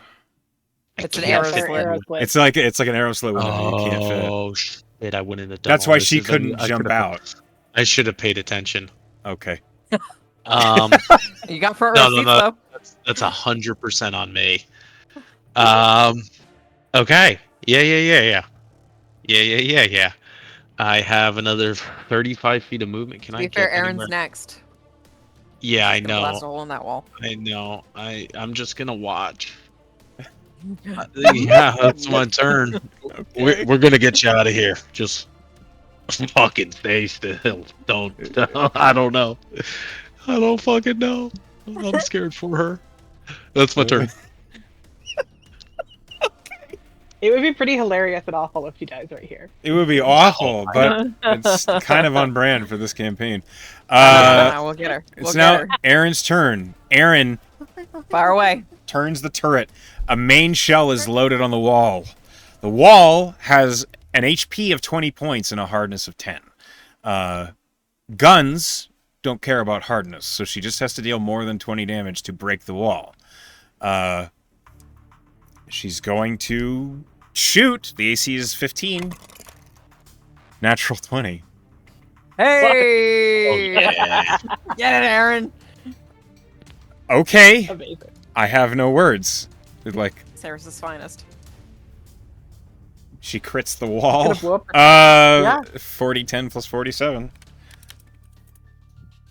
Speaker 2: It's an
Speaker 3: can't
Speaker 2: arrow
Speaker 3: fit
Speaker 2: slit.
Speaker 3: through.
Speaker 1: It's like an arrow slit window. You can't fit.
Speaker 3: Oh shit! I wouldn't have done.
Speaker 1: That's
Speaker 3: all
Speaker 1: why
Speaker 3: this.
Speaker 1: she
Speaker 3: If I-
Speaker 1: couldn't
Speaker 3: I
Speaker 1: jump
Speaker 3: could've-
Speaker 1: out.
Speaker 3: I should have paid attention.
Speaker 1: Okay.
Speaker 2: You got front
Speaker 3: No,
Speaker 2: row
Speaker 3: no,
Speaker 2: seats
Speaker 3: no.
Speaker 2: though.
Speaker 3: That's 100% on me. Okay. Yeah. I have another 35 feet of movement. Can
Speaker 2: To
Speaker 3: I
Speaker 2: be
Speaker 3: get
Speaker 2: fair, Aaron's
Speaker 3: anywhere?
Speaker 2: next.
Speaker 3: Yeah, I
Speaker 2: He's gonna blast a
Speaker 3: know.
Speaker 2: hole in that wall.
Speaker 3: I know. I'm just gonna watch. Yeah, that's my turn.
Speaker 1: Okay.
Speaker 3: We're gonna get you out of here. Just fucking stay still. Don't. I don't know. I don't fucking know. I'm scared for her. That's my turn.
Speaker 4: It would be pretty hilarious and awful if she dies right here.
Speaker 1: It would be awful, but it's kind of on brand for this campaign.
Speaker 2: We'll get her.
Speaker 1: It's
Speaker 2: We'll
Speaker 1: now
Speaker 2: get her.
Speaker 1: Aaron's turn. Aaron
Speaker 2: Fire away.
Speaker 1: turns the turret. A main shell is loaded on the wall. The wall has an HP of 20 points and a hardness of 10. Guns don't care about hardness, so she just has to deal more than 20 damage to break the wall. She's going to shoot. The AC is 15. Natural 20.
Speaker 2: Hey!
Speaker 3: Oh, yeah.
Speaker 2: Get it, Aaron.
Speaker 1: Okay.
Speaker 4: Amazing.
Speaker 1: I have no words. Like,
Speaker 2: Ceres' finest.
Speaker 1: she crits the wall.
Speaker 4: Gonna blow up her- Yeah.
Speaker 1: 40, 10 plus 47.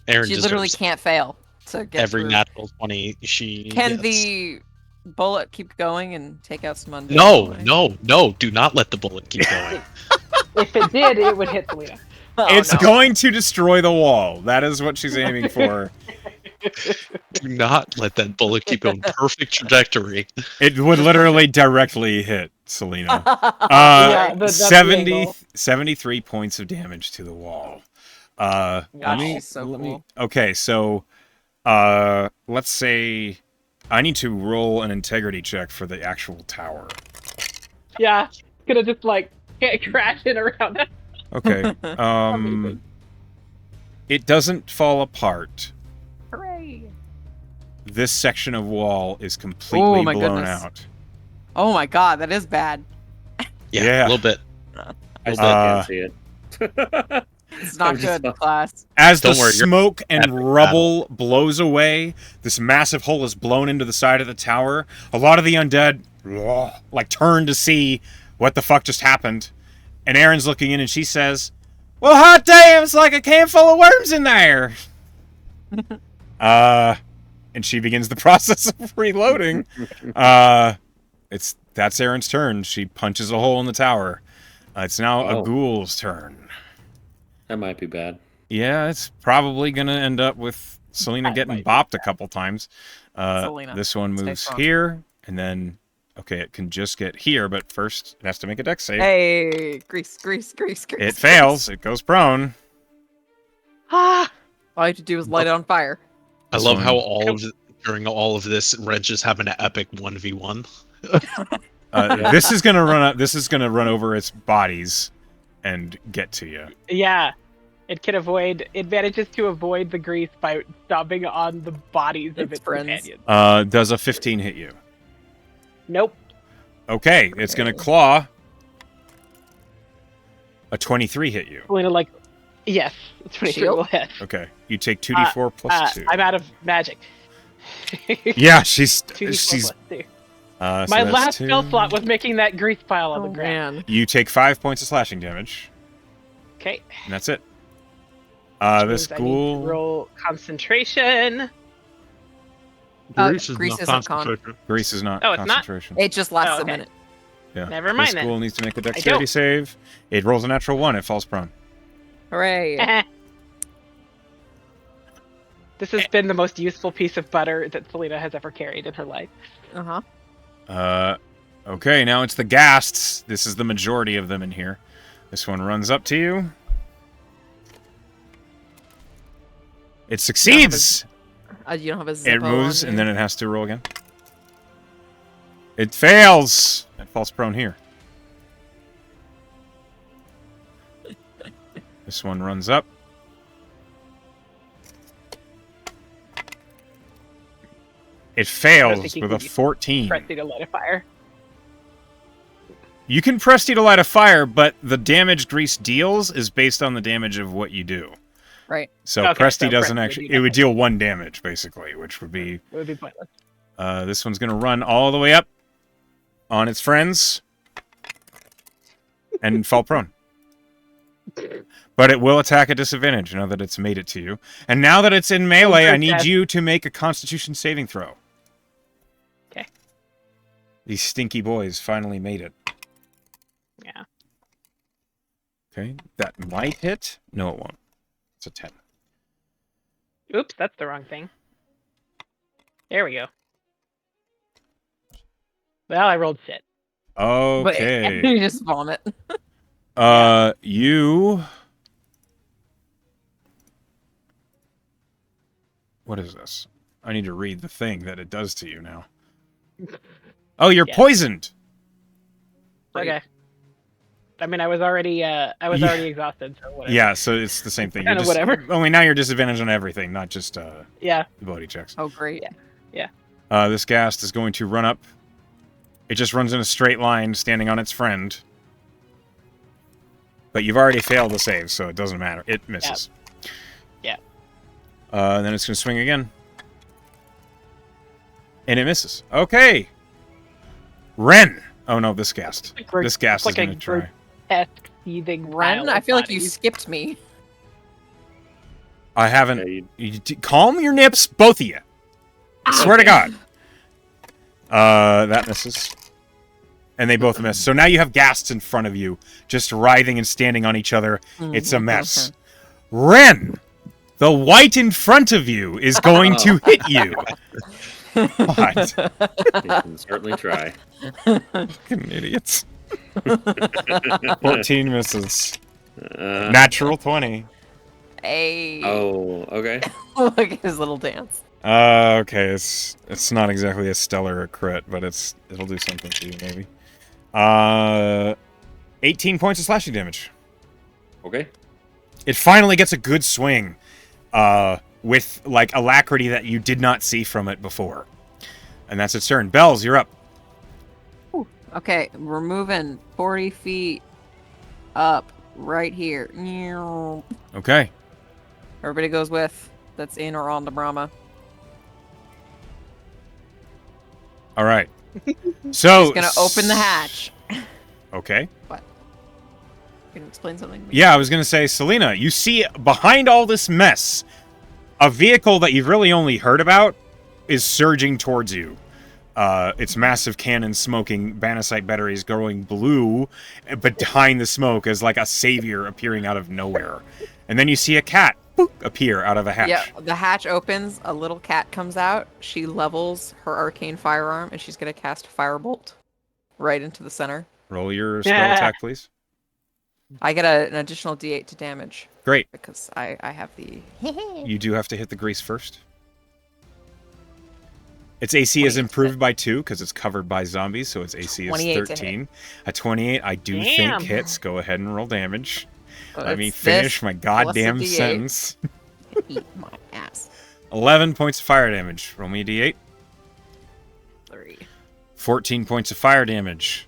Speaker 3: Aaron
Speaker 2: She literally
Speaker 3: deserves
Speaker 2: can't fail to get
Speaker 3: every
Speaker 2: through.
Speaker 3: natural 20 she
Speaker 2: Can
Speaker 3: gets.
Speaker 2: the bullet keep going and take out some undead?
Speaker 3: No, do not let the bullet keep going.
Speaker 4: If it did, it would hit Selena.
Speaker 2: Oh,
Speaker 1: It's
Speaker 2: no.
Speaker 1: going to destroy the wall. That is what she's aiming for.
Speaker 3: Do not let that bullet keep going. Perfect trajectory.
Speaker 1: It would literally directly hit Selena.
Speaker 4: Yeah, that's the
Speaker 1: 70,
Speaker 4: angle.
Speaker 1: 73 points of damage to the wall.
Speaker 2: Gosh,
Speaker 1: Let me,
Speaker 2: she's so
Speaker 1: let me-
Speaker 2: cool.
Speaker 1: okay, so let's say I need to roll an integrity check for the actual tower.
Speaker 4: Yeah, gonna just like get crashing around it.
Speaker 1: Okay.
Speaker 4: Amazing.
Speaker 1: It doesn't fall apart.
Speaker 2: Hooray!
Speaker 1: This section of wall is completely
Speaker 2: Oh, my
Speaker 1: blown
Speaker 2: goodness.
Speaker 1: out.
Speaker 2: Oh my god, that is bad.
Speaker 1: Yeah.
Speaker 3: A little bit.
Speaker 5: I still can't see it.
Speaker 2: It's not
Speaker 5: I'm just-
Speaker 2: good, class.
Speaker 1: As the
Speaker 3: Don't worry, you're
Speaker 1: smoke and
Speaker 3: epic
Speaker 1: rubble blows away, this massive hole is blown into the side of the tower. A lot of the undead like turn to see what the fuck just happened. And Erin's looking in and she says, "Well, hot damn, it's like a can full of worms in there." And she begins the process of reloading. That's Erin's turn. She punches a hole in the tower. It's now a
Speaker 5: Oh.
Speaker 1: ghoul's turn.
Speaker 5: That might be bad.
Speaker 1: Yeah, it's probably going to end up with Selena
Speaker 4: That
Speaker 1: getting
Speaker 4: might be
Speaker 1: bopped a couple times.
Speaker 2: Selena,
Speaker 1: This one
Speaker 2: stay
Speaker 1: moves
Speaker 2: strong.
Speaker 1: here, and then, okay, it can just get here, but first it has to make a dex save.
Speaker 2: Hey, grease.
Speaker 1: It fails. It goes prone.
Speaker 4: Ah,
Speaker 2: All you have to do is light it on fire.
Speaker 3: I
Speaker 1: This
Speaker 3: love how
Speaker 1: one-
Speaker 3: during all of this, Red just having an epic 1v1.
Speaker 1: This is going to run up. This is going to run over its bodies and get to you.
Speaker 4: yeah. It manages to avoid the grease by stomping on the bodies of
Speaker 2: Its
Speaker 4: its
Speaker 2: friends.
Speaker 4: companions.
Speaker 1: Does a 15 hit you?
Speaker 4: Nope.
Speaker 1: Okay, it's going to claw. A 23 hit you.
Speaker 4: Selena, like, yes, 23
Speaker 2: Shield?
Speaker 4: will hit.
Speaker 1: Okay. You take 2d4 plus 2.
Speaker 4: I'm out of magic.
Speaker 1: Yeah, she's
Speaker 4: 2d4
Speaker 1: she's
Speaker 4: plus 2.
Speaker 1: so
Speaker 4: My
Speaker 1: that's
Speaker 4: last
Speaker 1: 2.
Speaker 4: spell slot was making that grease pile on
Speaker 2: Oh,
Speaker 4: the ground.
Speaker 2: man.
Speaker 1: You take 5 points of slashing damage,
Speaker 4: Okay.
Speaker 1: and that's it.
Speaker 4: Which
Speaker 1: This
Speaker 4: means I need to
Speaker 1: ghoul.
Speaker 4: roll concentration.
Speaker 3: Grease is
Speaker 2: Grease
Speaker 3: not
Speaker 2: isn't con.
Speaker 3: concentration.
Speaker 1: Grease is not
Speaker 4: Oh, it's not?
Speaker 1: concentration.
Speaker 2: It just lasts
Speaker 4: Oh,
Speaker 2: a
Speaker 4: okay.
Speaker 2: minute.
Speaker 1: Yeah.
Speaker 4: Never mind
Speaker 1: This
Speaker 4: then.
Speaker 1: ghoul needs to make a
Speaker 4: don't.
Speaker 1: dexterity save. It rolls a natural 1. It falls prone.
Speaker 2: Hooray.
Speaker 4: This has been the most useful piece of butter that Selena has ever carried in her life.
Speaker 2: Uh-huh.
Speaker 1: Okay, now it's the ghasts. This is the majority of them in here. This one runs up to you. It succeeds!
Speaker 2: You don't have a zippo
Speaker 1: It moves,
Speaker 2: on
Speaker 1: and
Speaker 2: you?
Speaker 1: then it has to roll again. It fails! It falls prone here. This one runs up. It fails
Speaker 4: thinking
Speaker 1: with a
Speaker 4: we
Speaker 1: 14.
Speaker 4: Pressy to light a fire.
Speaker 1: You can press D to light a fire, but the damage Grease deals is based on the damage of what you do.
Speaker 2: Right.
Speaker 1: So
Speaker 4: Okay,
Speaker 1: Press D
Speaker 4: so
Speaker 1: doesn't
Speaker 4: Press D
Speaker 1: actually...
Speaker 4: would do
Speaker 1: It would
Speaker 4: nothing.
Speaker 1: deal 1 damage, basically, which would be...
Speaker 4: It would be pointless.
Speaker 1: This one's going to run all the way up on its friends and fall prone. But it will attack at disadvantage now that it's made it to you. And now that it's in melee, I need
Speaker 4: Yes.
Speaker 1: you to make a Constitution saving throw.
Speaker 4: Okay.
Speaker 1: These stinky boys finally made it.
Speaker 4: Yeah.
Speaker 1: Okay, that might hit. No, it won't. It's a 10.
Speaker 4: Oops, that's the wrong thing. There we go. Well, I rolled shit.
Speaker 1: Okay.
Speaker 2: But you just vomit.
Speaker 1: You... What is this? I need to read the thing that it does to you now. Oh, you're
Speaker 4: Yeah.
Speaker 1: poisoned!
Speaker 4: Okay. I mean, I was already
Speaker 1: Yeah.
Speaker 4: exhausted, so whatever.
Speaker 1: Yeah, so it's the same thing. You're
Speaker 4: Kinda
Speaker 1: just,
Speaker 4: whatever.
Speaker 1: Only now you're disadvantaged on everything, not just
Speaker 4: Yeah.
Speaker 1: ability checks.
Speaker 2: Oh, great.
Speaker 1: This ghast is going to run up. It just runs in a straight line, standing on its friend. But you've already failed the save, so it doesn't matter. It misses.
Speaker 4: Yeah.
Speaker 1: Then it's going to swing again. And it misses. Okay. Ren. Oh no, this ghast. This ghast is
Speaker 4: like a
Speaker 1: going to try.
Speaker 4: grotesque, seething
Speaker 2: Ren,
Speaker 4: pile
Speaker 2: I
Speaker 4: of
Speaker 2: feel like you
Speaker 4: bodies.
Speaker 2: skipped me.
Speaker 1: I haven't...
Speaker 5: Yeah,
Speaker 1: calm your nips, both of you. Swear to God. That misses. And they both miss. So now you have ghasts in front of you, just writhing and standing on each other. It's a mess. Ren, the white in front of you is going to hit you. What?
Speaker 5: you can certainly try.
Speaker 1: Fucking idiots. 14 misses.
Speaker 5: Uh,
Speaker 1: Natural 20.
Speaker 2: Hey.
Speaker 5: oh, okay.
Speaker 2: Look at his little dance.
Speaker 1: Okay, it's not exactly a stellar crit, but it'll do something to you maybe. 18 points of slashing damage.
Speaker 5: Okay.
Speaker 1: It finally gets a good swing, with like alacrity that you did not see from it before, and that's its turn. Bells, you're up.
Speaker 2: Okay, we're moving 40 feet up right here.
Speaker 1: Okay.
Speaker 2: Everybody goes with. That's in or on the Brahma.
Speaker 1: All right. So
Speaker 2: He's gonna open the hatch.
Speaker 1: Okay.
Speaker 2: Can you explain something?
Speaker 1: Yeah, I was gonna say, Selena, you see behind all this mess, a vehicle that you've really only heard about is surging towards you. Its massive cannon smoking, Banasite batteries glowing blue, but behind the smoke is like a savior appearing out of nowhere. And then you see a cat boop, appear out of a hatch.
Speaker 2: Yeah, the hatch opens, a little cat comes out, she levels her arcane firearm, and she's gonna cast Firebolt right into the center.
Speaker 1: Roll your spell
Speaker 4: Yeah.
Speaker 1: attack, please.
Speaker 2: I get an additional d8 to damage
Speaker 1: Great.
Speaker 2: because I have the...
Speaker 1: You do have to hit the grease first. Its AC is
Speaker 2: 28
Speaker 1: improved by 2 because it's covered by zombies, so its AC is
Speaker 2: 28 to hit.
Speaker 1: 13. A 28, I do
Speaker 4: Damn.
Speaker 1: think hits. Go ahead and roll damage.
Speaker 2: So
Speaker 1: Let me
Speaker 2: it's
Speaker 1: finish
Speaker 2: this
Speaker 1: my
Speaker 2: plus a
Speaker 1: goddamn
Speaker 2: D8.
Speaker 1: sentence.
Speaker 2: Eat my ass.
Speaker 1: 11 points of fire damage. Roll me a d8.
Speaker 2: 3.
Speaker 1: 14 points of fire damage.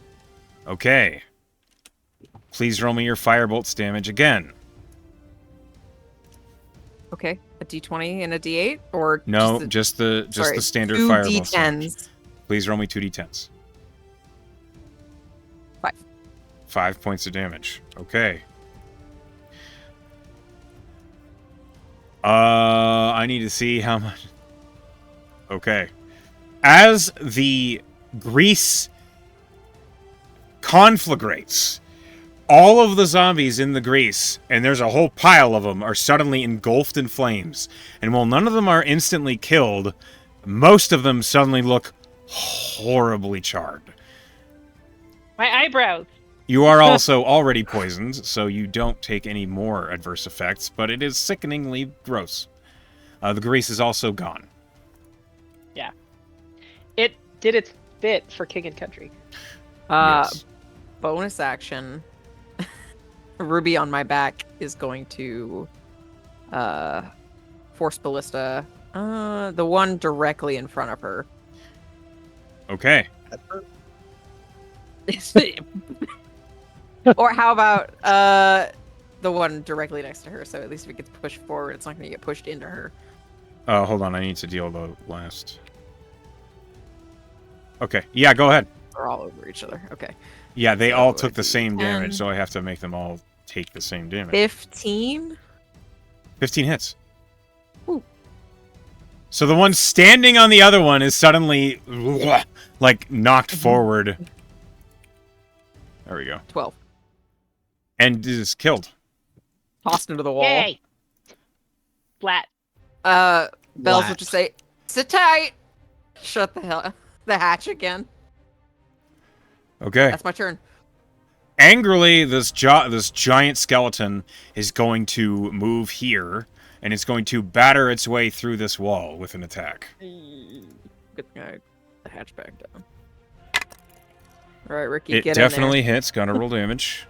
Speaker 1: Okay. Please roll me your firebolt's damage again.
Speaker 2: Okay, a D20 and a D8, or
Speaker 1: No,
Speaker 2: just
Speaker 1: the
Speaker 2: sorry,
Speaker 1: standard
Speaker 2: two
Speaker 1: firebolt's damage.
Speaker 2: D10s.
Speaker 1: Please roll me 2d10s.
Speaker 2: 5.
Speaker 1: 5 points of damage. Okay. I need to see how much. Okay. As the grease conflagrates, all of the zombies in the grease, and there's a whole pile of them, are suddenly engulfed in flames. And while none of them are instantly killed, most of them suddenly look horribly charred.
Speaker 4: My eyebrows.
Speaker 1: You are also already poisoned, so you don't take any more adverse effects, but it is sickeningly gross. The grease is also gone.
Speaker 4: Yeah. It did its bit for King and Country.
Speaker 1: Yes.
Speaker 2: Bonus action. Ruby on my back is going to force ballista. The one directly in front of her.
Speaker 1: Okay.
Speaker 2: Or how about the one directly next to her? So at least if it gets pushed forward, it's not going to get pushed into her.
Speaker 1: Hold on, I need to deal the last. Okay, yeah, go ahead.
Speaker 2: They're all over each other. Okay.
Speaker 1: Yeah, they
Speaker 2: So
Speaker 1: all took
Speaker 2: it'd
Speaker 1: the
Speaker 2: be
Speaker 1: same
Speaker 2: 10.
Speaker 1: damage, so I have to make them all take the same damage.
Speaker 2: 15?
Speaker 1: 15 hits.
Speaker 2: Ooh.
Speaker 1: So the one standing on the other one is suddenly, like, knocked forward. There we go.
Speaker 2: 12.
Speaker 1: And is killed.
Speaker 2: Tossed into the wall.
Speaker 4: Yay! Flat.
Speaker 2: Bells will
Speaker 3: Flat.
Speaker 2: just say, sit tight. Shut the hatch again.
Speaker 1: Okay.
Speaker 2: That's my turn.
Speaker 1: Angrily, this giant skeleton is going to move here, and it's going to batter its way through this wall with an attack.
Speaker 2: Good thing I had the hatch back down. All right, Ricky,
Speaker 1: It
Speaker 2: get
Speaker 1: definitely
Speaker 2: in there.
Speaker 1: hits. Gonna roll damage.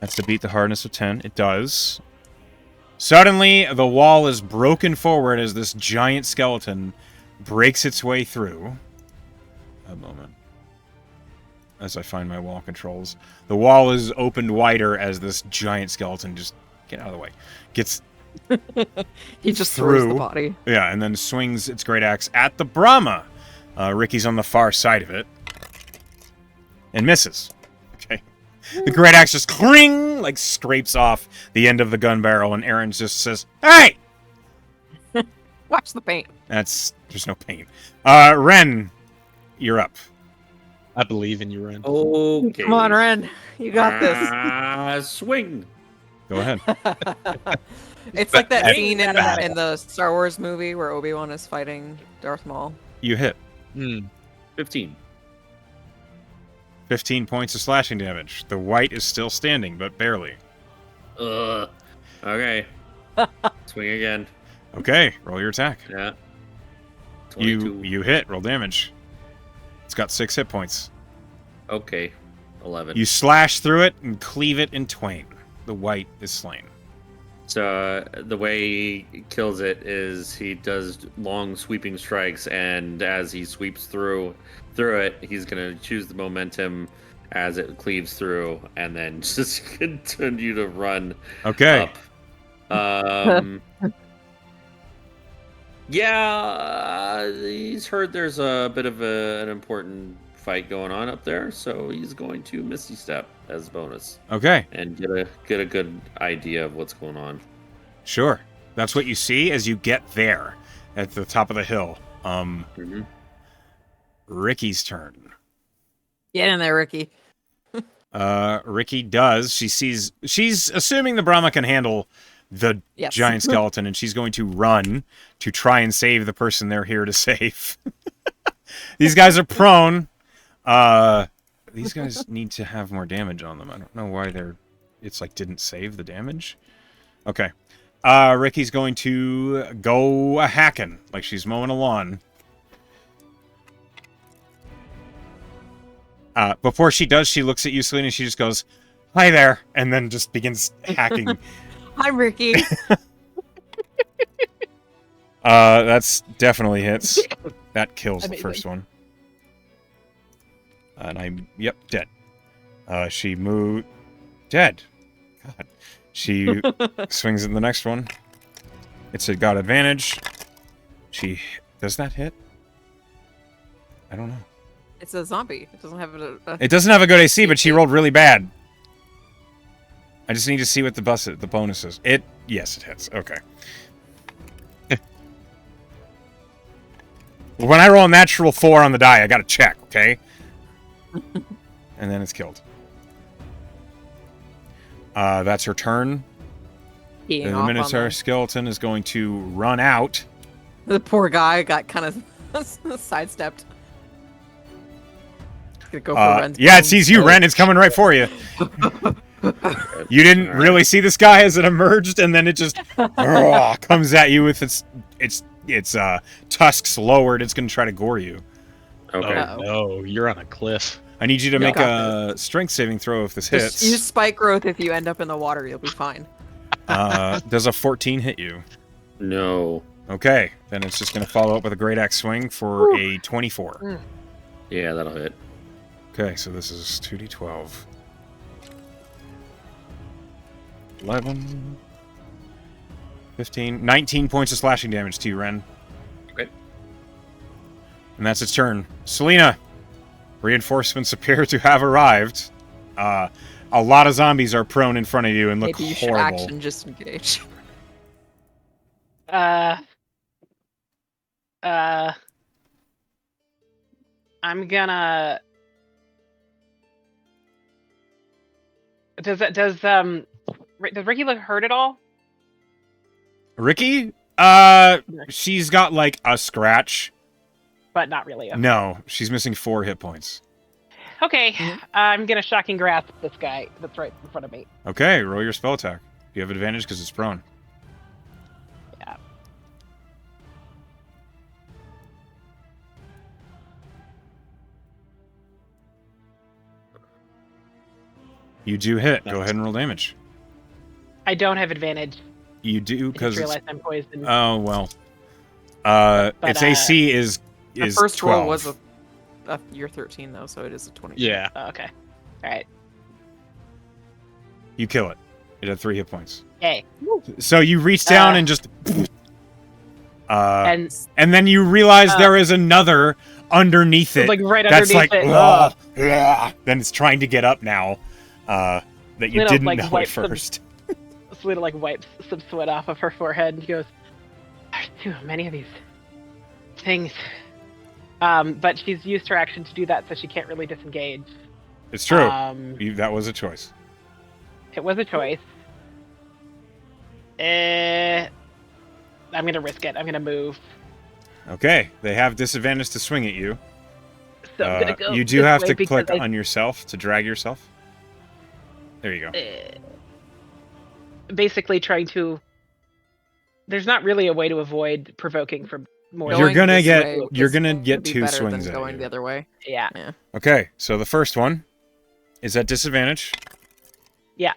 Speaker 1: That's to beat the hardness of 10. It does. Suddenly, the wall is broken forward as this giant skeleton breaks its way through. A moment. As I find my wall controls. The wall is opened wider as this giant skeleton just... Get out of the way. Gets...
Speaker 2: He just throws the
Speaker 1: through.
Speaker 2: body.
Speaker 1: Yeah, and then swings its great axe at the Brahma. Ricky's on the far side of it. And misses. Okay. The great axe just cling, like scrapes off the end of the gun barrel, and Aaron just says, "Hey!"
Speaker 2: Watch the paint.
Speaker 1: There's no pain. Ren, you're up.
Speaker 3: I believe in you, Ren.
Speaker 5: Okay.
Speaker 2: Come on, Ren. You got this.
Speaker 5: Swing.
Speaker 1: Go ahead.
Speaker 2: It's like that
Speaker 3: Hey,
Speaker 2: scene in
Speaker 3: battle.
Speaker 2: the Star Wars movie where Obi-Wan is fighting Darth Maul.
Speaker 1: You hit.
Speaker 5: 15.
Speaker 1: 15 points of slashing damage. The white is still standing, but barely.
Speaker 5: Okay. Swing again.
Speaker 1: Okay, roll your attack.
Speaker 5: Yeah. 22.
Speaker 1: You hit. Roll damage. It's got 6 hit points.
Speaker 5: Okay. 11.
Speaker 1: You slash through it and cleave it in twain. The white is slain.
Speaker 5: So the way he kills it is he does long sweeping strikes, and as he sweeps through it, he's gonna choose the momentum as it cleaves through, and then just continue to run
Speaker 1: Okay.
Speaker 5: up. Yeah, he's heard there's a bit of an important fight going on up there, so he's going to Misty Step as a bonus
Speaker 1: Okay.
Speaker 5: and get a good idea of what's going on.
Speaker 1: Sure. That's what you see as you get there at the top of the hill.
Speaker 5: Mhm.
Speaker 1: Ricky's turn.
Speaker 2: Get in there, Ricky.
Speaker 1: Ricky does. She's assuming the Brahma can handle the
Speaker 2: Yes.
Speaker 1: giant skeleton, and she's going to run to try and save the person they're here to save. These guys are prone. These guys need to have more damage on them. I don't know why it's like didn't save the damage. Okay. Ricky's going to go a-hacking, like she's mowing a lawn. Before she does, she looks at you, Selena, and she just goes, "Hi there," and then just begins hacking.
Speaker 2: I'm Ricky.
Speaker 1: That's definitely hits. That kills the
Speaker 4: Amazing.
Speaker 1: first one. And I'm, yep, dead. She moved... Dead. God. She swings at the next one. It's got advantage. She... Does that hit? I don't know.
Speaker 2: It's a zombie. It doesn't have
Speaker 1: It doesn't have a good AC, but she rolled really bad. I just need to see what the bonus is. Yes, it hits. Okay. When I roll a natural 4 on the die, I gotta check, okay? And then it's killed. That's her turn.
Speaker 2: peeing
Speaker 1: The
Speaker 2: off
Speaker 1: Minotaur
Speaker 2: on
Speaker 1: skeleton is going to run out.
Speaker 2: the poor guy got kind of sidestepped. Gonna go for Ren's
Speaker 1: Yeah, it
Speaker 2: bone.
Speaker 1: sees you, Ren. It's coming right for you. You didn't really see this guy as it emerged, and then it just comes at you with its tusks lowered. It's going to try to gore you.
Speaker 5: Okay.
Speaker 2: Uh-oh.
Speaker 3: Oh no, you're on a cliff.
Speaker 1: I need you to
Speaker 2: Yeah.
Speaker 1: make
Speaker 2: Got
Speaker 1: a strength saving throw if this
Speaker 2: Just use
Speaker 1: hits.
Speaker 2: spike growth. If you end up in the water, you'll be fine.
Speaker 1: Does a 14 hit you?
Speaker 5: No.
Speaker 1: Okay, then it's just going to follow up with a great axe swing for a 24.
Speaker 5: Yeah, that'll hit.
Speaker 1: Okay, so this is 2d12. 11, 15, 19 points of slashing damage to you, Ren.
Speaker 5: Okay.
Speaker 1: And that's its turn. Selena, reinforcements appear to have arrived. A lot of zombies are prone in front of you and look
Speaker 2: Maybe you should
Speaker 1: horrible.
Speaker 2: action just engage.
Speaker 4: I'm gonna. Does Ricky look hurt at all?
Speaker 1: Ricky? She's got like a scratch.
Speaker 4: But not really. Okay.
Speaker 1: No, she's missing 4 hit points.
Speaker 4: Okay,
Speaker 2: Mhm.
Speaker 4: I'm gonna shocking grasp this guy that's right in front of me.
Speaker 1: Okay, roll your spell attack. You have advantage because it's prone.
Speaker 4: Yeah.
Speaker 1: You do hit. Go ahead and roll damage.
Speaker 4: I don't have advantage.
Speaker 1: You do
Speaker 4: I just
Speaker 1: because
Speaker 4: realized I'm poisoned.
Speaker 1: oh well.
Speaker 4: But,
Speaker 1: Its AC is
Speaker 2: The first
Speaker 1: 12.
Speaker 2: roll was a year 13 though, so it is a 20.
Speaker 3: Yeah.
Speaker 4: Oh, okay. All right.
Speaker 1: You kill it. It had 3 hit points.
Speaker 4: Yay.
Speaker 1: So you reach down
Speaker 4: Uh,
Speaker 1: and just and
Speaker 4: And
Speaker 1: then you realize there is another underneath it.
Speaker 4: like right
Speaker 1: That's
Speaker 4: underneath
Speaker 1: like
Speaker 4: it.
Speaker 1: then it's trying to get up now. That you
Speaker 4: Selena,
Speaker 1: didn't
Speaker 4: like,
Speaker 1: know at
Speaker 4: wipes them.
Speaker 1: first.
Speaker 4: Selena like wipes some sweat off of her forehead and goes, "There's too many of these things." But she's used her action to do that, so she can't really disengage.
Speaker 1: It's true. That was a choice.
Speaker 4: It was a choice. I'm gonna risk it. I'm gonna move.
Speaker 1: Okay, they have disadvantage to swing at you.
Speaker 4: So I'm gonna go.
Speaker 1: You do
Speaker 4: this
Speaker 1: have
Speaker 4: way
Speaker 1: to
Speaker 4: because
Speaker 1: click on yourself to drag yourself. There you go.
Speaker 4: Basically trying to. There's not really a way to avoid provoking from more.
Speaker 1: You're
Speaker 2: Going
Speaker 1: gonna
Speaker 2: this
Speaker 1: get-
Speaker 2: way
Speaker 1: you're
Speaker 2: is
Speaker 1: gonna get
Speaker 2: be
Speaker 1: 2
Speaker 2: better
Speaker 1: swings
Speaker 2: than
Speaker 1: at
Speaker 2: going
Speaker 1: you.
Speaker 2: the other way.
Speaker 4: Yeah.
Speaker 1: Okay, so the first one is at disadvantage.
Speaker 4: Yeah.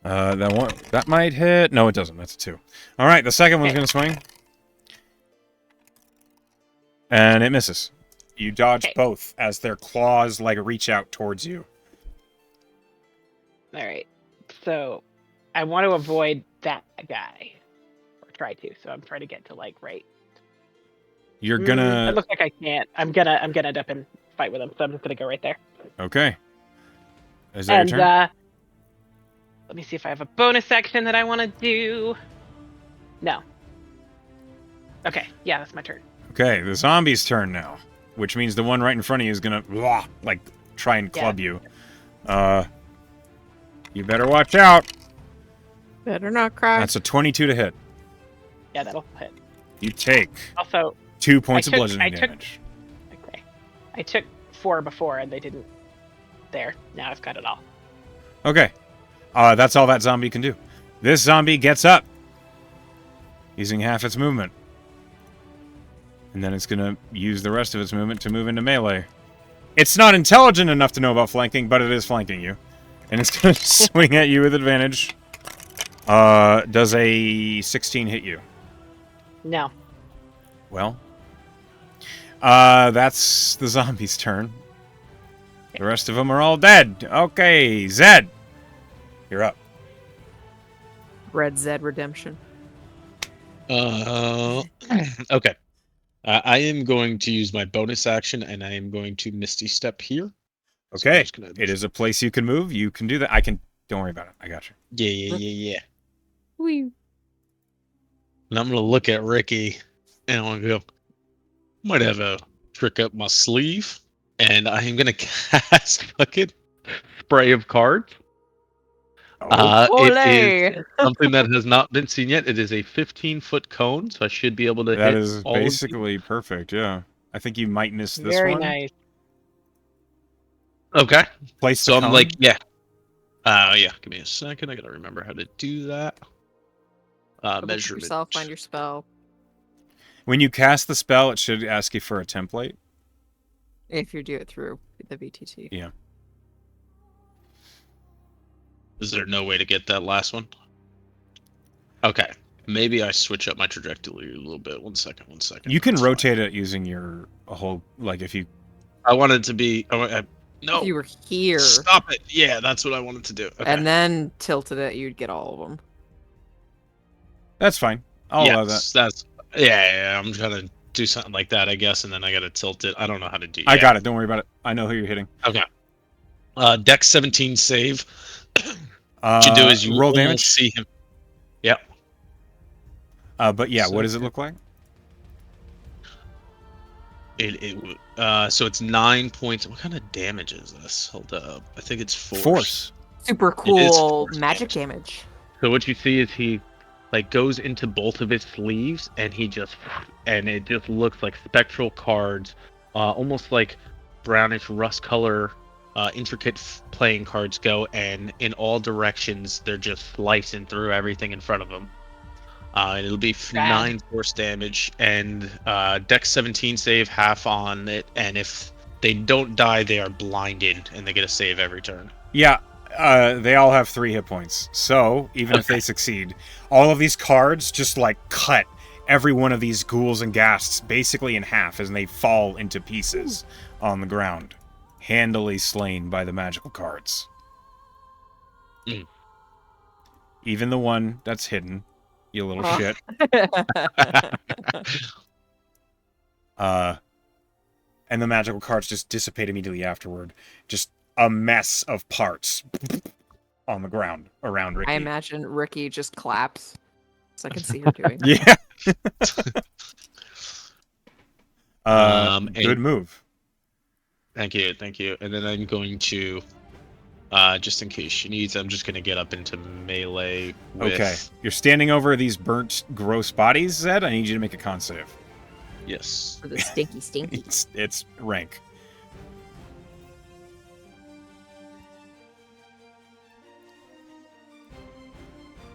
Speaker 1: That might hit. No, it doesn't. That's a 2. All right, the second one's
Speaker 4: Okay.
Speaker 1: gonna swing, and it misses. You dodge
Speaker 4: Okay.
Speaker 1: both as their claws like reach out towards you.
Speaker 4: All right. So I want to avoid that guy, or try to. So I'm trying to get to like right.
Speaker 1: You're
Speaker 4: It
Speaker 1: gonna.
Speaker 4: looks like I can't. I'm gonna end up in fight with him. So I'm just gonna go right there.
Speaker 1: Okay. Is that
Speaker 4: And
Speaker 1: your turn?
Speaker 4: let me see if I have a bonus action that I want to do. No. Okay. Yeah, that's my turn.
Speaker 1: Okay, the zombie's turn now, which means the one right in front of you is gonna like try and club you. You better watch out.
Speaker 2: Better not cry.
Speaker 1: That's a 22 to hit.
Speaker 4: Yeah, that'll hit.
Speaker 1: You take
Speaker 4: Also,
Speaker 1: 2 points of
Speaker 4: I
Speaker 1: bludgeoning
Speaker 4: took-
Speaker 1: damage.
Speaker 4: okay. I took 4 before and they didn't. There. Now I've got it all.
Speaker 1: Okay. That's all that zombie can do. This zombie gets up, using half its movement. And then it's going to use the rest of its movement to move into melee. It's not intelligent enough to know about flanking, but it is flanking you. And it's going to swing at you with advantage. Does a 16 hit you?
Speaker 4: No.
Speaker 1: Well, that's the zombie's turn. The rest of them are all dead. Okay, Zed, you're up.
Speaker 2: Red Zed Redemption.
Speaker 3: Okay. I am going to use my bonus action, and I am going to Misty Step here. So I'm
Speaker 1: Okay,
Speaker 3: just gonna-
Speaker 1: it is a place you can move. You can do that. I can. Don't worry about it. I got you.
Speaker 3: Yeah.
Speaker 2: Wee.
Speaker 3: And I'm gonna look at Ricky, and I'm gonna go. Might have a trick up my sleeve, and I am gonna cast fucking spray of cards. It is
Speaker 2: Ole!
Speaker 3: something that has not been seen yet. It is a 15-foot cone, so I should be able to
Speaker 1: That
Speaker 3: hit
Speaker 1: is
Speaker 3: all of these.
Speaker 1: basically perfect. Yeah, I think you might miss this
Speaker 4: Very
Speaker 1: one.
Speaker 4: nice.
Speaker 3: Okay,
Speaker 1: Place
Speaker 3: so
Speaker 1: the
Speaker 3: I'm
Speaker 1: cone.
Speaker 3: like, yeah. Yeah, give me a second. I gotta remember how to do that.
Speaker 2: Double check
Speaker 3: Measurement.
Speaker 2: yourself, find your spell.
Speaker 1: When you cast the spell, it should ask you for a template.
Speaker 2: If you do it through the VTT.
Speaker 1: Yeah.
Speaker 3: Is there no way to get that last one? Okay, maybe I switch up my trajectory a little bit. One second.
Speaker 1: You can
Speaker 3: That's fine.
Speaker 1: rotate it using your whole, like, if you...
Speaker 3: I wanted to be. No.
Speaker 2: If you were here
Speaker 3: Stop it. Yeah, that's what I wanted to do. Okay.
Speaker 2: and then tilted it, you'd get all of them.
Speaker 1: That's fine. I'll allow that.
Speaker 3: That's yeah. I'm trying to do something like that, I guess, and then I gotta tilt it. I don't know how to do.
Speaker 1: I got it. Don't worry about it. I know who you're hitting.
Speaker 3: Okay. Dex 17 save. What you do is you
Speaker 1: roll
Speaker 3: almost
Speaker 1: damage.
Speaker 3: see him. Yep.
Speaker 1: But yeah, what does it look like?
Speaker 3: So it's 9 points. What kind of damage is this? Hold up. I think it's force.
Speaker 1: Force.
Speaker 2: Super
Speaker 3: is
Speaker 2: cool
Speaker 3: force
Speaker 2: magic damage.
Speaker 3: So what you see is he like goes into both of his sleeves, and it just looks like spectral cards, almost like brownish rust color, intricate playing cards go, and in all directions they're just slicing through everything in front of them. And it'll be 9 force damage, and Dex 17 save half on it, and if they don't die, they are blinded, and they get a save every turn.
Speaker 1: Yeah, they all have 3 hit points. So, even if they succeed, all of these cards just, like, cut every one of these ghouls and ghasts basically in half as they fall into pieces on the ground, handily slain by the magical cards.
Speaker 3: Mm.
Speaker 1: Even the one that's hidden, you little shit. And the magical cards just dissipate immediately afterward. Just a mess of parts on the ground around Ricky.
Speaker 2: I imagine Ricky just claps. So I can see her doing that.
Speaker 1: Yeah. Good move.
Speaker 3: Thank you. And then I'm going to, just in case she needs, I'm just going to get up into melee with...
Speaker 1: Okay. You're standing over these burnt, gross bodies, Zed. I need you to make a con save.
Speaker 3: Yes.
Speaker 2: For the stinky.
Speaker 1: It's rank.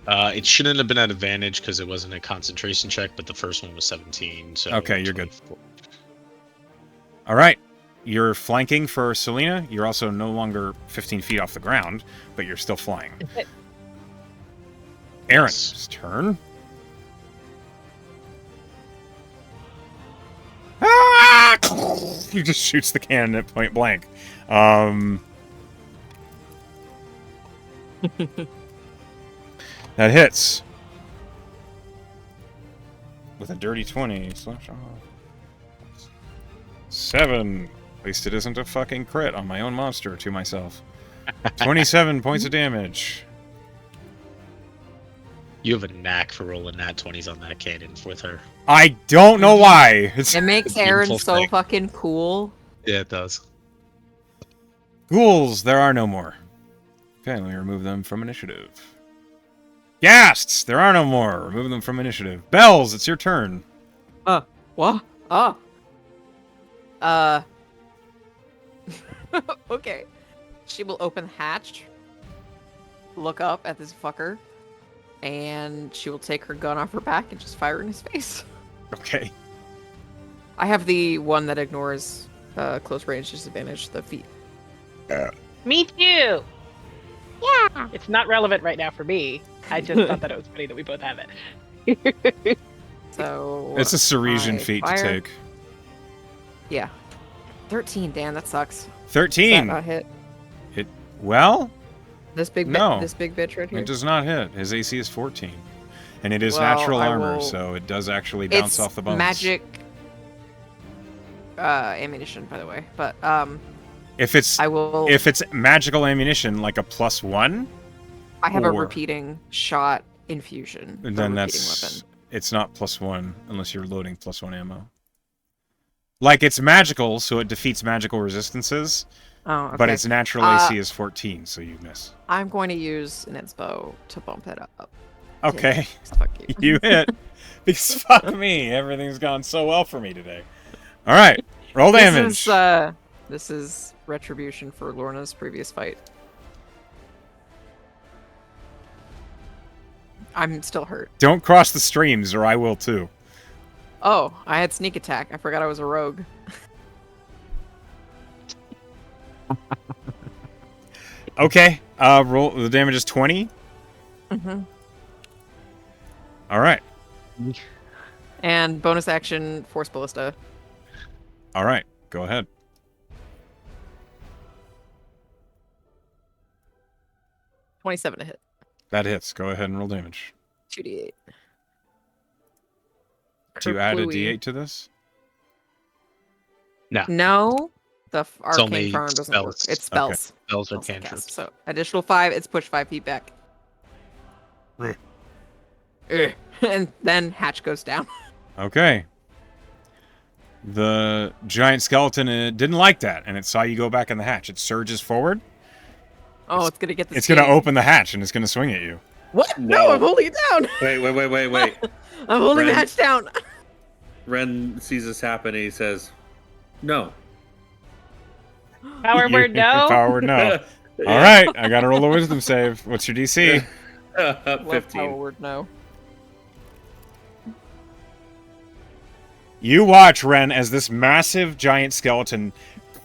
Speaker 3: It shouldn't have been at advantage because it wasn't a concentration check, but the first one was 17. So
Speaker 1: Okay, you're good.
Speaker 3: 24.
Speaker 1: All right. You're flanking for Selena. You're also no longer 15 feet off the ground, but you're still flying. Aaron's turn. Ah! He just shoots the cannon at point blank. That hits. With a dirty 20. Slash off. 7. At least it isn't a fucking crit on my own monster to myself. 27 points of damage.
Speaker 3: You have a knack for rolling nat 20s on that cannon with her.
Speaker 1: I don't know why.
Speaker 2: It makes
Speaker 3: a
Speaker 2: Aaron
Speaker 3: beautiful
Speaker 2: so
Speaker 3: thing.
Speaker 2: fucking cool.
Speaker 3: Yeah, it does.
Speaker 1: Ghouls, there are no more. Okay, let me remove them from initiative. Ghasts, there are no more. Remove them from initiative. Bells, it's your turn.
Speaker 2: What? Oh. Okay. She will open the hatch, look up at this fucker, and she will take her gun off her back and just fire in his face.
Speaker 1: Okay.
Speaker 2: I have the one that ignores close range disadvantage, the feet.
Speaker 4: Me too. Yeah. It's not relevant right now for me. I just thought that it was funny that we both have it.
Speaker 2: So
Speaker 1: It's a Serisian
Speaker 2: I
Speaker 1: feat
Speaker 2: fire.
Speaker 1: to take.
Speaker 2: Yeah. 13, damn, that sucks. Does
Speaker 1: 13.
Speaker 2: that not hit?
Speaker 1: Well,
Speaker 2: This big
Speaker 1: No.
Speaker 2: this big bitch right here?
Speaker 1: it does not hit. His AC is 14. And it is
Speaker 2: Well,
Speaker 1: natural
Speaker 2: I
Speaker 1: armor,
Speaker 2: will-
Speaker 1: so it does actually bounce
Speaker 2: It's
Speaker 1: off the bones.
Speaker 2: magic ammunition, by the way. But
Speaker 1: If it's
Speaker 2: I will
Speaker 1: magical ammunition, like a +1,
Speaker 2: I have a
Speaker 1: or-
Speaker 2: repeating shot infusion. a
Speaker 1: then
Speaker 2: repeating
Speaker 1: that's
Speaker 2: weapon.
Speaker 1: it's not +1 unless you're loading +1 ammo. Like it's magical, so it defeats magical resistances,
Speaker 2: Oh, okay.
Speaker 1: but its natural AC is 14, so you miss.
Speaker 2: I'm going to use an inspo to bump it up.
Speaker 1: Okay,
Speaker 2: Fuck you.
Speaker 1: you hit. Because fuck me, everything's gone so well for me today. All right, roll damage.
Speaker 2: This is retribution for Lorna's previous fight. I'm still hurt.
Speaker 1: Don't cross the streams, or I will too.
Speaker 2: Oh, I had sneak attack. I forgot I was a rogue.
Speaker 1: Okay, roll. The damage is 20.
Speaker 2: Mm-hmm.
Speaker 1: All right,
Speaker 2: And bonus action, force ballista.
Speaker 1: all right. Go ahead.
Speaker 2: 27 to hit.
Speaker 1: That hits. Go ahead and roll damage.
Speaker 2: 2d8.
Speaker 1: Do you add a
Speaker 2: Kerplooey.
Speaker 1: D8 to this?
Speaker 2: No, the arcane
Speaker 3: only
Speaker 2: charm doesn't work.
Speaker 3: spells.
Speaker 2: It's spells.
Speaker 3: Spells or
Speaker 2: Spells and
Speaker 3: cantrips.
Speaker 2: casts. So additional 5. It's pushed 5 feet back. And then hatch goes down.
Speaker 1: Okay. The giant skeleton didn't like that, and it saw you go back in the hatch. It surges forward.
Speaker 2: Oh, it's gonna get the.
Speaker 1: It's going to open the hatch, and it's going to swing at you.
Speaker 2: What? No,
Speaker 5: No.
Speaker 2: I'm holding it down.
Speaker 5: Wait.
Speaker 2: I'm holding the
Speaker 5: Ren.
Speaker 2: hatch down.
Speaker 5: Ren sees this happen and he says, "No."
Speaker 4: Power word no.
Speaker 1: Power word no. All right, I got to roll a wisdom save. What's your DC?
Speaker 2: Love power
Speaker 5: 15.
Speaker 2: word no.
Speaker 1: You watch, Ren, as this massive giant skeleton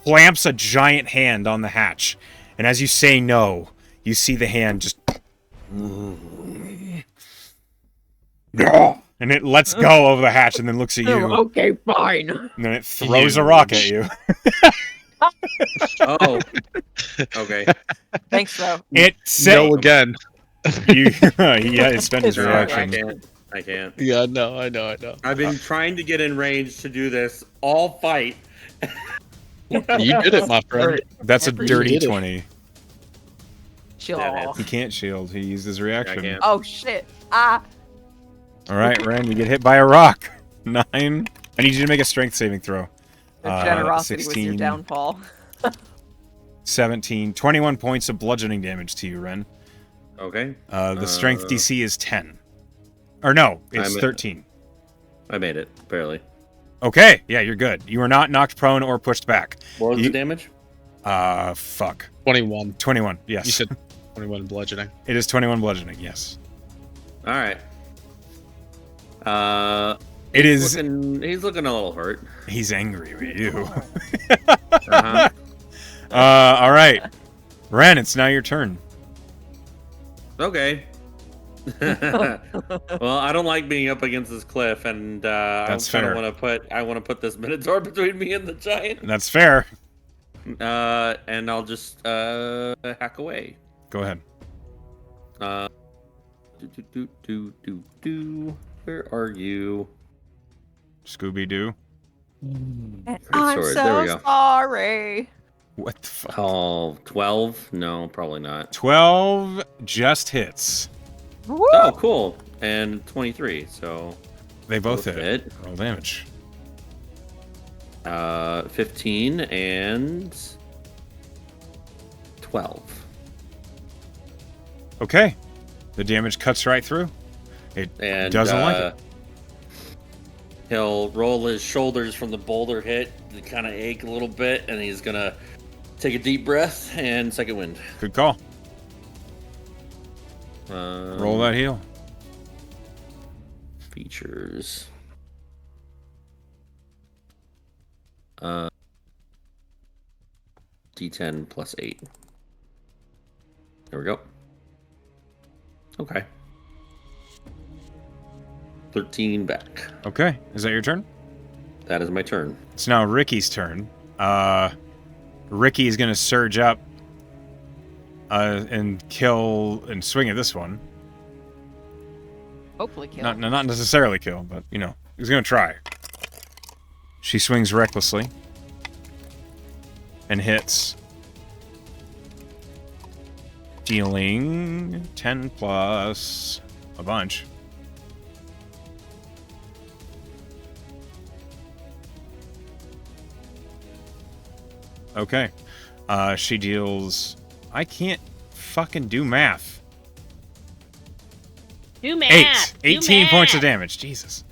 Speaker 1: clamps a giant hand on the hatch. And as you say no, you see the hand just... And it lets go of the hatch and then looks at you.
Speaker 2: Okay, fine.
Speaker 1: And then it throws a rock at you.
Speaker 5: Oh. Okay.
Speaker 2: Thanks, though.
Speaker 1: It
Speaker 3: No again.
Speaker 1: You, yeah, it spent his
Speaker 2: It's
Speaker 5: No, I
Speaker 1: reaction.
Speaker 5: can't.
Speaker 3: Yeah, no, I know.
Speaker 5: I've been trying to get in range to do this all fight.
Speaker 3: You did it, my friend.
Speaker 1: That's a
Speaker 2: Every
Speaker 1: dirty
Speaker 3: did it.
Speaker 1: 20.
Speaker 2: Shield.
Speaker 5: Damn it.
Speaker 1: He can't shield. He used his reaction.
Speaker 5: can't.
Speaker 2: Oh shit. Ah.
Speaker 1: All right, Ren, you get hit by a rock. 9. I need you to make a strength saving throw.
Speaker 2: The generosity was
Speaker 1: 16.
Speaker 2: your downfall.
Speaker 1: 17. 21 points of bludgeoning damage to you, Ren.
Speaker 5: Okay.
Speaker 1: The strength DC is 10. Or no, it's
Speaker 5: I'm at-
Speaker 1: 13.
Speaker 5: I made it, barely.
Speaker 1: Okay, yeah, you're good. You are not knocked prone or pushed back.
Speaker 5: What was
Speaker 1: You-
Speaker 5: the damage?
Speaker 1: Fuck.
Speaker 3: 21.
Speaker 1: 21, yes.
Speaker 3: You said 21 bludgeoning.
Speaker 1: It is 21 bludgeoning, yes.
Speaker 5: All right.
Speaker 1: It is...
Speaker 5: He's looking a little hurt.
Speaker 1: He's angry with you.
Speaker 5: Uh-huh.
Speaker 1: All right. Ren, it's now your turn.
Speaker 5: Okay. Well, I don't like being up against this cliff, and
Speaker 1: That's
Speaker 5: I kind
Speaker 1: fair.
Speaker 5: of want to put this minotaur between me and the giant.
Speaker 1: That's fair.
Speaker 5: And I'll just hack away.
Speaker 1: Go ahead.
Speaker 5: Where are you?
Speaker 1: Scooby-Doo.
Speaker 2: I'm
Speaker 5: sword, there we
Speaker 2: so
Speaker 5: go.
Speaker 2: sorry.
Speaker 1: What the fuck?
Speaker 5: Oh, 12? No, probably not.
Speaker 1: 12 just hits.
Speaker 2: Woo!
Speaker 5: Oh, cool. And 23, so
Speaker 1: They both
Speaker 5: both
Speaker 1: hit.
Speaker 5: hit.
Speaker 1: Roll damage.
Speaker 5: 15 and 12.
Speaker 1: Okay. The damage cuts right through. It
Speaker 5: And
Speaker 1: doesn't like it.
Speaker 5: He'll roll his shoulders from the boulder hit, they kind of ache a little bit, and he's gonna take a deep breath and second wind.
Speaker 1: Good call. Roll that heal.
Speaker 5: Features. D10 plus 8. There we go. Okay. 13 back.
Speaker 1: Okay. Is that your turn?
Speaker 5: That is my turn.
Speaker 1: It's now Ricky's turn. Ricky is going to surge up and kill and swing at this one.
Speaker 2: Hopefully kill.
Speaker 1: Not necessarily kill, but, you know, he's going to try. She swings recklessly and hits, dealing 10 plus a bunch. Okay. She deals... I can't fucking do math.
Speaker 4: Do math.
Speaker 1: 18 points of damage. Jesus.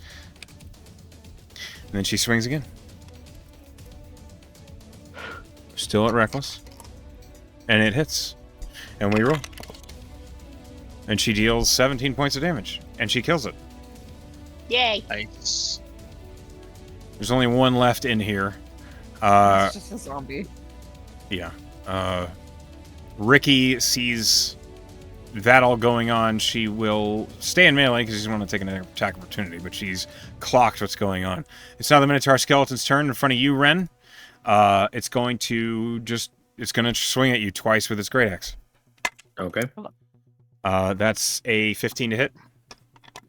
Speaker 1: And then she swings again. Still at reckless. And it hits. And we roll. And she deals 17 points of damage. And she kills it.
Speaker 4: Yay.
Speaker 3: Nice.
Speaker 1: There's only one left in here.
Speaker 2: It's just a zombie.
Speaker 1: Yeah. Ricky sees that all going on. She will stay in melee because she's going to take an attack opportunity, but she's clocked what's going on. It's now the Minotaur Skeleton's turn in front of you, Ren. It's going to swing at you twice with its great axe.
Speaker 5: Okay.
Speaker 1: That's a 15 to hit.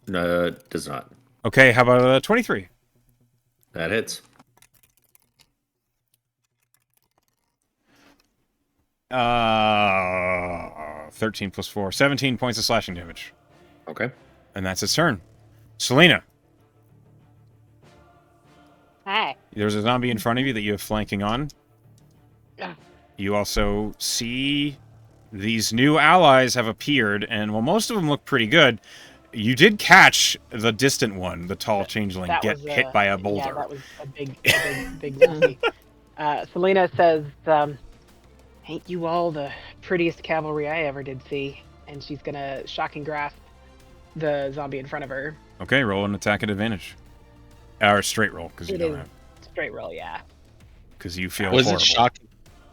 Speaker 5: No, it does not.
Speaker 1: Okay, how about a 23?
Speaker 5: That hits.
Speaker 1: 13 plus 4. 17 points of slashing damage.
Speaker 5: Okay.
Speaker 1: And that's its turn. Selena,
Speaker 4: Hi.
Speaker 1: there's a zombie in front of you that you have flanking on.
Speaker 4: Yeah.
Speaker 1: You also see these new allies have appeared, and while most of them look pretty good, you did catch the distant one, the tall changeling,
Speaker 4: That
Speaker 1: get
Speaker 4: was,
Speaker 1: hit by a boulder.
Speaker 4: Yeah, that was a big zombie. Selena says, ain't you all the prettiest cavalry I ever did see? And she's gonna shocking grasp the zombie in front of her.
Speaker 1: Okay, roll an attack at advantage. Or straight roll, because you
Speaker 4: It
Speaker 1: don't
Speaker 4: is
Speaker 1: have.
Speaker 4: straight roll, yeah.
Speaker 1: Because you feel
Speaker 3: What
Speaker 1: horrible.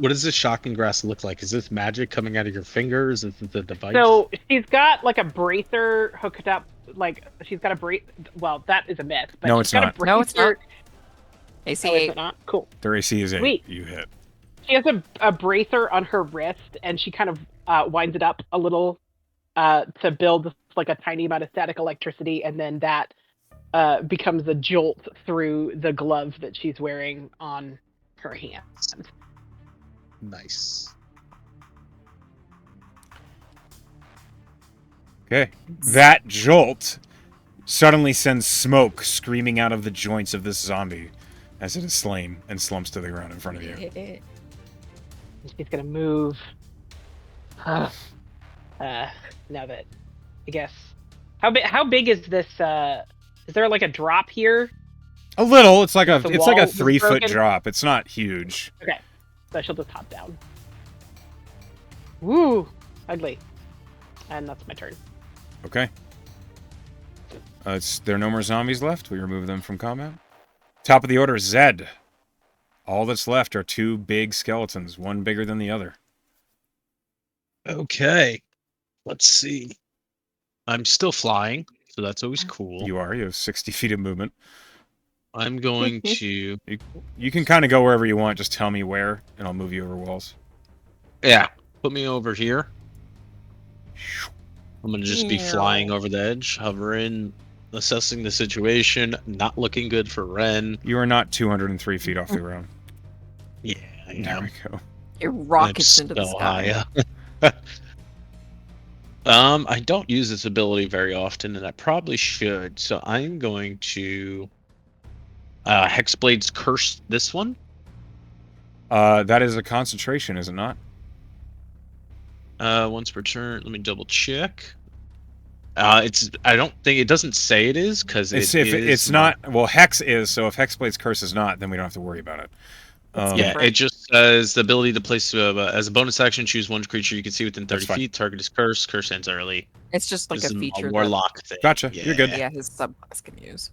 Speaker 3: does this shocking grass look like? Is this magic coming out of your fingers? Is it the device?
Speaker 4: So she's got like a bracer hooked up, like she's got a brace. Well, that is a myth. But
Speaker 1: No,
Speaker 4: she's
Speaker 1: it's
Speaker 4: got
Speaker 1: not.
Speaker 4: A bracer.
Speaker 2: No, it's not. AC
Speaker 4: Oh, is
Speaker 2: 8.
Speaker 4: it not? Cool.
Speaker 1: Their AC is 8.
Speaker 4: Sweet.
Speaker 1: You hit.
Speaker 4: She has a bracer on her wrist, and she kind of winds it up a little to build like a tiny amount of static electricity, and then that becomes a jolt through the glove that she's wearing on her hand.
Speaker 3: Nice.
Speaker 1: Okay. That jolt suddenly sends smoke screaming out of the joints of this zombie as it is slain and slumps to the ground in front of you.
Speaker 4: She's gonna move. Now that I guess how big is this? Is there like a drop here?
Speaker 1: A little. It's like a
Speaker 4: The
Speaker 1: it's like
Speaker 4: wall
Speaker 1: a
Speaker 4: was
Speaker 1: 3-foot
Speaker 4: broken?
Speaker 1: drop. It's not huge.
Speaker 4: Okay, so she'll just hop down. Woo, ugly. And that's my turn.
Speaker 1: Okay. There are no more zombies left. We remove them from combat. Top of the order, Zed. All that's left are 2 big skeletons, one bigger than the other.
Speaker 3: Okay. Let's see. I'm still flying, so that's always cool.
Speaker 1: You have 60 feet of movement.
Speaker 3: I'm going to...
Speaker 1: You can kind of go wherever you want. Just tell me where, and I'll move you over walls.
Speaker 3: Yeah. Put me over here. I'm going to just be flying over the edge, hovering, assessing the situation. Not looking good for Ren.
Speaker 1: You are not 203 feet off the ground.
Speaker 3: Yeah, I
Speaker 1: There
Speaker 3: am.
Speaker 1: we go.
Speaker 2: It rockets into the
Speaker 3: So
Speaker 2: sky.
Speaker 3: high. I don't use this ability very often, and I probably should. So I'm going to Hexblade's Curse this one.
Speaker 1: That is a concentration, is it not?
Speaker 3: Once per turn. Let me double check. It's. I don't think it doesn't say it is because
Speaker 1: It's not. Well, Hex is. So if Hexblade's Curse is not, then we don't have to worry about it.
Speaker 3: Yeah, it just says the ability to place as a bonus action, choose one creature you can see within 30
Speaker 1: That's fine.
Speaker 3: feet. Target is cursed. Curse ends early.
Speaker 2: It's just like
Speaker 3: This
Speaker 2: a
Speaker 3: is
Speaker 2: feature
Speaker 3: warlock thing.
Speaker 1: Gotcha, you're good.
Speaker 2: that his subclass can use.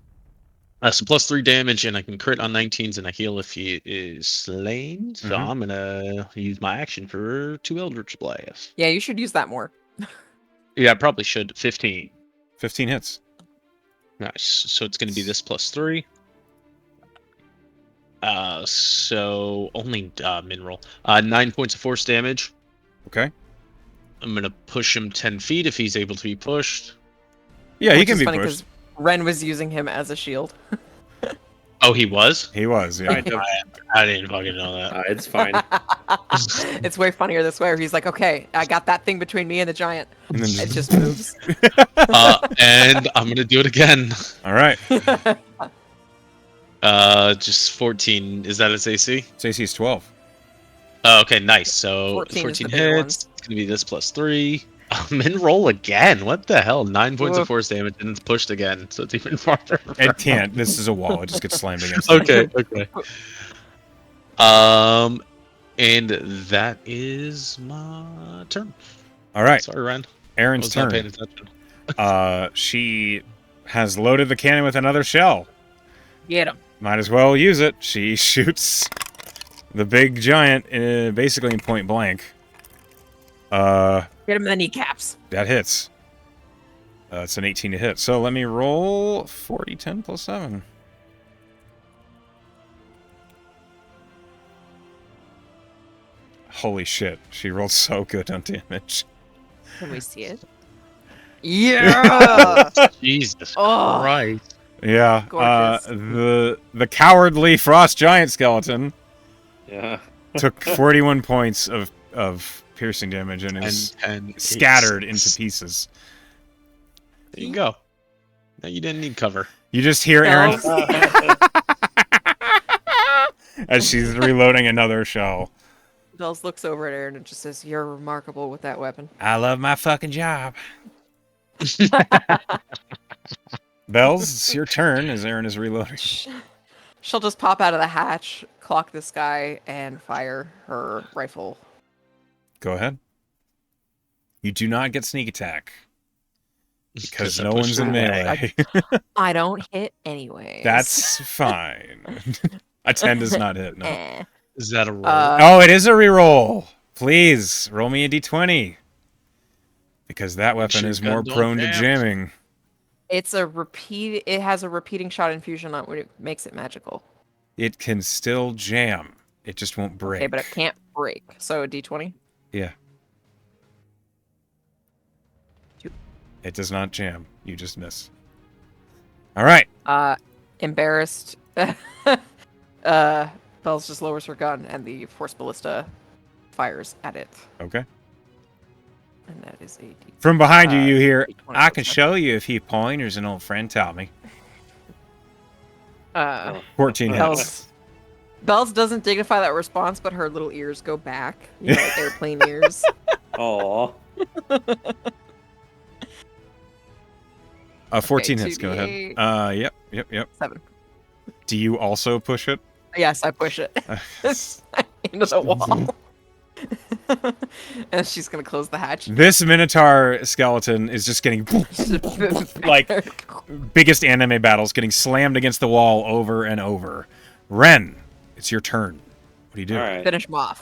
Speaker 3: So +3 damage, and I can crit on 19s, and I heal if he is slain. So
Speaker 1: Mhm.
Speaker 3: I'm gonna use my action for 2 Eldritch Blasts.
Speaker 2: Yeah, you should use that more.
Speaker 3: Yeah, I probably should. 15.
Speaker 1: 15 hits.
Speaker 3: Nice. So it's gonna be this +3. So only mineral. 9 points of force damage.
Speaker 1: Okay.
Speaker 3: I'm gonna push him 10 feet if he's able to be pushed.
Speaker 1: Yeah, he
Speaker 2: Which
Speaker 1: can
Speaker 2: is
Speaker 1: be
Speaker 2: funny
Speaker 1: pushed.
Speaker 2: because Ren was using him as a shield.
Speaker 3: Oh, he was?
Speaker 1: He was, yeah.
Speaker 5: Kind of.
Speaker 3: I didn't fucking know that.
Speaker 5: It's fine.
Speaker 2: It's way funnier this way, where he's like, "Okay, I got that thing between me and the giant.
Speaker 1: And then
Speaker 2: It just moves."
Speaker 3: And I'm gonna do it again.
Speaker 1: All right.
Speaker 3: Just 14. Is that its AC?
Speaker 1: Stacey's 12.
Speaker 3: Okay, nice. So
Speaker 2: 14 is the
Speaker 3: 14
Speaker 2: bigger
Speaker 3: hits.
Speaker 2: ones.
Speaker 3: It's gonna be this plus 3. Min roll again. What the hell? 9 points of
Speaker 2: Woof.
Speaker 3: force damage and it's pushed again, so it's even farther.
Speaker 1: It can't. This is a wall. It just gets slammed against it.
Speaker 3: Okay, okay. And that is my turn.
Speaker 1: All right.
Speaker 3: Sorry, Ren. I
Speaker 1: Aaron's
Speaker 3: was not paying
Speaker 1: turn.
Speaker 3: attention.
Speaker 1: She has loaded the cannon with another shell.
Speaker 2: Get him.
Speaker 1: Might as well use it. She shoots the big giant basically in point blank.
Speaker 2: Get him in the kneecaps.
Speaker 1: That hits. It's an 18 to hit. So let me roll 40, 10 plus 7. Holy shit. She rolled so good on damage.
Speaker 2: Can we see it? Yeah.
Speaker 3: Jesus
Speaker 2: Oh.
Speaker 3: Christ.
Speaker 1: Yeah.
Speaker 2: Gorgeous.
Speaker 1: The cowardly frost giant skeleton
Speaker 5: Yeah.
Speaker 1: took 41 points of piercing damage and is
Speaker 3: And
Speaker 1: scattered into pieces.
Speaker 3: There you go. No, you didn't need cover.
Speaker 1: You just hear Aaron
Speaker 2: Bells,
Speaker 1: as she's reloading another shell.
Speaker 2: Bells looks over at Aaron and just says, "You're remarkable with that weapon."
Speaker 1: I love my fucking job. Bells, it's your turn as Aaron is reloading.
Speaker 2: She'll just pop out of the hatch, clock this guy, and fire her rifle.
Speaker 1: Go ahead. You do not get sneak attack because
Speaker 3: I
Speaker 1: no
Speaker 3: pushed
Speaker 1: one's in
Speaker 3: her away.
Speaker 1: melee.
Speaker 2: I don't hit anyway.
Speaker 1: That's fine. A 10 does not hit, no.
Speaker 3: Is that a roll?
Speaker 1: Oh, it is a reroll. Please, roll me a d20. Because that weapon
Speaker 3: sure
Speaker 1: is
Speaker 3: gun
Speaker 1: more
Speaker 3: don't
Speaker 1: prone to
Speaker 3: jam.
Speaker 1: jamming.
Speaker 2: It's a repeat. It has a repeating shot infusion on it, makes it magical.
Speaker 1: It can still jam. It just won't break.
Speaker 2: Okay, but it can't break. So a d20.
Speaker 1: Yeah.
Speaker 2: Two.
Speaker 1: It does not jam. You just miss. All right.
Speaker 2: Embarrassed. Bells just lowers her gun, and the force ballista fires at it,
Speaker 1: Okay.
Speaker 2: and that is a d.
Speaker 1: From behind you, you hear,
Speaker 2: D20
Speaker 1: I can
Speaker 2: plus
Speaker 1: show you a few pointers an old friend taught me. 14 hits.
Speaker 2: Bells doesn't dignify that response, but her little ears go back, like airplane ears.
Speaker 5: Aw.
Speaker 1: 14
Speaker 2: Okay,
Speaker 1: hits, go ahead.
Speaker 2: 2d8.
Speaker 1: Yep.
Speaker 2: 7.
Speaker 1: Do you also push it?
Speaker 2: Yes, I push it into the wall. And she's gonna close the hatch.
Speaker 1: This Minotaur skeleton is just getting like biggest anime battles, getting slammed against the wall over and over. Ren, it's your turn. What do you do?
Speaker 5: All right.
Speaker 2: Finish him off.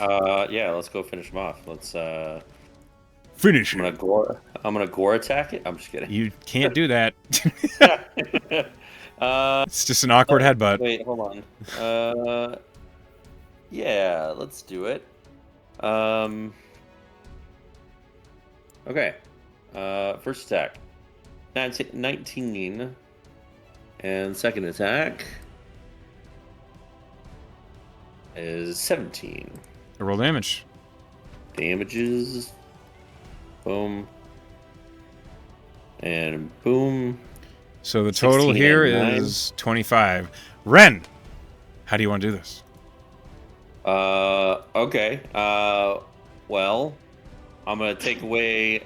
Speaker 5: Yeah, let's go finish him off. Let's.
Speaker 1: Finish
Speaker 5: I'm
Speaker 1: it.
Speaker 5: gonna gore attack it. I'm just kidding.
Speaker 1: You can't do that.
Speaker 5: uh,
Speaker 1: It's just an awkward headbutt.
Speaker 5: wait, hold on. Yeah, let's do it. Okay. First attack. 19. And second attack is 17.
Speaker 1: Roll damage.
Speaker 5: Damages. Boom. And boom.
Speaker 1: So the total
Speaker 5: 16
Speaker 1: here
Speaker 5: and 9.
Speaker 1: is 25. Ren, how do you want to do this?
Speaker 5: Okay. Well, I'm gonna take away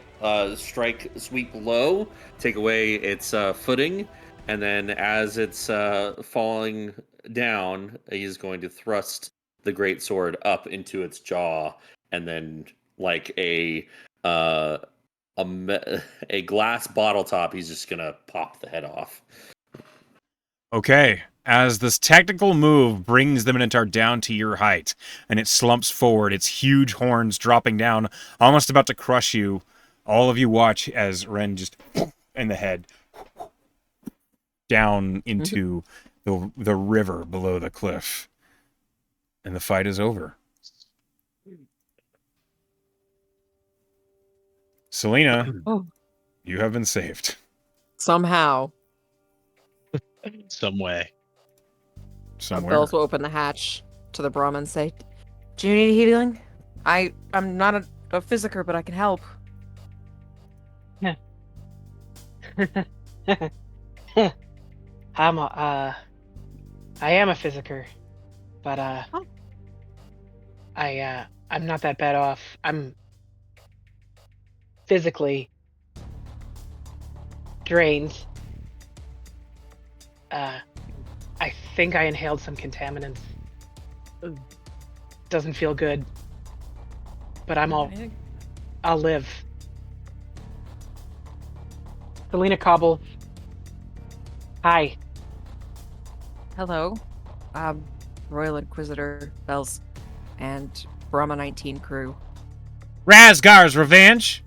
Speaker 5: strike sweep low, take away its footing, and then as it's falling down, he's going to thrust the great sword up into its jaw, and then like a glass bottle top, he's just gonna pop the head off.
Speaker 1: Okay. As this tactical move brings the Minotaur down to your height, and it slumps forward, its huge horns dropping down, almost about to crush you, all of you watch as Ren just in the head down into the river below the cliff. And the fight is over. Selena,
Speaker 2: Oh,
Speaker 1: you have been saved.
Speaker 2: somehow.
Speaker 3: Some way.
Speaker 1: Somewhere.
Speaker 2: Bells will open the hatch to the Brahmin and say, "Do you need healing? I'm not a physiker, but I can help."
Speaker 4: I am a physiker, but
Speaker 2: Oh.
Speaker 4: I'm not that bad off. I'm physically drained. I think I inhaled some contaminants. Doesn't feel good, but I'll live. Selena Cobble. Hi.
Speaker 2: Hello, Royal Inquisitor Bells and Brahma 19 crew.
Speaker 1: Razgar's revenge!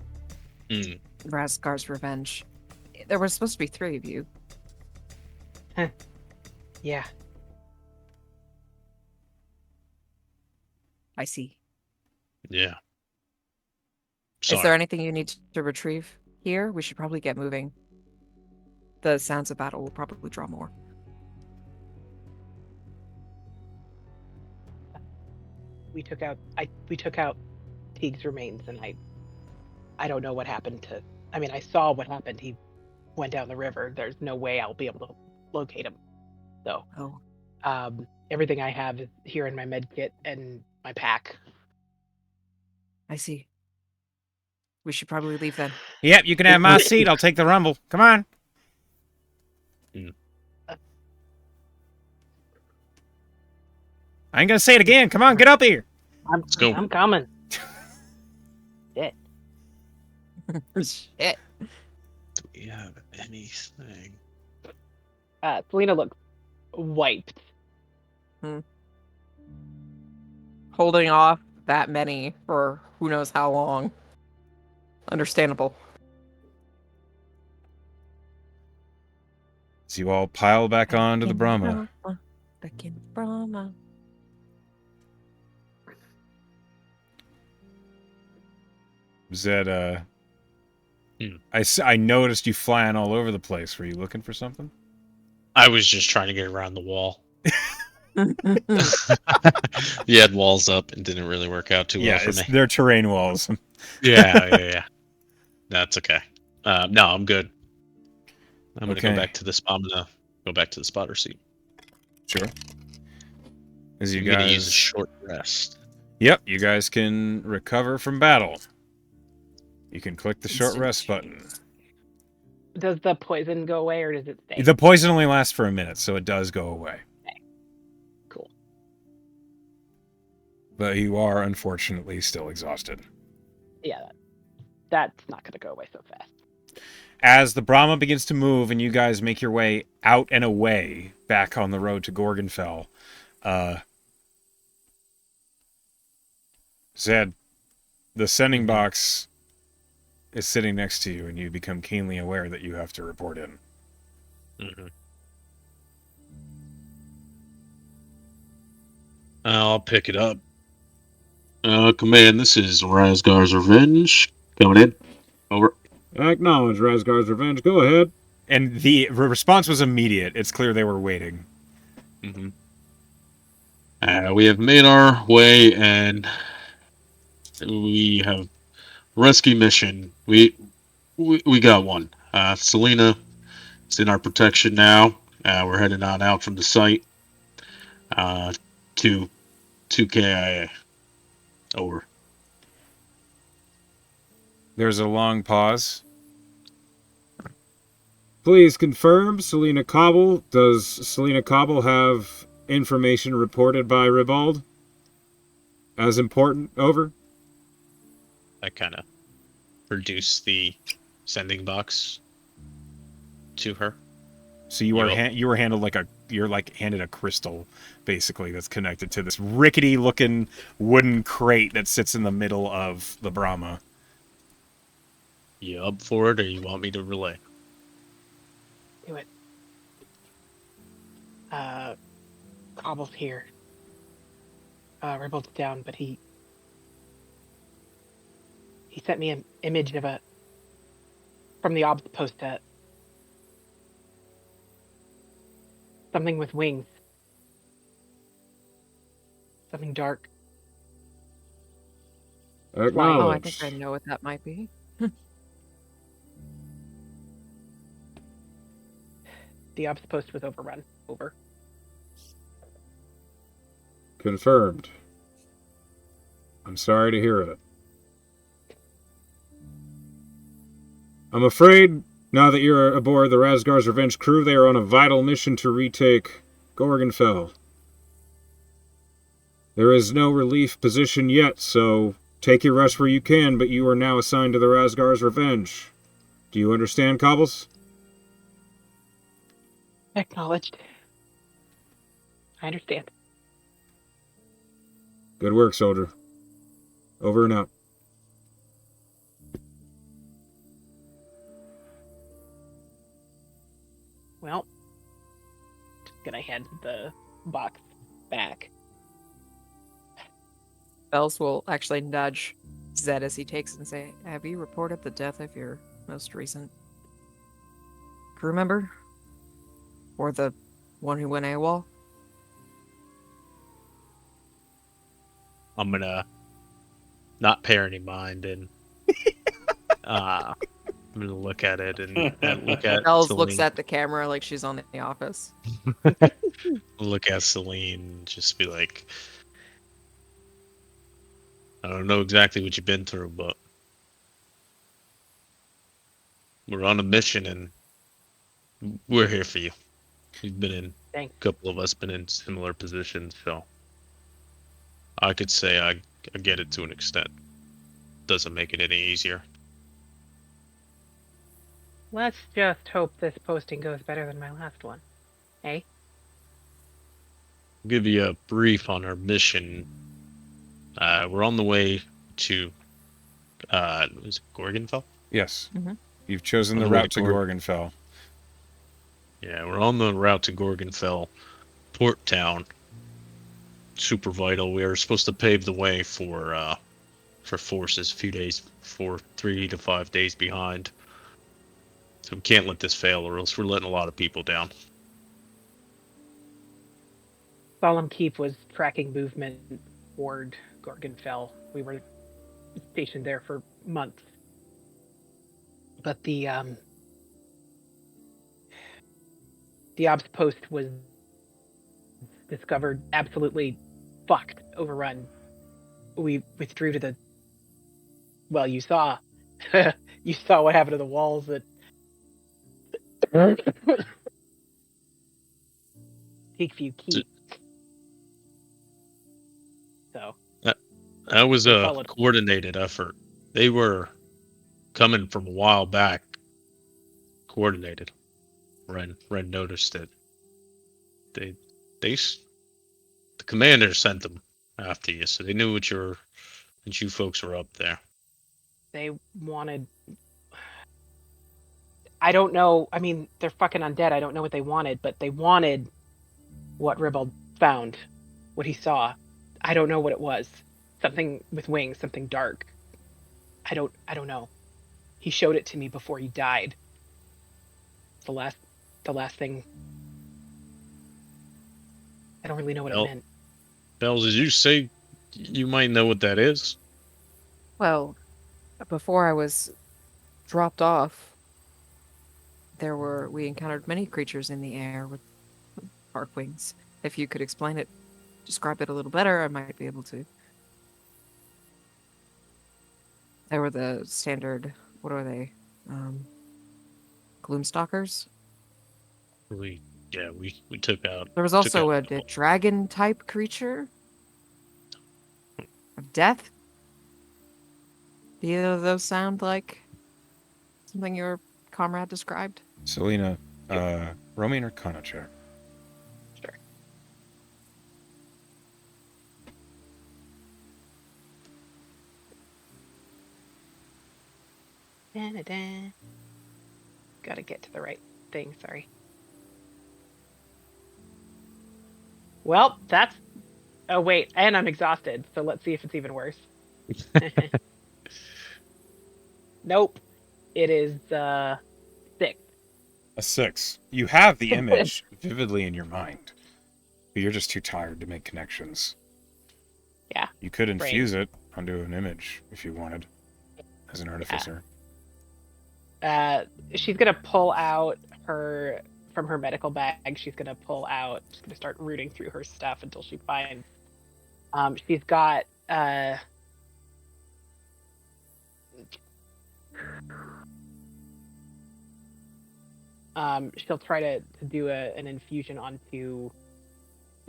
Speaker 3: Mm.
Speaker 2: Raskar's Revenge. There was supposed to be 3 of you.
Speaker 4: Yeah.
Speaker 2: I see.
Speaker 3: Yeah.
Speaker 2: Is there anything you need to retrieve here? We should probably get moving. The sounds of battle will probably draw more.
Speaker 4: We took out Teague's remains, and I don't know what happened to. I mean, I saw what happened. He went down the river. There's no way I'll be able to locate him. So,
Speaker 2: Oh,
Speaker 4: everything I have is here in my med kit and my pack.
Speaker 2: I see. We should probably leave then.
Speaker 1: Yep, you can have my seat. I'll take the rumble. Come on. I ain't gonna say it again. Come on, get up here.
Speaker 3: Let's go.
Speaker 4: I'm coming. Shit.
Speaker 2: Shit.
Speaker 3: Do we have anything?
Speaker 4: Selena looks wiped.
Speaker 2: Holding off that many for who knows how long. Understandable.
Speaker 1: As you all pile back onto the Brahma.
Speaker 2: Back in Brahma.
Speaker 1: Zed, I noticed you flying all over the place. Were you looking for something?
Speaker 3: I was just trying to get around the wall. You had walls up and didn't really work out too well for me.
Speaker 1: They're terrain walls.
Speaker 3: Yeah. That's okay. No, I'm good. I'm gonna go back to the spot. I'm gonna go back to the spotter seat.
Speaker 1: Sure. As
Speaker 3: I'm gonna use a short rest.
Speaker 1: Yep, you guys can recover from battle. You can click the short rest button.
Speaker 4: Does the poison go away, or does it stay?
Speaker 1: The poison only lasts for a minute, so it does go away.
Speaker 4: Okay. Cool.
Speaker 1: But you are unfortunately still exhausted.
Speaker 4: Yeah, that's not gonna go away so fast.
Speaker 1: As the Brahma begins to move and you guys make your way out and away back on the road to Gorgonfell, Zed, the sending box is sitting next to you, and you become keenly aware that you have to report in.
Speaker 3: Mm-hmm. I'll pick it up. Command, this is Razgar's Revenge. Coming in. Over.
Speaker 1: Acknowledge Razgar's Revenge. Go ahead. And the response was immediate. It's clear they were waiting.
Speaker 3: Mm-hmm. We have made our way, and we have rescue mission. We got one. Selena is in our protection now. We're heading on out from the site. To KIA. Over.
Speaker 1: There's a long pause. Please confirm, Selena Cobble. Does Selena Cobble have information reported by Ribald as important? Over.
Speaker 3: I kind of produce the sending box to her.
Speaker 1: So you were handled you're handed a crystal, basically, that's connected to this rickety looking wooden crate that sits in the middle of the Brahma.
Speaker 3: You up for it, or you want me to relay?
Speaker 4: Do it. Cobble's here. Ribble's down, but he sent me an image of from the obs post something with wings, something dark.
Speaker 2: Oh, I think I
Speaker 1: Acknowledged.
Speaker 2: know what that might be.
Speaker 4: The obs post was overrun. Over.
Speaker 1: Confirmed. I'm sorry to hear it. I'm afraid, now that you're aboard the Razgar's Revenge crew, they are on a vital mission to retake Gorgonfell. There is no relief position yet, so take your rest where you can, but you are now assigned to the Razgar's Revenge. Do you understand, Cobbles?
Speaker 4: Acknowledged. I understand.
Speaker 1: Good work, soldier. Over and out.
Speaker 4: Well, just gonna hand the box back.
Speaker 2: Bells will actually nudge Zed as he takes it and say, "Have you reported the death of your most recent crew member? Or the one who went AWOL?"
Speaker 3: I'm gonna not pay any mind and I'm gonna look at it and look at
Speaker 2: Bells
Speaker 3: Celine.
Speaker 2: looks at the camera like she's on The Office.
Speaker 3: Look at Celine and just be like, I don't know exactly what you've been through, but we're on a mission and we're here for you. We've been in
Speaker 4: Thanks.
Speaker 3: a couple of us been in similar positions, so I could say I get it to an extent. Doesn't make it any easier.
Speaker 4: Let's just hope this posting goes better than my last one. Hey?
Speaker 3: I'll give you a brief on our mission. We're on the way to is it Gorgonfell?
Speaker 1: Yes.
Speaker 2: Mhm.
Speaker 1: You've chosen
Speaker 3: On
Speaker 1: the
Speaker 3: the way
Speaker 1: route to
Speaker 3: to
Speaker 1: Gorgonfell.
Speaker 3: Yeah, we're on the route to Gorgonfell, port town. Super vital. We are supposed to pave the way for forces. A few days, 3 to 5 days behind. So we can't let this fail, or else we're letting a lot of people down.
Speaker 4: Solemn Keep was tracking movement toward Gorgonfell. We were stationed there for months. But the ops post was discovered absolutely fucked, overrun. We withdrew to the well, you saw you saw what happened to the walls that Peakview Keep. So
Speaker 3: That was
Speaker 4: we
Speaker 3: a
Speaker 4: followed.
Speaker 3: coordinated effort. They were coming from a while back. Coordinated. Ren noticed it. The commander sent them after you, so they knew what you folks were up there.
Speaker 4: They wanted. I don't know. I mean, they're fucking undead. I don't know what they wanted, but they wanted what Ribald found, what he saw. I don't know what it was. Something with wings, something dark. I don't know. He showed it to me before he died. The last thing. I don't really know what it meant.
Speaker 3: Bells, did you say you might know what that is?
Speaker 2: Well, before I was dropped off, we encountered many creatures in the air with dark wings. If you could describe it a little better, I might be able to. They were the standard, what are they? Gloomstalkers?
Speaker 3: We took out.
Speaker 2: There was also a dragon type creature of death. Do either of those sound like something your comrade described?
Speaker 1: Selena, roll me an Arcana check.
Speaker 2: Sure.
Speaker 4: Gotta get to the right thing, sorry. Well, that's Oh wait, and I'm exhausted. So let's see if it's even worse. Nope. It is 6.
Speaker 1: A 6. You have the image vividly in your mind, but you're just too tired to make connections.
Speaker 4: Yeah.
Speaker 1: You could
Speaker 4: Brain.
Speaker 1: infuse it onto an image if you wanted, as an artificer.
Speaker 4: She's gonna pull out from her medical bag. She's gonna start rooting through her stuff until she finds. She's got she'll try to do an infusion onto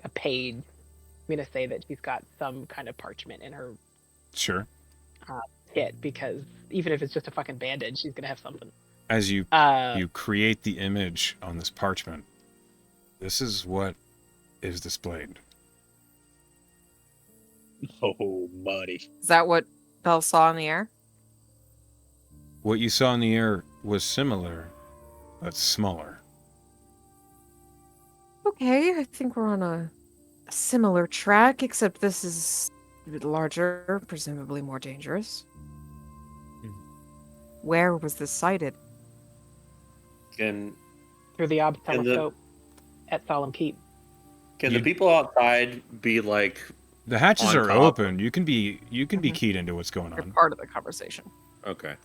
Speaker 4: a page. I'm gonna say that she's got some kind of parchment in her
Speaker 1: Sure.
Speaker 4: kit, because even if it's just a fucking bandage, she's gonna have something.
Speaker 1: As you create the image on this parchment, this is what is displayed.
Speaker 3: Oh, buddy.
Speaker 2: Is that what Belle saw in the air?
Speaker 1: What you saw in the air was similar, but smaller.
Speaker 2: Okay, I think we're on a similar track, except this is a bit larger, presumably more dangerous. Where was this sighted?
Speaker 5: Can
Speaker 4: Through the Ob telescope at Solemn Keep.
Speaker 5: the people outside be like?
Speaker 1: The hatches
Speaker 5: On
Speaker 1: are
Speaker 5: top.
Speaker 1: open. You can be keyed into what's going
Speaker 2: You're
Speaker 1: on.
Speaker 2: part of the conversation.
Speaker 5: Okay.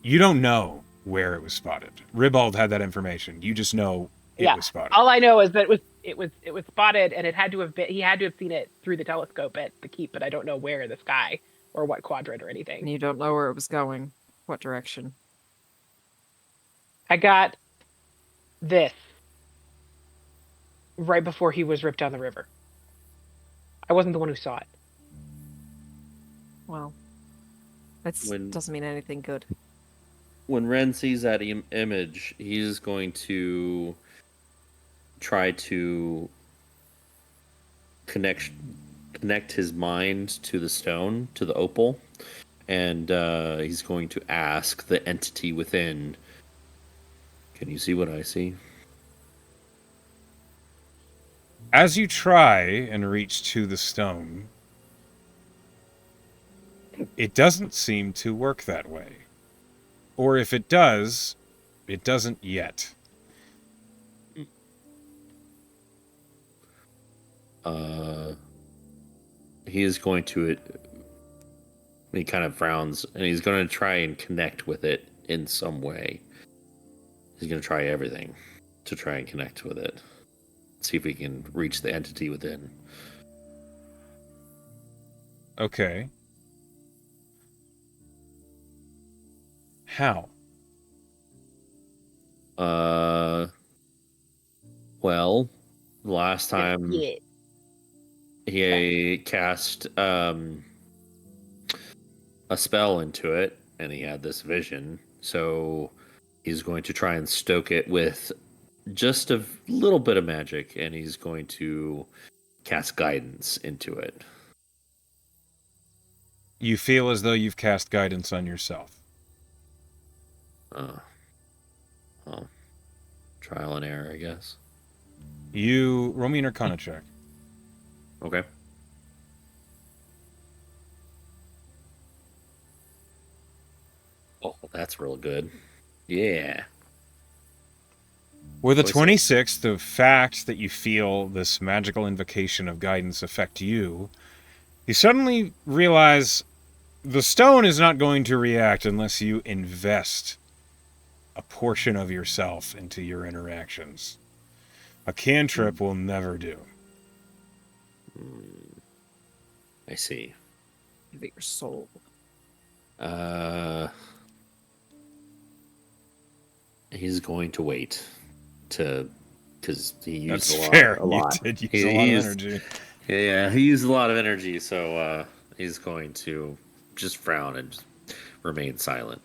Speaker 1: You don't know where it was spotted. Ribald had that information. You just know it was spotted.
Speaker 4: All I know is that it was spotted, and he had to have seen it through the telescope at the keep, but I don't know where in the sky or what quadrant or anything.
Speaker 2: And you don't know where it was going. What direction?
Speaker 4: I got this right before he was ripped down the river. I wasn't the one who saw it.
Speaker 2: Well, that doesn't mean anything good.
Speaker 5: When Ren sees that image, he's going to try to connect his mind to the stone, to the opal, and he's going to ask the entity within, "Can you see what I see?"
Speaker 1: As you try and reach to the stone, it doesn't seem to work that way. Or if it does, it doesn't yet.
Speaker 5: He is going to. He kind of frowns, and he's going to try and connect with it in some way. He's going to try everything to try and connect with it. See if he can reach the entity within.
Speaker 1: Okay. How?
Speaker 5: Well, last time
Speaker 4: Yeah.
Speaker 5: he cast a spell into it, and he had this vision. So he's going to try and stoke it with just a little bit of magic, and he's going to cast guidance into it.
Speaker 1: You feel as though you've cast guidance on yourself.
Speaker 5: Well, trial and error, I guess.
Speaker 1: You roll me an Arcana check.
Speaker 5: Okay. Oh, that's real good. Yeah.
Speaker 1: With a
Speaker 5: 26.
Speaker 1: 26, the fact that you feel this magical invocation of guidance affect you, you suddenly realize the stone is not going to react unless you invest a portion of yourself into your interactions. A cantrip will never do.
Speaker 5: I see.
Speaker 2: Give it your soul.
Speaker 5: He's going to wait because he used
Speaker 1: That's
Speaker 5: a lot.
Speaker 1: fair.
Speaker 5: A lot.
Speaker 1: You did use a lot of energy.
Speaker 5: Yeah, he used a lot of energy, so he's going to just frown and just remain silent.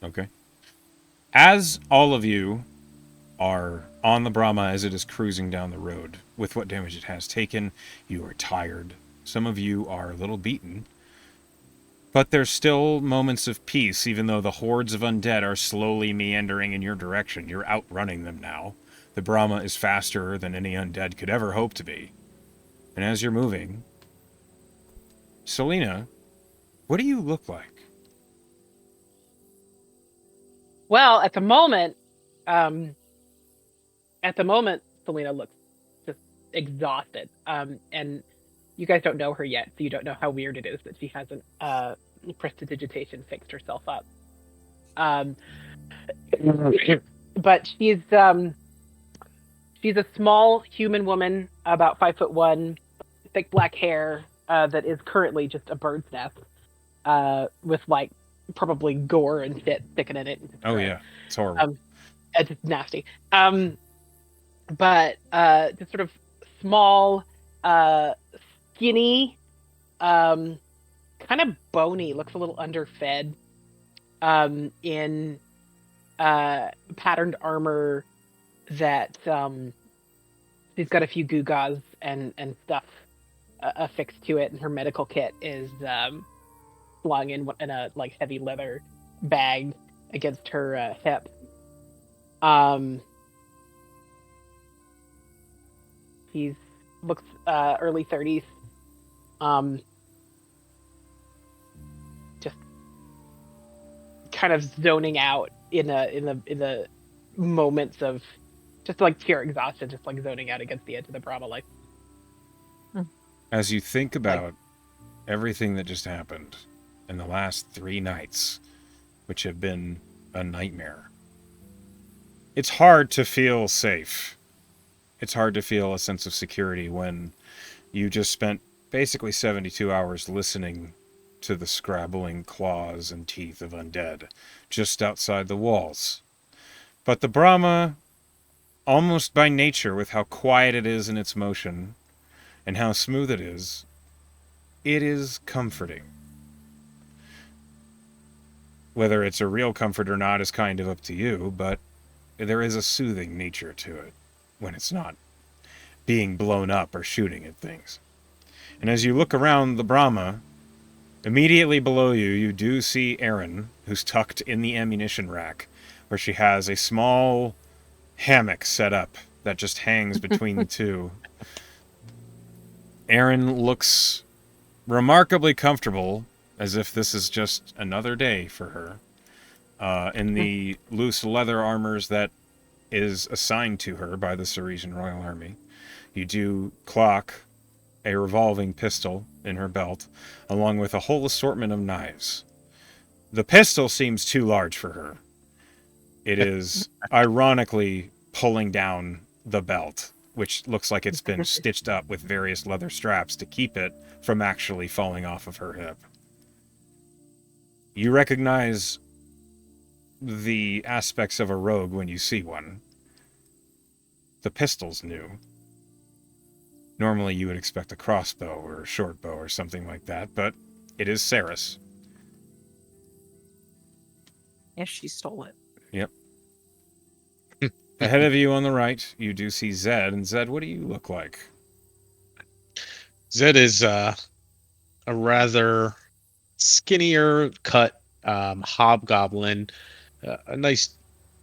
Speaker 1: Okay. As all of you are on the Brahma as it is cruising down the road, with what damage it has taken, you are tired. Some of you are a little beaten. But there's still moments of peace, even though the hordes of undead are slowly meandering in your direction. You're outrunning them now. The Brahma is faster than any undead could ever hope to be. And as you're moving, Selena, what do you look like?
Speaker 4: Well, Selena looks just exhausted. And you guys don't know her yet, so you don't know how weird it is that she hasn't prestidigitation fixed herself up. Um, but she's a small human woman, about 5'1", thick black hair that is currently just a bird's nest, with like probably gore and shit sticking in it.
Speaker 1: Oh, yeah. It's horrible.
Speaker 4: It's just nasty. But just sort of small, skinny, kind of bony, looks a little underfed, in patterned armor that she's got a few gewgaws and stuff affixed to it, and her medical kit is slung in a like heavy leather bag against her hip. He looks early 30s. Just kind of zoning out in the moments of just like pure exhaustion, just like zoning out against the edge of the Brahma, like
Speaker 1: As you think about everything that just happened in the last 3 nights, which have been a nightmare, it's hard to feel safe. It's hard to feel a sense of security when you just spent basically 72 hours listening to the scrabbling claws and teeth of undead just outside the walls. But the Brahma, almost by nature, with how quiet it is in its motion and how smooth it is comforting. Whether it's a real comfort or not is kind of up to you, but there is a soothing nature to it when it's not being blown up or shooting at things. And as you look around the Brahma, immediately below you, you do see Erin, who's tucked in the ammunition rack, where she has a small hammock set up that just hangs between the two. Erin looks remarkably comfortable, as if this is just another day for her, in the loose leather armors that is assigned to her by the Serisian Royal Army. You do clock a revolving pistol in her belt, along with a whole assortment of knives. The pistol seems too large for her. It is ironically pulling down the belt, which looks like it's been stitched up with various leather straps to keep it from actually falling off of her hip. You recognize the aspects of a rogue when you see one. The pistol's new. Normally you would expect a crossbow or a short bow or something like that, but it is Ceres.
Speaker 2: Yes, she stole it.
Speaker 1: Yep. Ahead of you on the right, you do see Zed. And Zed, what do you look like?
Speaker 3: Zed is a rather skinnier cut hobgoblin, a nice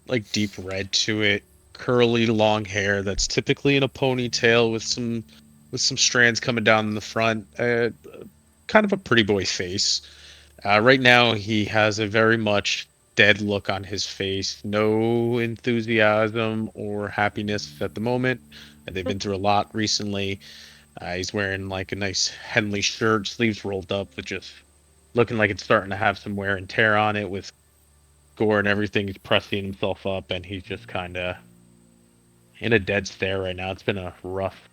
Speaker 3: like deep red to it, curly long hair that's typically in a ponytail with some strands coming down the front. Kind of a pretty boy face. Right now he has a very much dead look on his face. No enthusiasm or happiness at the moment. They've been through a lot recently. He's wearing like a nice Henley shirt, sleeves rolled up, with just looking like it's starting to have some wear and tear on it with gore and everything. He's pressing himself up, and he's just kind of in a dead stare right now. It's been a rough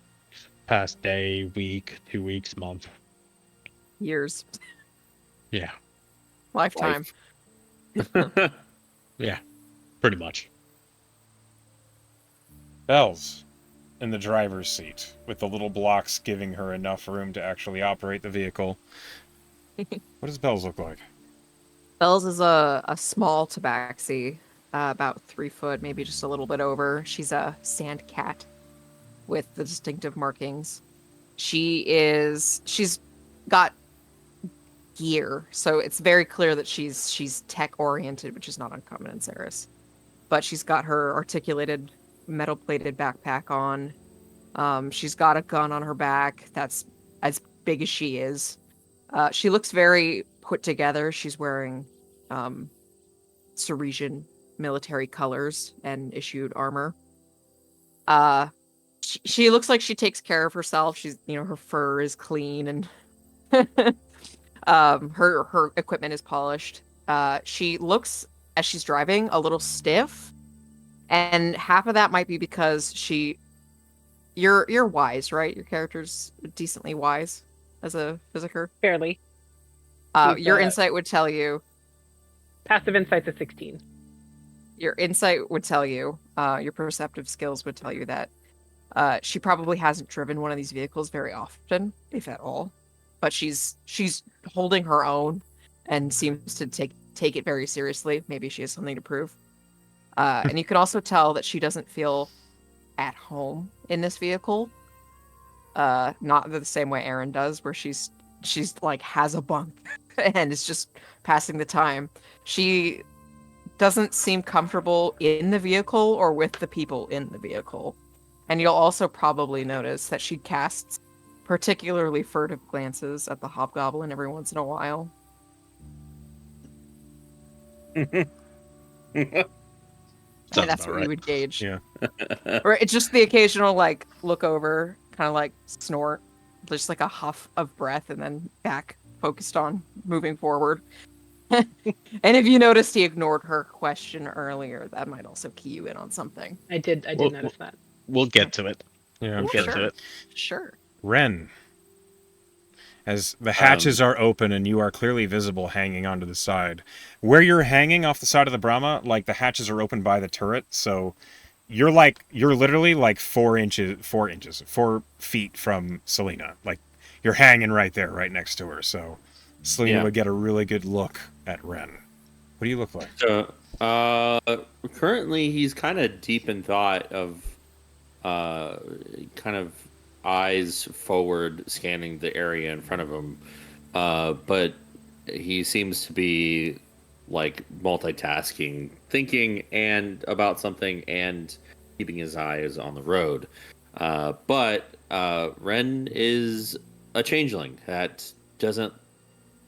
Speaker 3: past day, week, 2 weeks, month.
Speaker 2: Years.
Speaker 3: Yeah.
Speaker 2: Lifetime.
Speaker 3: Yeah, pretty much.
Speaker 1: Bells in the driver's seat, with the little blocks giving her enough room to actually operate the vehicle. What does Bells look like?
Speaker 2: Bells is a small tabaxi, about 3 foot, maybe just a little bit over. She's a sand cat with the distinctive markings. She's got gear, so it's very clear that she's tech oriented, which is not uncommon in Ceres. But she's got her articulated metal plated backpack on. She's got a gun on her back that's as big as she is. She looks very put together. She's wearing Serisian military colors and issued armor. She looks like she takes care of herself. She's, her fur is clean and her equipment is polished. She looks, as she's driving, a little stiff, and half of that might be because you're wise, right? Your character's decently wise as a physiker.
Speaker 4: Fairly.
Speaker 2: Your insight would tell you.
Speaker 4: Passive insight's a 16.
Speaker 2: Your insight would tell you. Your perceptive skills would tell you that she probably hasn't driven one of these vehicles very often, if at all. But she's holding her own and seems to take it very seriously. Maybe she has something to prove. And you can also tell that she doesn't feel at home in this vehicle. Not the same way Erin does, where she's like has a bunk and is just passing the time. She doesn't seem comfortable in the vehicle or with the people in the vehicle. And you'll also probably notice that she casts particularly furtive glances at the hobgoblin every once in a while.
Speaker 3: Sounds
Speaker 2: That's
Speaker 3: about
Speaker 2: what
Speaker 3: right.
Speaker 2: you would gauge.
Speaker 1: Yeah.
Speaker 2: Or it's just the occasional like look over, kind of like snort, just like a huff of breath, and then back, focused on moving forward. And if you noticed he ignored her question earlier, that might also key you in on something.
Speaker 4: I did
Speaker 3: Well,
Speaker 4: notice that.
Speaker 3: We'll get to it.
Speaker 1: Yeah.
Speaker 3: We'll
Speaker 1: Sure.
Speaker 3: get to it.
Speaker 2: Sure.
Speaker 1: Ren, as the hatches are open and you are clearly visible hanging onto the side. Where you're hanging off the side of the Brahma, like the hatches are open by the turret, so you're literally like 4 feet from Selena. Like you're hanging right there, right next to her. So Selena would get a really good look at Ren. What do you look like?
Speaker 5: So, currently he's kind of deep in thought of, kind of eyes forward, scanning the area in front of him. But he seems to be like multitasking, thinking and about something and keeping his eyes on the road. But Ren is a changeling that doesn't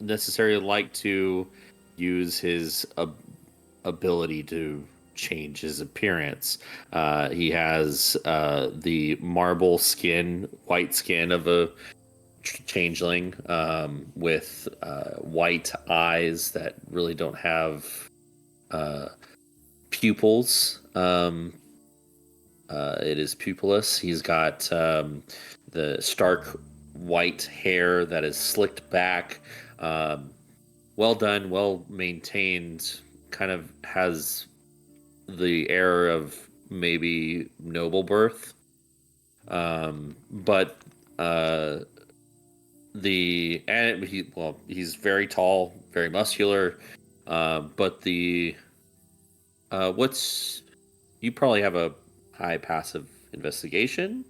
Speaker 5: necessarily like to use his ability to change his appearance. He has the marble skin, white skin of a changeling, with white eyes that really don't have pupils. It is pupilless. He's got the stark white hair that is slicked back. Well done, well maintained, kind of has the air of maybe noble birth. But he's very tall, very muscular. But you probably have a high passive investigation.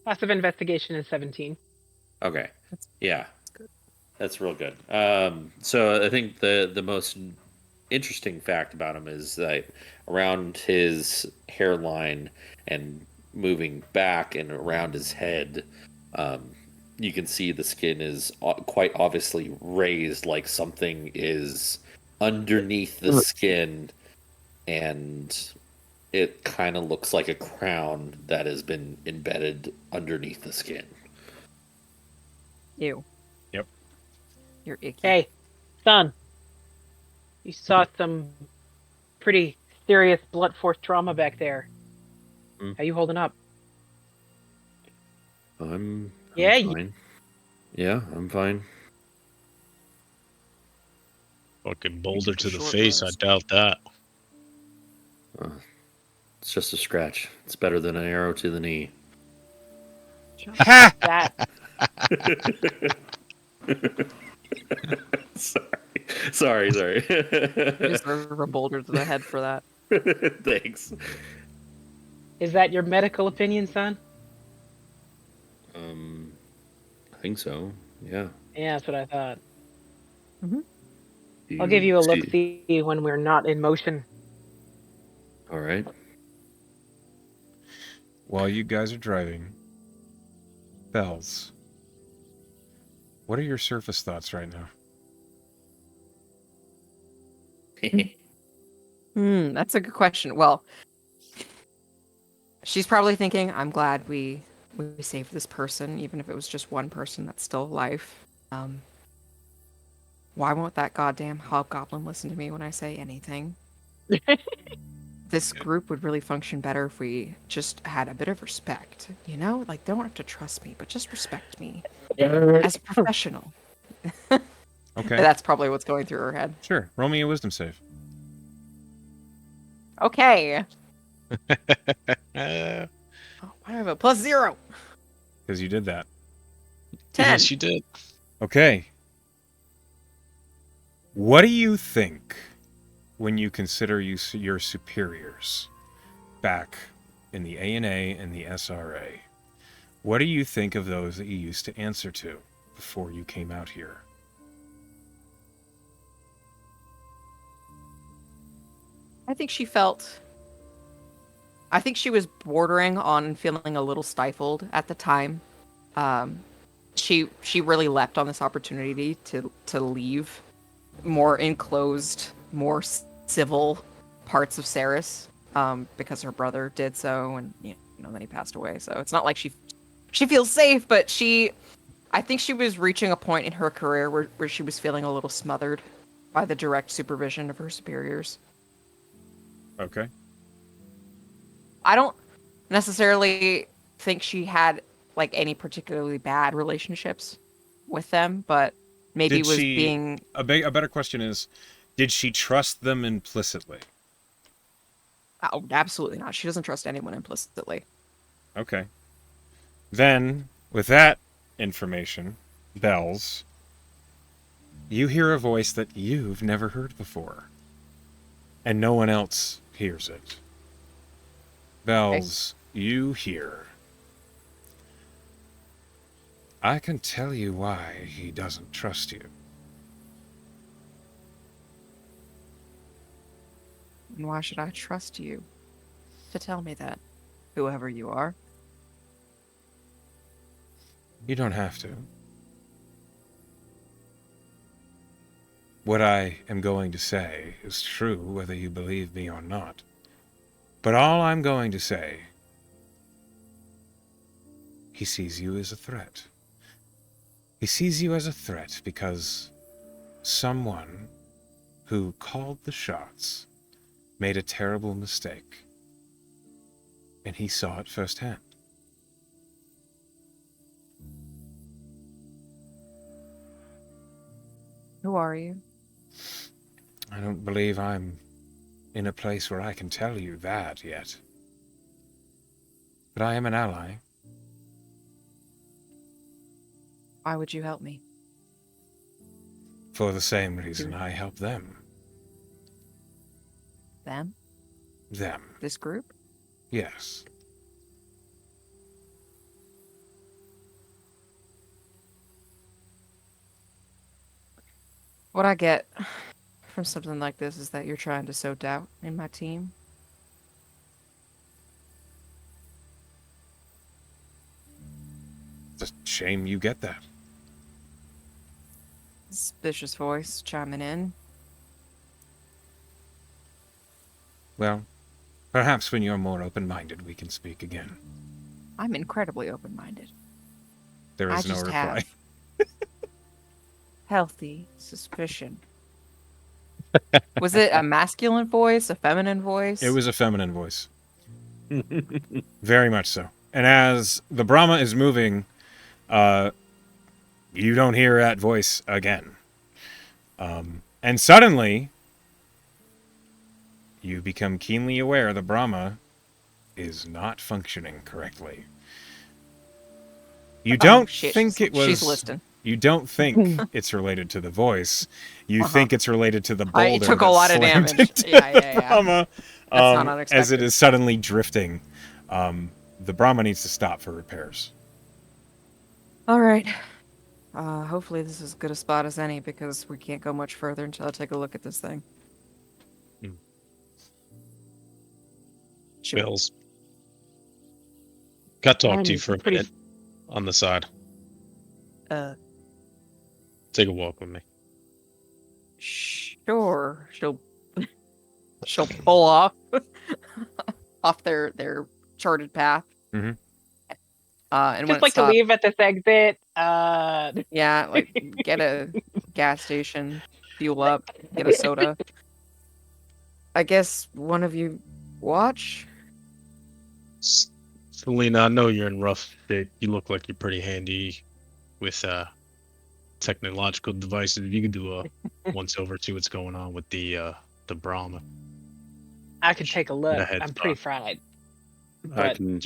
Speaker 4: Passive investigation is 17.
Speaker 5: Okay. Yeah. That's real good. So I think the most interesting fact about him is that around his hairline and moving back and around his head, you can see the skin is quite obviously raised, like something is underneath the skin, and it kind of looks like a crown that has been embedded underneath the skin.
Speaker 2: Ew.
Speaker 1: Yep.
Speaker 2: You're icky.
Speaker 4: Hey, son. You saw some pretty serious blunt force trauma back there. How you holding up?
Speaker 5: I'm
Speaker 4: Yeah,
Speaker 5: fine. Yeah, I'm fine.
Speaker 3: Fucking boulder to the
Speaker 2: Short
Speaker 3: face,
Speaker 2: rest.
Speaker 3: I doubt that.
Speaker 5: It's just a scratch. It's better than an arrow to the knee.
Speaker 4: That
Speaker 5: Sorry.
Speaker 2: You deserve a boulder to the head for that.
Speaker 5: Thanks.
Speaker 4: is that your medical opinion, son?
Speaker 5: I think so. Yeah.
Speaker 4: Yeah, that's what I thought.
Speaker 5: Do
Speaker 4: I'll give you a
Speaker 5: see-
Speaker 4: look-see when we're not in motion.
Speaker 5: All right.
Speaker 1: while you guys are driving, Bells, what are your surface thoughts right now?
Speaker 2: That's a good question. Well, she's probably thinking, I'm glad we saved this person, even if it was just one person that's still alive. Why won't that goddamn hobgoblin listen to me when I say anything? This group would really function better if we just had a bit of respect, you know? Like, they don't have to trust me, but just respect me as a professional.
Speaker 1: Okay.
Speaker 2: That's probably what's going through her head.
Speaker 1: Sure. Roll me a wisdom save.
Speaker 2: Okay.
Speaker 3: Uh,
Speaker 2: Oh, I have a +0.
Speaker 1: Because you did that.
Speaker 2: 10.
Speaker 3: yes, you did.
Speaker 1: Okay. What do you think when you consider your superiors back in the A&A and the SRA? What do you think of those that you used to answer to before you came out here?
Speaker 2: I think she was bordering on feeling a little stifled at the time. She really leapt on this opportunity to leave more enclosed, more civil parts of Ceres, because her brother did so, and then he passed away. So it's not like she feels safe, but I think she was reaching a point in her career where she was feeling a little smothered by the direct supervision of her superiors.
Speaker 1: Okay.
Speaker 2: I don't necessarily think she had like any particularly bad relationships with them, but maybe
Speaker 1: Did
Speaker 2: was
Speaker 1: she-
Speaker 2: being
Speaker 1: A better question is, did she trust them implicitly?
Speaker 2: oh, absolutely not. She doesn't trust anyone implicitly.
Speaker 1: Okay. Then, with that information, Bells, you hear a voice that you've never heard before. And no one else hears it. Bells, you hear. I can tell you why he doesn't trust you.
Speaker 2: And why should I trust you to tell me that, whoever you are?
Speaker 1: You don't have to. What I am going to say is true whether you believe me or not. But all I'm going to say, he sees you as a threat. He sees you as a threat because someone who called the shots made a terrible mistake. And he saw it firsthand.
Speaker 2: Who are you?
Speaker 1: I don't believe I'm in a place where I can tell you that yet. But I am an ally.
Speaker 2: Why would you help me?
Speaker 1: For the same reason I help them.
Speaker 2: Them?
Speaker 1: Them.
Speaker 2: This group?
Speaker 1: Yes.
Speaker 2: What I get from something like this is that you're trying to sow doubt in my team.
Speaker 1: It's a shame you get that.
Speaker 2: Suspicious voice chiming in.
Speaker 1: Well, perhaps when you're more open-minded we can speak again.
Speaker 2: I'm incredibly open-minded.
Speaker 1: There
Speaker 2: I
Speaker 1: is no
Speaker 2: just
Speaker 1: reply.
Speaker 2: have healthy suspicion. Was it a masculine voice, a feminine voice?
Speaker 1: It was a feminine voice. Very much so. And as the Brahma is moving, you don't hear that voice again. And suddenly, you become keenly aware the Brahma is not functioning correctly. You don't think it was...
Speaker 2: She's listening.
Speaker 1: You don't think it's related to the voice. You think it's related to the boulder
Speaker 2: I took a
Speaker 1: that
Speaker 2: lot of
Speaker 1: slammed
Speaker 2: damage.
Speaker 1: into
Speaker 2: Yeah.
Speaker 1: the Brahma,
Speaker 2: That's not
Speaker 1: as
Speaker 2: unexpected.
Speaker 1: it is suddenly drifting. The Brahma needs to stop for repairs.
Speaker 2: All right. Hopefully this is as good a spot as any because we can't go much further until I take a look at this thing.
Speaker 3: Hmm.
Speaker 2: Should we-
Speaker 3: Bills. Got to talk to you
Speaker 4: I'm
Speaker 3: for a
Speaker 4: pretty-
Speaker 3: minute on the side. Take a walk with me.
Speaker 2: Sure. She'll pull off their charted path.
Speaker 1: Mhm.
Speaker 2: And when
Speaker 4: just
Speaker 2: it
Speaker 4: like to
Speaker 2: stops,
Speaker 4: leave at this exit.
Speaker 2: yeah, like get a gas station, fuel up, get a soda. I guess one of you watch.
Speaker 3: Selena, I know you're in rough shape. You look like you're pretty handy with technological devices. If you could do a once over, see what's going on with the Brahma.
Speaker 4: I could take a look.
Speaker 3: Get a head
Speaker 4: I'm pretty
Speaker 3: start.
Speaker 4: fried.
Speaker 5: I
Speaker 4: But
Speaker 5: can.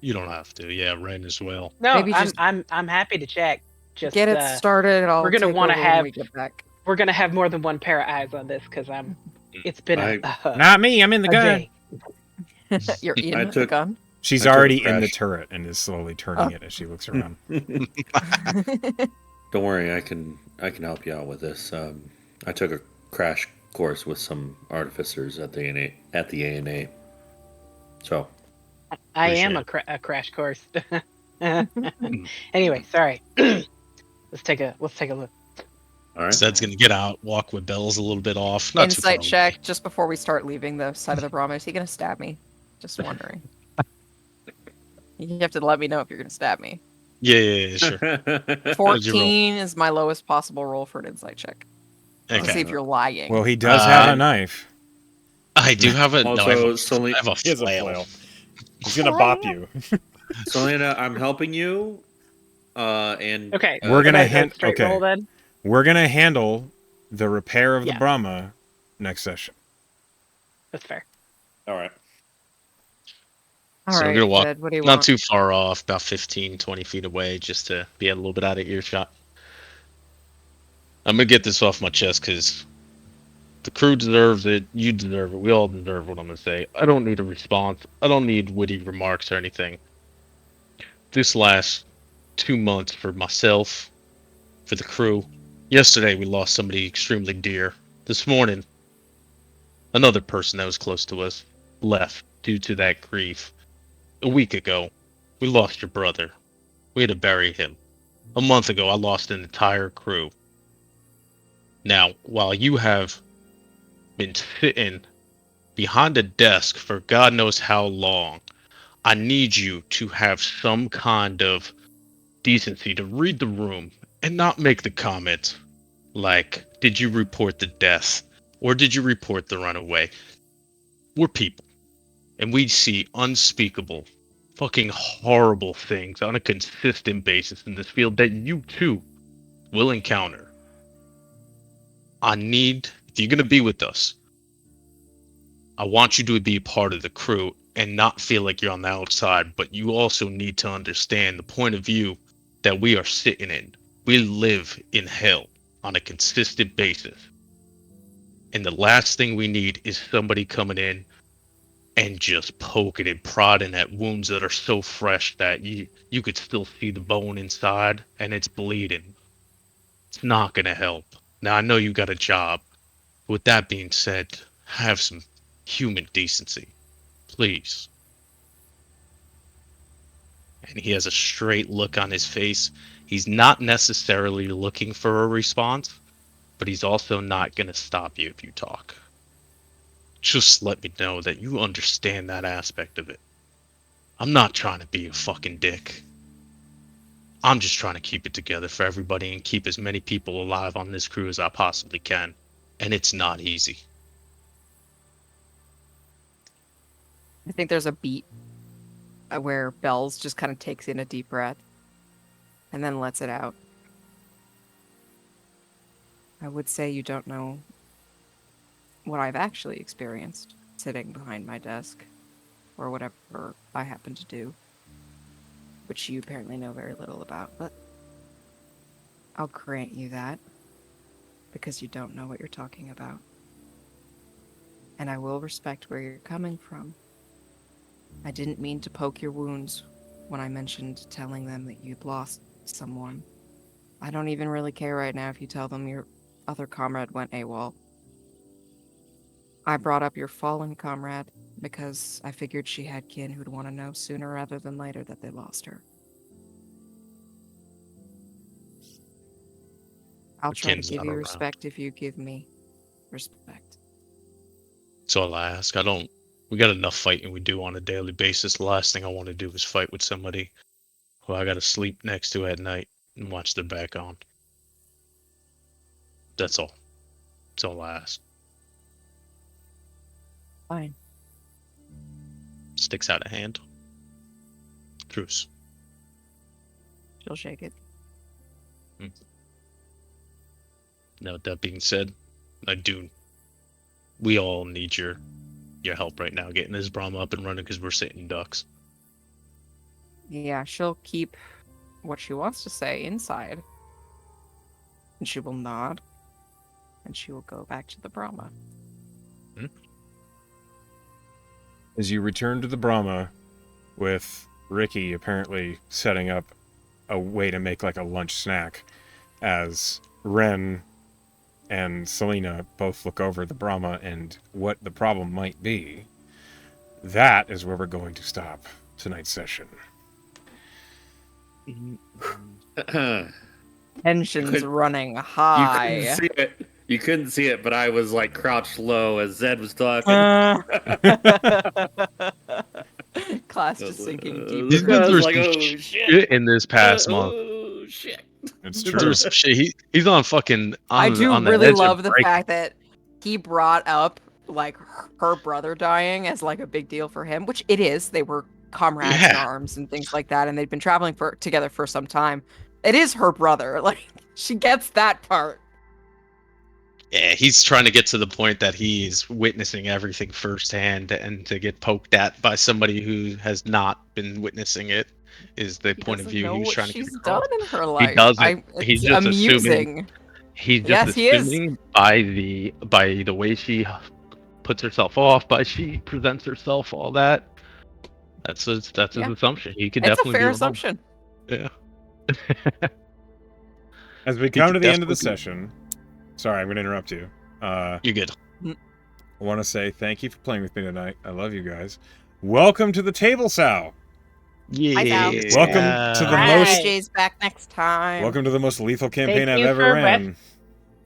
Speaker 3: You don't have to. Yeah, Ren as well.
Speaker 4: no,
Speaker 2: Maybe just
Speaker 4: I'm happy to check. Just
Speaker 2: get it started. I'll
Speaker 4: we're gonna
Speaker 2: take
Speaker 4: want to
Speaker 2: over when
Speaker 4: have
Speaker 2: we get back.
Speaker 4: we're gonna have more than one pair of eyes on this because it's been
Speaker 1: Not me. I'm in the
Speaker 4: a
Speaker 1: gun.
Speaker 4: day.
Speaker 2: You're in
Speaker 5: I
Speaker 2: the
Speaker 5: took-
Speaker 2: gun.
Speaker 1: She's
Speaker 5: I took a
Speaker 1: already in the
Speaker 5: crash.
Speaker 1: turret and is slowly turning it as she looks around.
Speaker 5: Don't worry, I can help you out with this. I took a crash course with some artificers at the ANA. So
Speaker 4: I am
Speaker 3: Appreciate
Speaker 4: a crash course. Anyway, sorry. let's take a look.
Speaker 5: all right.
Speaker 3: Zed's gonna get out, walk with bells a little bit off. Not too far
Speaker 2: Insight
Speaker 3: away.
Speaker 2: check just before we start leaving the side of the Brahma. Is he gonna stab me? Just wondering. You have to let me know if you're gonna stab me.
Speaker 3: Yeah, sure.
Speaker 2: 14 is my lowest possible roll for an insight check. To see
Speaker 3: Okay.
Speaker 2: if you're lying.
Speaker 1: Well, he does have a
Speaker 5: Um,
Speaker 1: knife.
Speaker 3: I do have a no. I have
Speaker 5: Also,
Speaker 3: a,
Speaker 5: Selena,
Speaker 3: I have a
Speaker 1: He has a
Speaker 3: flail.
Speaker 1: flail. He's gonna bop you.
Speaker 5: Selena, I'm helping you. And
Speaker 4: Okay,
Speaker 1: We're
Speaker 4: can
Speaker 1: gonna
Speaker 4: I
Speaker 1: hint-
Speaker 4: straight
Speaker 1: okay.
Speaker 4: roll then.
Speaker 1: We're gonna handle the repair of the
Speaker 4: Yeah.
Speaker 1: Brahma next session.
Speaker 4: That's fair.
Speaker 5: All right.
Speaker 2: All
Speaker 3: So I'm
Speaker 2: right,
Speaker 3: gonna walk
Speaker 2: Zed, what do you
Speaker 3: not
Speaker 2: want?
Speaker 3: too far off, about 15, 20 feet away, just to be a little bit out of earshot. I'm gonna get this off my chest because the crew deserves it. You deserve it. We all deserve what I'm gonna say. I don't need a response. I don't need witty remarks or anything. This last 2 months for myself, for the crew. Yesterday we lost somebody extremely dear. This morning, another person that was close to us left due to that grief. A week ago, we lost your brother. We had to bury him. A month ago, I lost an entire crew. Now, while you have been sitting behind a desk for God knows how long, I need you to have some kind of decency to read the room and not make the comment like, did you report the death? Or did you report the runaway? We're people, and we see unspeakable, fucking horrible things on a consistent basis in this field that you too will encounter. If you're going to be with us, I want you to be a part of the crew and not feel like you're on the outside, but you also need to understand the point of view that we are sitting in. We live in hell on a consistent basis. And the last thing we need is somebody coming in and just poking and prodding at wounds that are so fresh that you could still see the bone inside and it's bleeding. It's not going to help. Now, I know you got a job. With that being said, have some human decency, please. And he has a straight look on his face. He's not necessarily looking for a response, but he's also not going to stop you if you talk. Just let me know that you understand that aspect of it. I'm not trying to be a fucking dick. I'm just trying to keep it together for everybody and keep as many people alive on this crew as I possibly can. And it's not easy.
Speaker 2: I think there's a beat where Bells just kind of takes in a deep breath and then lets it out. I would say you don't know what I've actually experienced sitting behind my desk or whatever I happen to do, which you apparently know very little about, but I'll grant you that because you don't know what you're talking about. And I will respect where you're coming from. I didn't mean to poke your wounds when I mentioned telling them that you'd lost someone. I don't even really care right now if you tell them your other comrade went AWOL. I brought up your fallen comrade because I figured she had kin who'd want to know sooner rather than later that they lost her. I'll try to
Speaker 3: Kin's
Speaker 2: give
Speaker 3: not
Speaker 2: you
Speaker 3: around.
Speaker 2: respect if you give me respect.
Speaker 3: That's all I ask. We got enough fighting we do on a daily basis. The last thing I want to do is fight with somebody who I got to sleep next to at night and watch their back on. That's all. That's all I ask.
Speaker 2: Fine.
Speaker 3: Sticks out a hand. Truce.
Speaker 2: She'll shake it.
Speaker 3: Now, with that being said, we all need your help right now getting this Brahma up and running because we're sitting ducks.
Speaker 2: Yeah, she'll keep what she wants to say inside. And she will nod. And she will go back to the Brahma.
Speaker 1: As you return to the Brahma, with Ricky apparently setting up a way to make like a lunch snack, as Ren and Selena both look over the Brahma and what the problem might be, that is where we're going to stop tonight's session.
Speaker 2: Tension's
Speaker 5: couldn't-
Speaker 2: running
Speaker 5: You
Speaker 2: high.
Speaker 5: couldn't see it. You couldn't see it, but I was like crouched low as Zed was talking.
Speaker 2: Class just sinking deeper.
Speaker 3: He's been
Speaker 5: I
Speaker 3: through
Speaker 5: was like,
Speaker 3: some
Speaker 5: oh
Speaker 3: shit
Speaker 5: shit.
Speaker 3: in this past month.
Speaker 5: Oh shit.
Speaker 1: It's
Speaker 3: He's
Speaker 1: true.
Speaker 3: through some shit. He's on fucking.
Speaker 2: I do
Speaker 3: on the
Speaker 2: really
Speaker 3: edge of
Speaker 2: love the
Speaker 3: breaking.
Speaker 2: fact that he brought up like her brother dying as like a big deal for him, which it is. They were comrades in
Speaker 3: Yeah.
Speaker 2: arms and things like that, and they'd been traveling together for some time. It is her brother. Like she gets that part.
Speaker 3: Yeah, he's trying to get to the point that he's witnessing everything firsthand, and to get poked at by somebody who has not been witnessing it is the
Speaker 2: He
Speaker 3: point of
Speaker 2: doesn't
Speaker 3: view
Speaker 2: know
Speaker 3: he was
Speaker 2: what
Speaker 3: trying to get
Speaker 2: she's
Speaker 3: across.
Speaker 2: done in her life.
Speaker 3: doesn't. He's
Speaker 2: It's
Speaker 3: just
Speaker 2: amusing.
Speaker 3: assuming. He's just
Speaker 2: Yes, he is.
Speaker 3: assuming by the way she puts herself off, by she presents herself, all that. That's his
Speaker 2: Yeah.
Speaker 3: assumption. He could
Speaker 2: It's a
Speaker 3: definitely
Speaker 2: fair
Speaker 3: be wrong.
Speaker 2: assumption.
Speaker 3: Yeah.
Speaker 1: As we
Speaker 3: He
Speaker 1: come
Speaker 3: could
Speaker 1: to the end of the
Speaker 3: definitely be-
Speaker 1: session, sorry, I'm going to interrupt you.
Speaker 3: You're good.
Speaker 1: I want to say thank you for playing with me tonight. I love you guys. Welcome to the table, Sal.
Speaker 3: Yeah.
Speaker 1: Welcome to the
Speaker 2: Right.
Speaker 1: most-
Speaker 2: AJ's back next time.
Speaker 1: Welcome to the most lethal campaign
Speaker 4: Thank
Speaker 1: I've
Speaker 4: you
Speaker 1: ever
Speaker 4: for
Speaker 1: ran.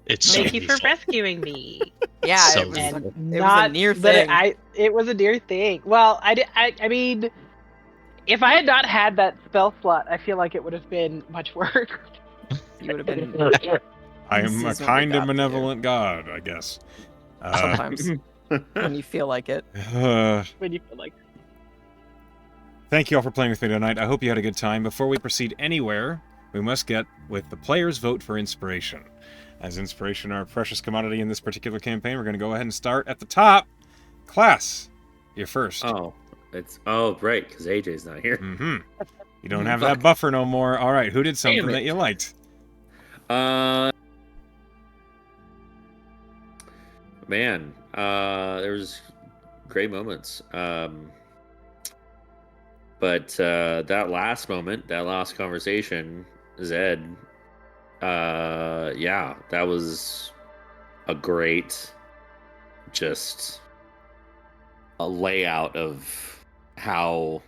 Speaker 3: It's so
Speaker 4: Thank you for
Speaker 3: lethal.
Speaker 4: rescuing me.
Speaker 2: Yeah,
Speaker 3: So
Speaker 2: it was
Speaker 3: lethal.
Speaker 2: a, it
Speaker 4: And
Speaker 2: was a
Speaker 4: not
Speaker 2: near
Speaker 4: that
Speaker 2: thing.
Speaker 4: it was a near thing. Well, I mean, if I had not had that spell slot, I feel like it would have been much worse.
Speaker 2: You would have been
Speaker 1: I am a
Speaker 2: seasonally
Speaker 1: kind
Speaker 2: god
Speaker 1: and
Speaker 2: tier.
Speaker 1: benevolent god, I guess.
Speaker 2: Sometimes when you feel like it.
Speaker 4: When you feel like
Speaker 1: Thank you all for playing with me tonight. I hope you had a good time. Before we proceed anywhere, we must get with the players' vote for inspiration. As inspiration, our precious commodity in this particular campaign, we're going to go ahead and start at the top. Class, you're first.
Speaker 5: Oh, right, because AJ's not here.
Speaker 1: Mm-hmm. You don't have
Speaker 5: Fuck.
Speaker 1: that buffer no more. All right, who did something
Speaker 5: Damn it.
Speaker 1: that you liked?
Speaker 5: Man, there was great moments. But that last moment, that last conversation, Zed, yeah, that was a great, just a layout of how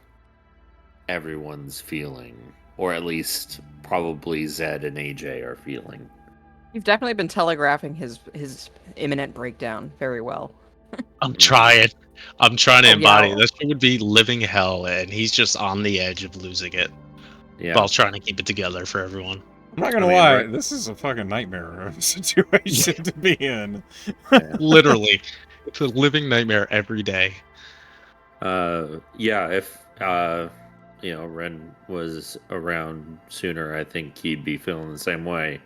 Speaker 5: everyone's feeling, or at least probably Zed and AJ are feeling.
Speaker 2: You've definitely been telegraphing his imminent breakdown very well.
Speaker 3: I'm trying. I'm trying to
Speaker 2: Oh,
Speaker 3: embody
Speaker 2: yeah.
Speaker 3: this. Would be living hell, and he's just on the edge of losing it
Speaker 5: Yeah.
Speaker 3: while trying to keep it together for everyone.
Speaker 1: I'm not gonna
Speaker 5: I mean,
Speaker 1: lie,
Speaker 5: right-
Speaker 1: this is a fucking nightmare of a situation to be in.
Speaker 3: Literally, it's a living nightmare every day.
Speaker 5: Yeah, if Ren was around sooner, I think he'd be feeling the same way.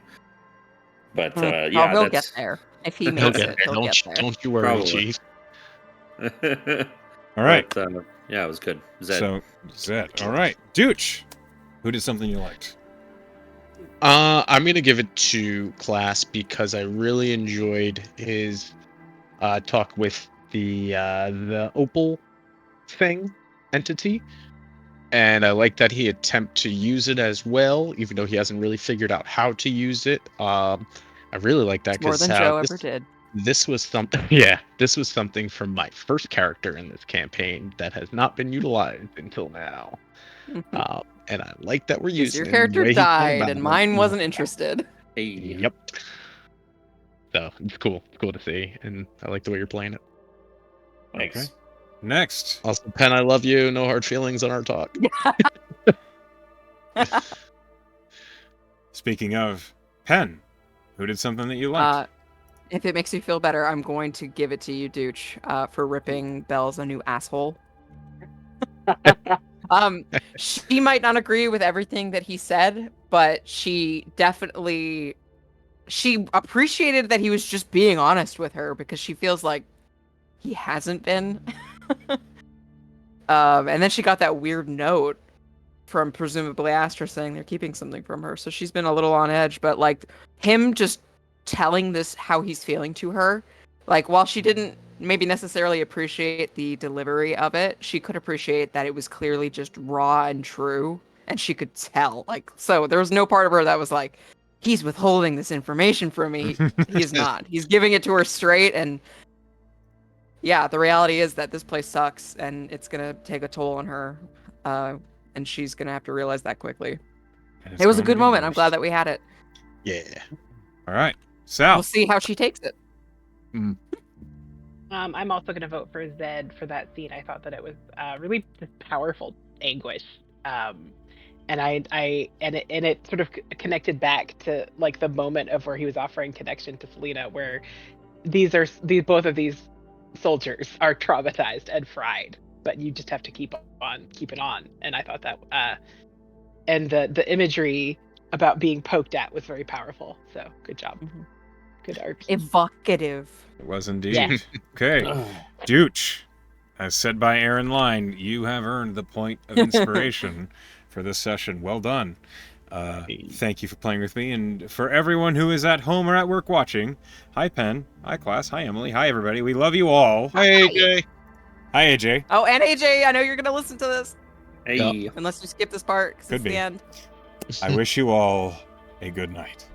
Speaker 5: But yeah,
Speaker 2: he'll
Speaker 5: that's
Speaker 2: get there. If he
Speaker 3: He'll
Speaker 2: makes
Speaker 3: get
Speaker 2: it,
Speaker 3: there.
Speaker 2: he'll get there.
Speaker 3: Don't you worry,
Speaker 5: Probably.
Speaker 3: Chief.
Speaker 1: All right,
Speaker 5: But, yeah, it was good. Zed.
Speaker 1: so Zed. All right, Dooch, who did something you liked?
Speaker 3: I'm gonna give it to Class because I really enjoyed his talk with the Opal thing entity, and I like that he attempt to use it as well, even though he hasn't really figured out how to use it. I really like that
Speaker 2: It's more
Speaker 3: because
Speaker 2: than Joe ever did.
Speaker 3: This was something. Yeah, this was something from my first character in this campaign that has not been utilized until now. And I like that we're
Speaker 2: Because
Speaker 3: using
Speaker 2: your
Speaker 3: it.
Speaker 2: character
Speaker 3: The way he's going
Speaker 2: died
Speaker 3: about
Speaker 2: and
Speaker 3: it.
Speaker 2: mine wasn't interested.
Speaker 5: Hey.
Speaker 3: Yep. So it's cool. It's cool to see, and I like the way you're playing it.
Speaker 5: Thanks.
Speaker 1: Okay. Next.
Speaker 3: Also, Pen, I love you. No hard feelings on our talk.
Speaker 1: Speaking of Pen, who did something that you liked?
Speaker 2: If it makes you feel better, I'm going to give it to you, Dooch, for ripping Bells a new asshole. She might not agree with everything that he said, but she appreciated that he was just being honest with her because she feels like he hasn't been. And then she got that weird note from presumably Astra saying they're keeping something from her. So she's been a little on edge, but like him just telling this how he's feeling to her, like while she didn't maybe necessarily appreciate the delivery of it, she could appreciate that it was clearly just raw and true, and she could tell. Like, so there was no part of her that was like, he's withholding this information from me. He's not. He's giving it to her straight. And yeah, the reality is that this place sucks and it's gonna take a toll on her. And she's gonna have to realize that quickly. It was a good moment. I'm glad that we had it.
Speaker 3: Yeah.
Speaker 1: All right, Sal.
Speaker 2: We'll see how she takes it.
Speaker 4: I'm also going to vote for Zed for that scene. I thought that it was really just powerful anguish, and it sort of connected back to like the moment of where he was offering connection to Selena, where both of these soldiers are traumatized and fried, but you just have to keep it on. And I thought that and the imagery about being poked at was very powerful. So good job.
Speaker 2: Mm-hmm.
Speaker 4: Good art.
Speaker 2: Evocative.
Speaker 1: It was indeed.
Speaker 4: Yeah.
Speaker 1: Okay. Dooch, as said by Aaron Line, you have earned the point of inspiration for this session. Well done. Thank you for playing with me. And for everyone who is at home or at work watching, hi, Pen. Hi, class. Hi, Emily. Hi, everybody. We love you all.
Speaker 3: Hi, AJ.
Speaker 1: Hi, AJ.
Speaker 2: Oh, and AJ, I know you're going to listen to this.
Speaker 5: Hey.
Speaker 2: Unless you skip this part, because
Speaker 1: Could
Speaker 2: it's
Speaker 1: be.
Speaker 2: the end.
Speaker 1: I wish you all a good night.